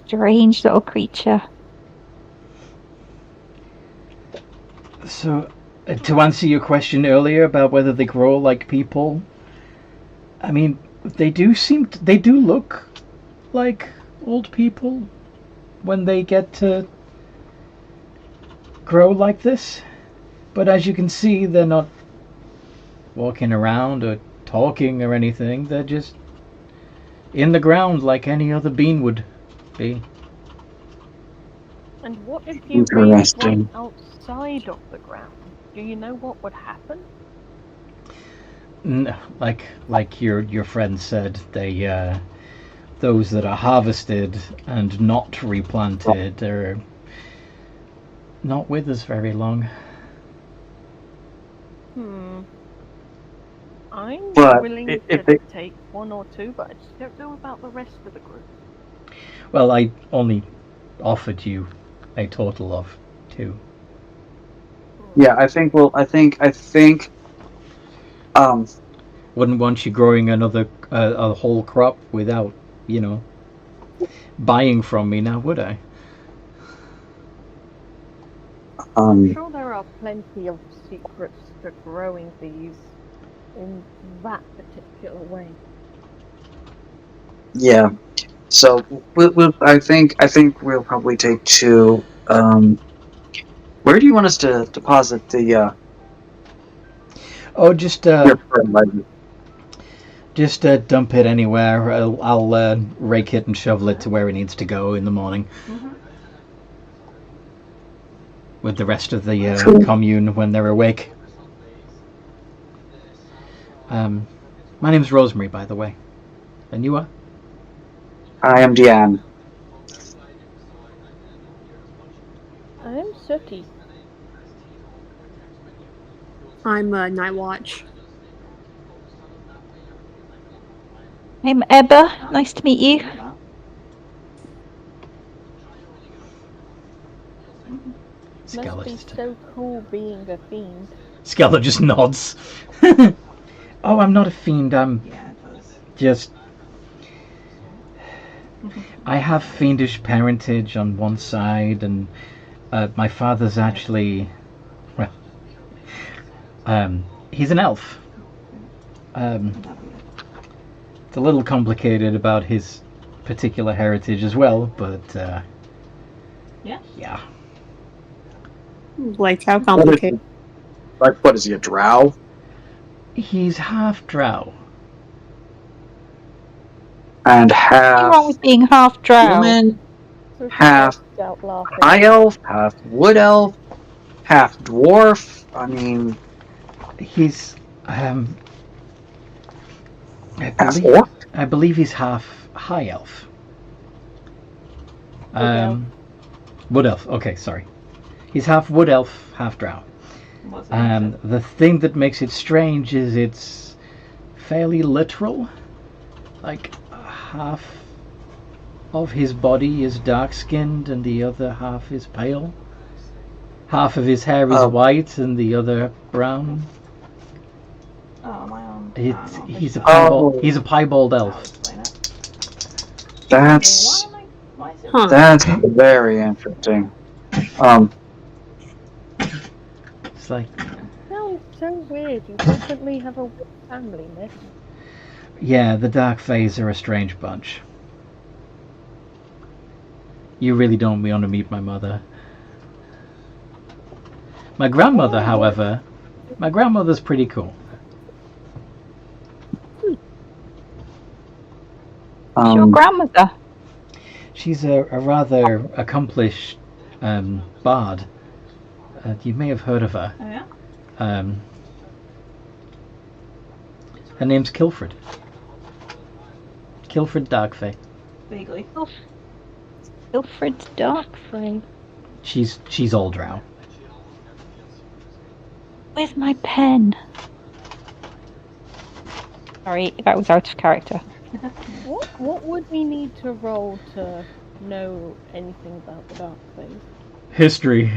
Strange little creature. So, to answer your question earlier about whether they grow like people, I mean, they do look like old people when they get to grow like this. But as you can see, they're not walking around or talking or anything. They're just in the ground like any other bean would be. And what if you raised one outside of the ground? Do you know what would happen? Like your friend said, they those that are harvested and not replanted are not with us very long. I'm But willing if to take one or two, but I just don't know about the rest of the group. Well, I only offered you a total of 2. Yeah, I think. Wouldn't want you growing another a whole crop without, buying from me now, would I? I'm sure there are plenty of secrets to growing these in that particular way. Yeah. So I think we'll probably take 2. Where do you want us to deposit the? Oh, just dump it anywhere. I'll rake it and shovel it to where it needs to go in the morning. With the rest of the commune when they're awake. My name's Rosemary, by the way. And you are? I am Deanne. I'm Sooty. I'm Night Watch. I'm Ebba. Nice to meet you. Must be so cool being a fiend. Skella just nods. Oh, I'm not a fiend. I'm just... I have fiendish parentage on one side, and my father's actually... Well, he's an elf. It's a little complicated about his particular heritage as well, but... Yeah. Like, how complicated? What is he, a drow? He's half drow. And half... What's wrong with being half drow? Human, half high elf, half wood elf, half dwarf. I mean... He's... half orc? I believe he's half high elf. Wood elf. Okay, sorry. He's half wood elf, half drow. The thing that makes it strange is it's fairly literal. Like, half of his body is dark-skinned and the other half is pale. Half of his hair is white and the other brown. Oh, my own. He's a piebald elf. That's very interesting. It's like... Sounds so weird. You constantly have a family, miss. Yeah, the Dark Faes are a strange bunch. You really don't want to meet my mother. My grandmother, however, my grandmother's pretty cool. Your grandmother? She's a rather accomplished bard. You may have heard of her. Oh, yeah? Her name's Kilfred. Kilfred Darkfey. Vaguely. Wilfred's Darkfey. She's all drow. Where's my pen? Sorry, that was out of character. What would we need to roll to know anything about the Dark Phase? History.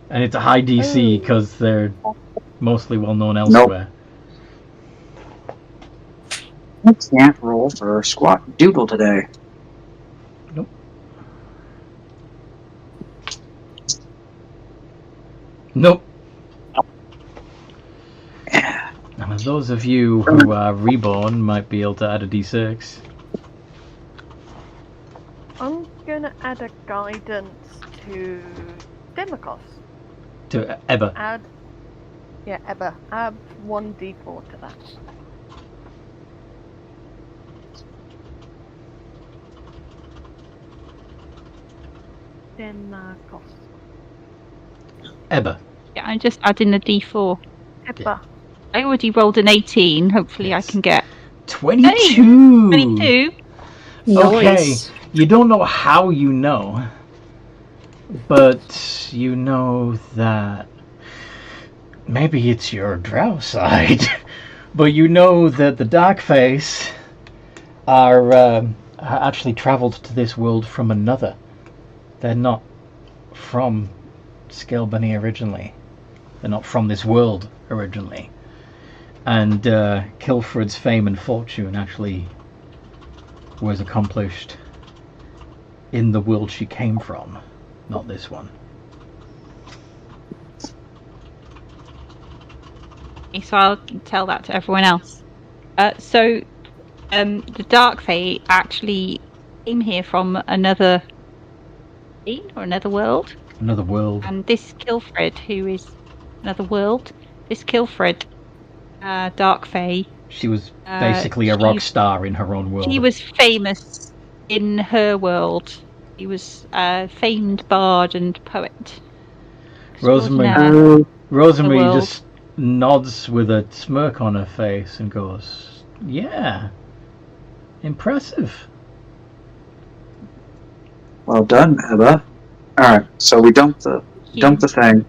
And it's a high DC because they're mostly well known elsewhere. I can't roll for squat doodle today. Nope. Nope. Now, those of you who are reborn might be able to add a d6. I'm gonna add a guidance to Demikos. To Ebba. Add 1d4 to that. Demikos. Ebba. Yeah, I'm just adding a d4. Ebba. I already rolled an 18. Hopefully I can get... 22! Hey, 22? Okay, Nice. you don't know how you know, but you know that maybe it's your drow side, but you know that the Darkface are actually travelled to this world from another. They're not from Scalebunny originally. They're not from this world originally. And Kilfred's fame and fortune actually was accomplished in the world she came from, not this one. So I'll tell that to everyone else. The Dark Fae actually came here from another scene or another world. Another world. And this Kilfred, who is another world, this Kilfred, Dark Fae. She was basically a rock star in her own world. She was famous in her world. He was a famed bard and poet. Rosemary just nods with a smirk on her face and goes, "Yeah, impressive." Well done, Ebba. Alright, so we dump the thing.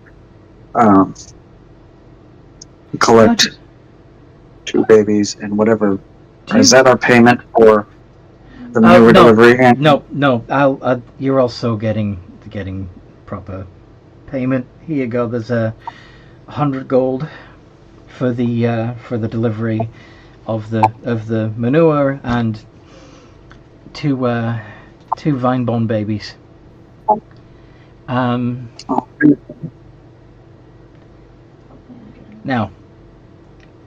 Collect 2 babies and whatever. Is that our payment for the manure delivery? No. You're also getting proper payment. Here you go. There's 100 gold for the delivery of the manure and 2 vine-born babies. Now,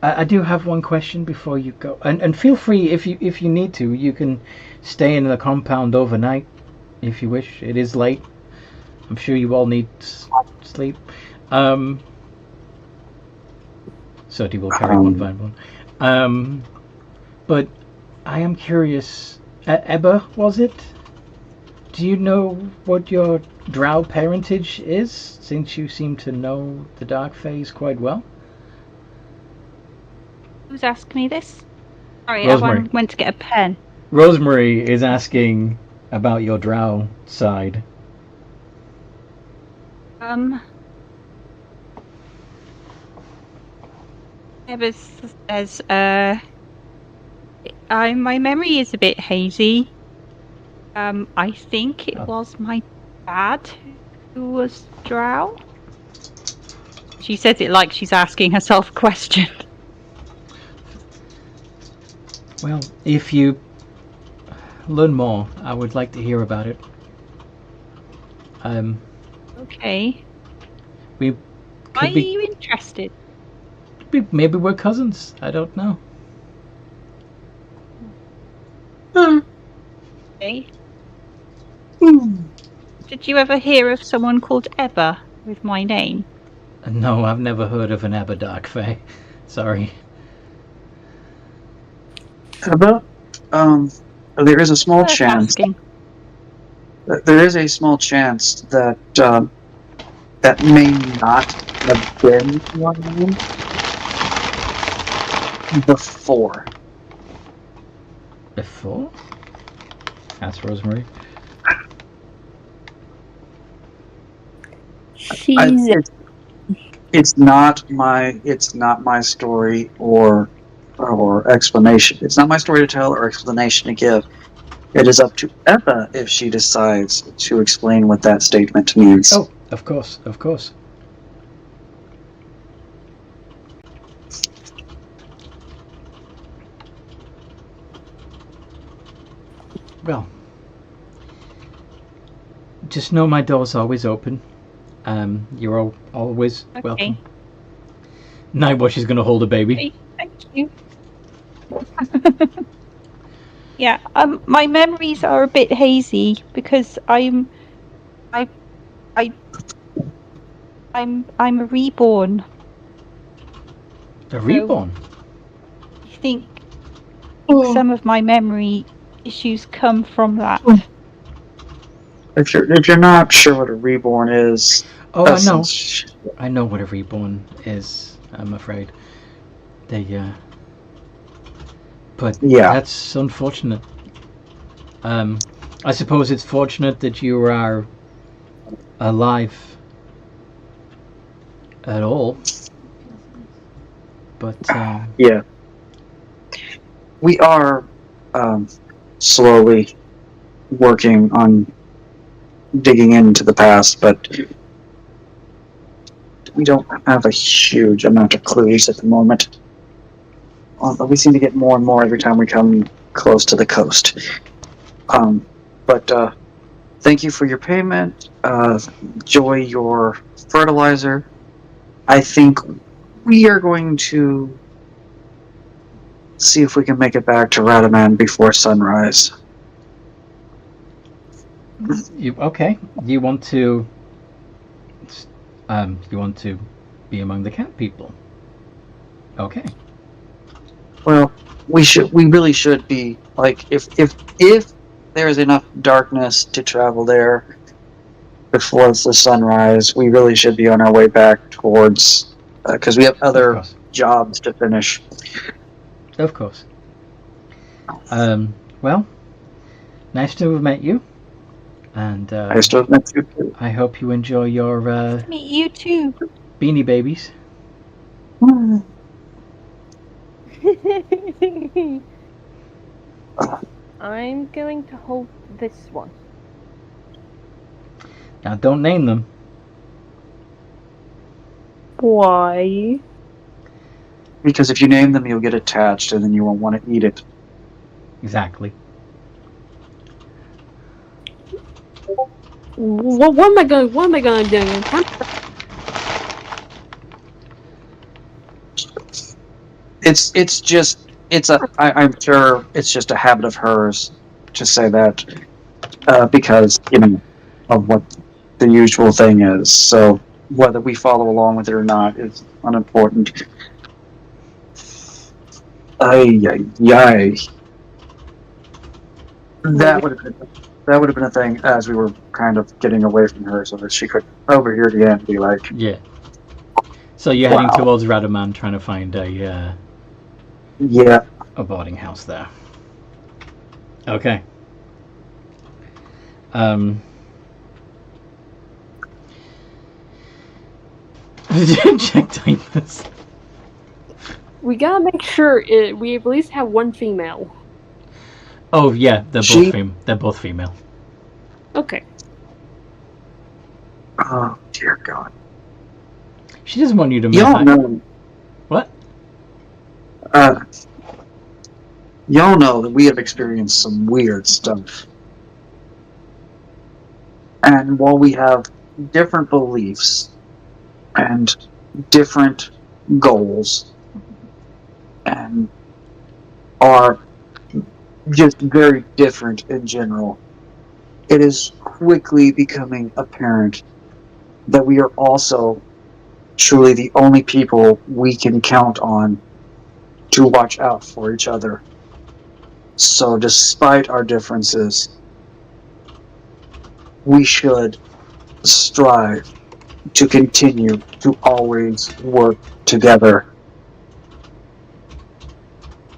I do have one question before you go, and feel free if you need to. You can stay in the compound overnight if you wish. It is late. I'm sure you all need sleep. Soti will carry one vine. But I am curious. Ebba, was it? Do you know what your drow parentage is, since you seem to know the Dark Phase quite well? Who's asking me this? Sorry, Rosemary. I went to get a pen. Rosemary is asking about your drow side. Ebba says, my memory is a bit hazy. I think it was my dad who was drow. She says it like she's asking herself a question. Well, if you learn more, I would like to hear about it. Okay. We Why are you interested? maybe we're cousins. I don't know. Okay. Did you ever hear of someone called Ebba with my name? No, I've never heard of an Ebba Dark Fae. Sorry. Ebba, there is a small Worth chance. asking. There is a small chance that that may not have been your name before. Before? Asked Rosemary. It's not my story or explanation. It's not my story to tell or explanation to give. It is up to Ebba if she decides to explain what that statement means. Oh, of course, of course. Well, just know my door's always open. You're always welcome. Nightwatch is going to hold a baby. Okay, thank you. Yeah, my memories are a bit hazy because I'm a reborn. A reborn? I think some of my memory issues come from that. If you're not sure what a reborn is, oh, I know. I know what a reborn is. I'm afraid but yeah, that's unfortunate. I suppose it's fortunate that you are alive at all. But yeah, we are slowly working on digging into the past, but we don't have a huge amount of clues at the moment. Although we seem to get more and more every time we come close to the coast. But thank you for your payment. Enjoy your fertilizer. I think we are going to see if we can make it back to Radaman before sunrise. Okay. You want to be among the cat people? Okay. Well, we really should be, like, if there is enough darkness to travel there before the sunrise, we really should be on our way back towards, because we have other jobs to finish. Of course. Well, nice to have met you. And nice to have met you too. I hope you enjoy your meet you too. Beanie Babies. I'm going to hold this one. Now don't name them. Why? Because if you name them, you'll get attached, and then you won't want to eat it. Exactly. What am I going to do? I'm sure it's just a habit of hers to say that, because, of what the usual thing is. So whether we follow along with it or not is unimportant. Ay. That would have been a thing as we were kind of getting away from her, so that she could overhear the end and be like, yeah. So you're heading towards Radaman, trying to find a boarding house there. Okay. Check timers. We gotta make sure we at least have one female. Oh yeah, they're both female. Okay. Oh dear God. She doesn't want you to Y'all know. What? Y'all know that we have experienced some weird stuff. And while we have different beliefs and different goals, and are just very different in general. It is quickly becoming apparent that we are also truly the only people we can count on to watch out for each other. So despite our differences, we should strive to continue to always work together,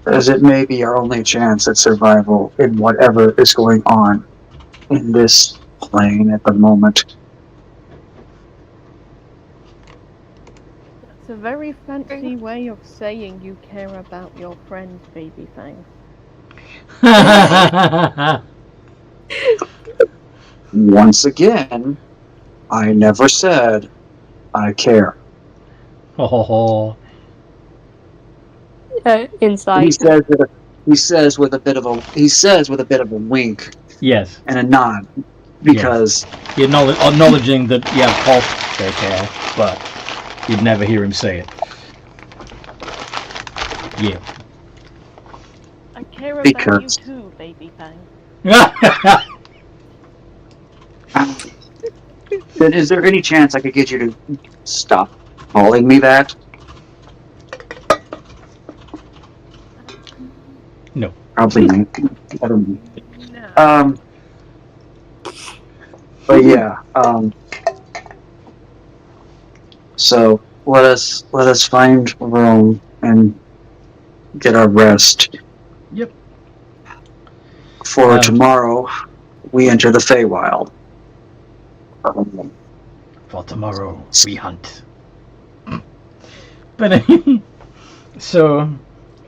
as it may be our only chance at survival in whatever is going on in this plane at the moment. It's a very fancy way of saying you care about your friends, Baby Fang. Once again, I never said I care. Oh. Inside. He says with a bit of a wink Yes. and a nod, because You're acknowledging that, yeah, of course they care, but you'd never hear him say it. Yeah. I care about Because- you too, Baby Fang. then is there any chance I could get you to stop calling me that? No. Probably not. I don't know. No. But yeah, so let us find room and get our rest. Yep. For tomorrow, we enter the Feywild. For tomorrow, we hunt. But so,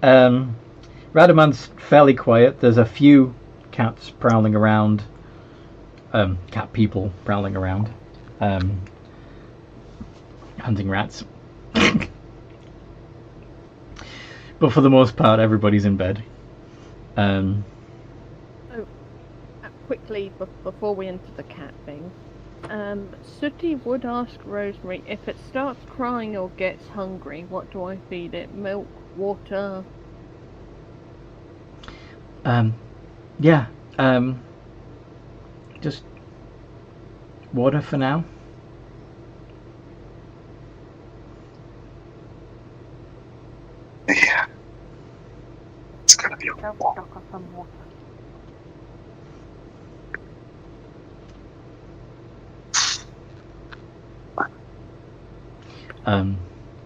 Radaman's fairly quiet. There's a few cats prowling around. Cat people prowling around. Hunting rats. But for the most part, everybody's in bed. Quickly, before we enter the cat thing, Sooty would ask Rosemary, if it starts crying or gets hungry, what do I feed it? Milk, water? Yeah, just water for now. Yeah. It's gonna be a while. Some water.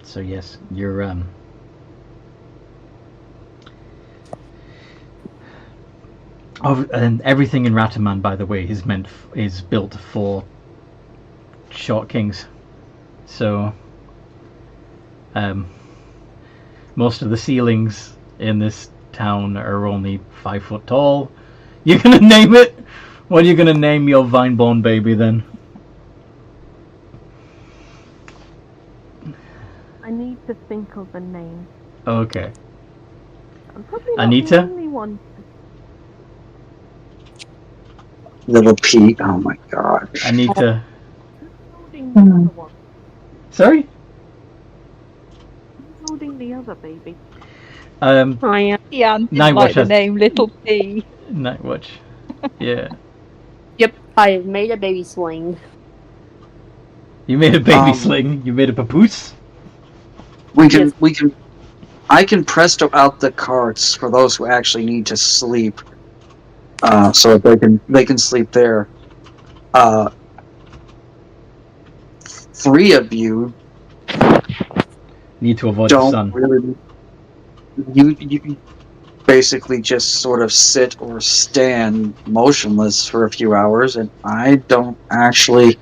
So yes, you're and everything in Rataman, by the way, is built for short kings. So most of the ceilings in this town are only 5 foot tall. You're gonna name it? What are you gonna name your vine-born baby then? I need to think of a name. Okay. I'm probably not Anita? the only one. Little Pete, oh my god. Anita. Holding the other one. Sorry? Who's holding the other baby? I am. Yeah, didn't Nightwatch like the has- name Little P. Nightwatch. Yeah. Yep, I made a baby sling. You made a baby sling. You made a papoose. I can presto out the carts for those who actually need to sleep, so that they can sleep there. 3 of you Need to avoid the don't sun. really. You basically just sort of sit or stand motionless for a few hours, and I don't actually.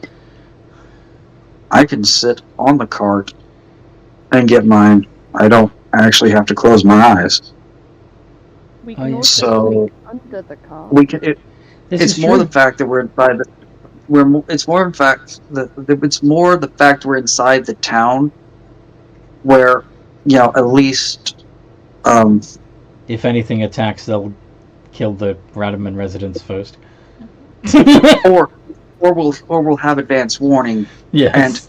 I can sit on the cart and get mine. I don't actually have to close my eyes. We Oh, can yeah. also So sleep under the car. we can. This It's is more true. the fact that we're inside the. It's more in fact it's more the fact we're inside the town, where at least. If anything attacks, they'll kill the Radaman residents first. or we'll have advance warning. Yes. And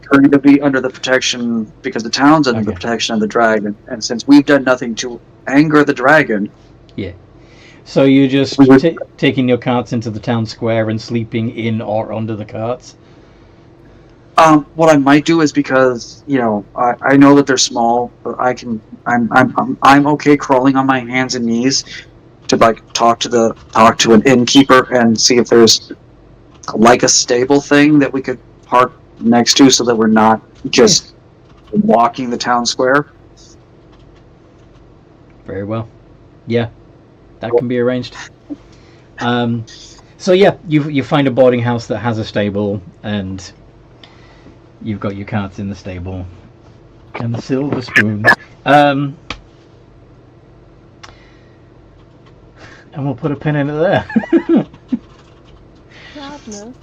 going to be under the protection, because the town's under the Okay. protection of the dragon, and since we've done nothing to anger the dragon, Yeah. So you're just We would- taking your carts into the town square and sleeping in or under the carts? what I might do is, because I know that they're small, but I'm okay crawling on my hands and knees to like talk to an innkeeper and see if there's like a stable thing that we could park next to, so that we're not just walking the town square. Very well. Yeah, that can be arranged. So yeah, you find a boarding house that has a stable, and you've got your carts in the stable and the silver spoon. And we'll put a pin in it there. Sadness.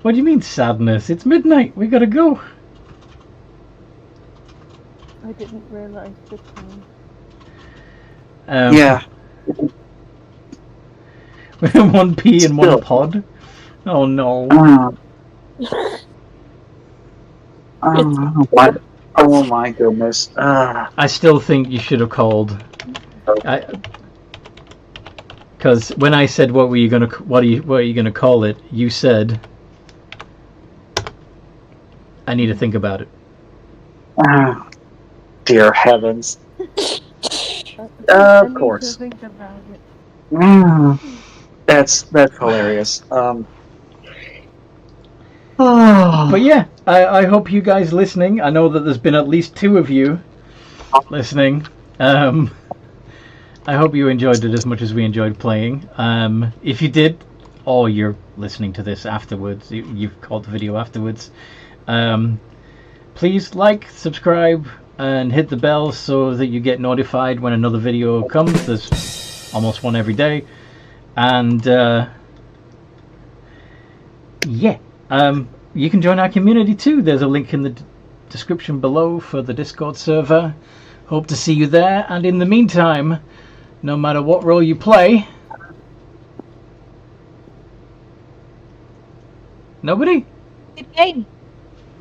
What do you mean sadness? It's midnight. We gotta go. I didn't realise the time. Yeah. One pea and one Still. pod. Oh no. What? Oh my goodness. I still think you should have called. Because when I said what are you gonna call it, you said I need to think about it. Dear heavens. I Of need course. to think about it. That's hilarious. But yeah, I hope you guys listening. I know that there's been at least 2 of you listening. I hope you enjoyed it as much as we enjoyed playing. If you did, or you're listening to this afterwards, you've caught the video afterwards, please like, subscribe, and hit the bell so that you get notified when another video comes. There's almost one every day. And yeah, you can join our community too. There's a link in the description below for the Discord server. Hope to see you there. And in the meantime, no matter what role you play, nobody? Good game.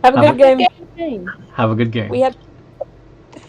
Have a Have good game. have a good game. We had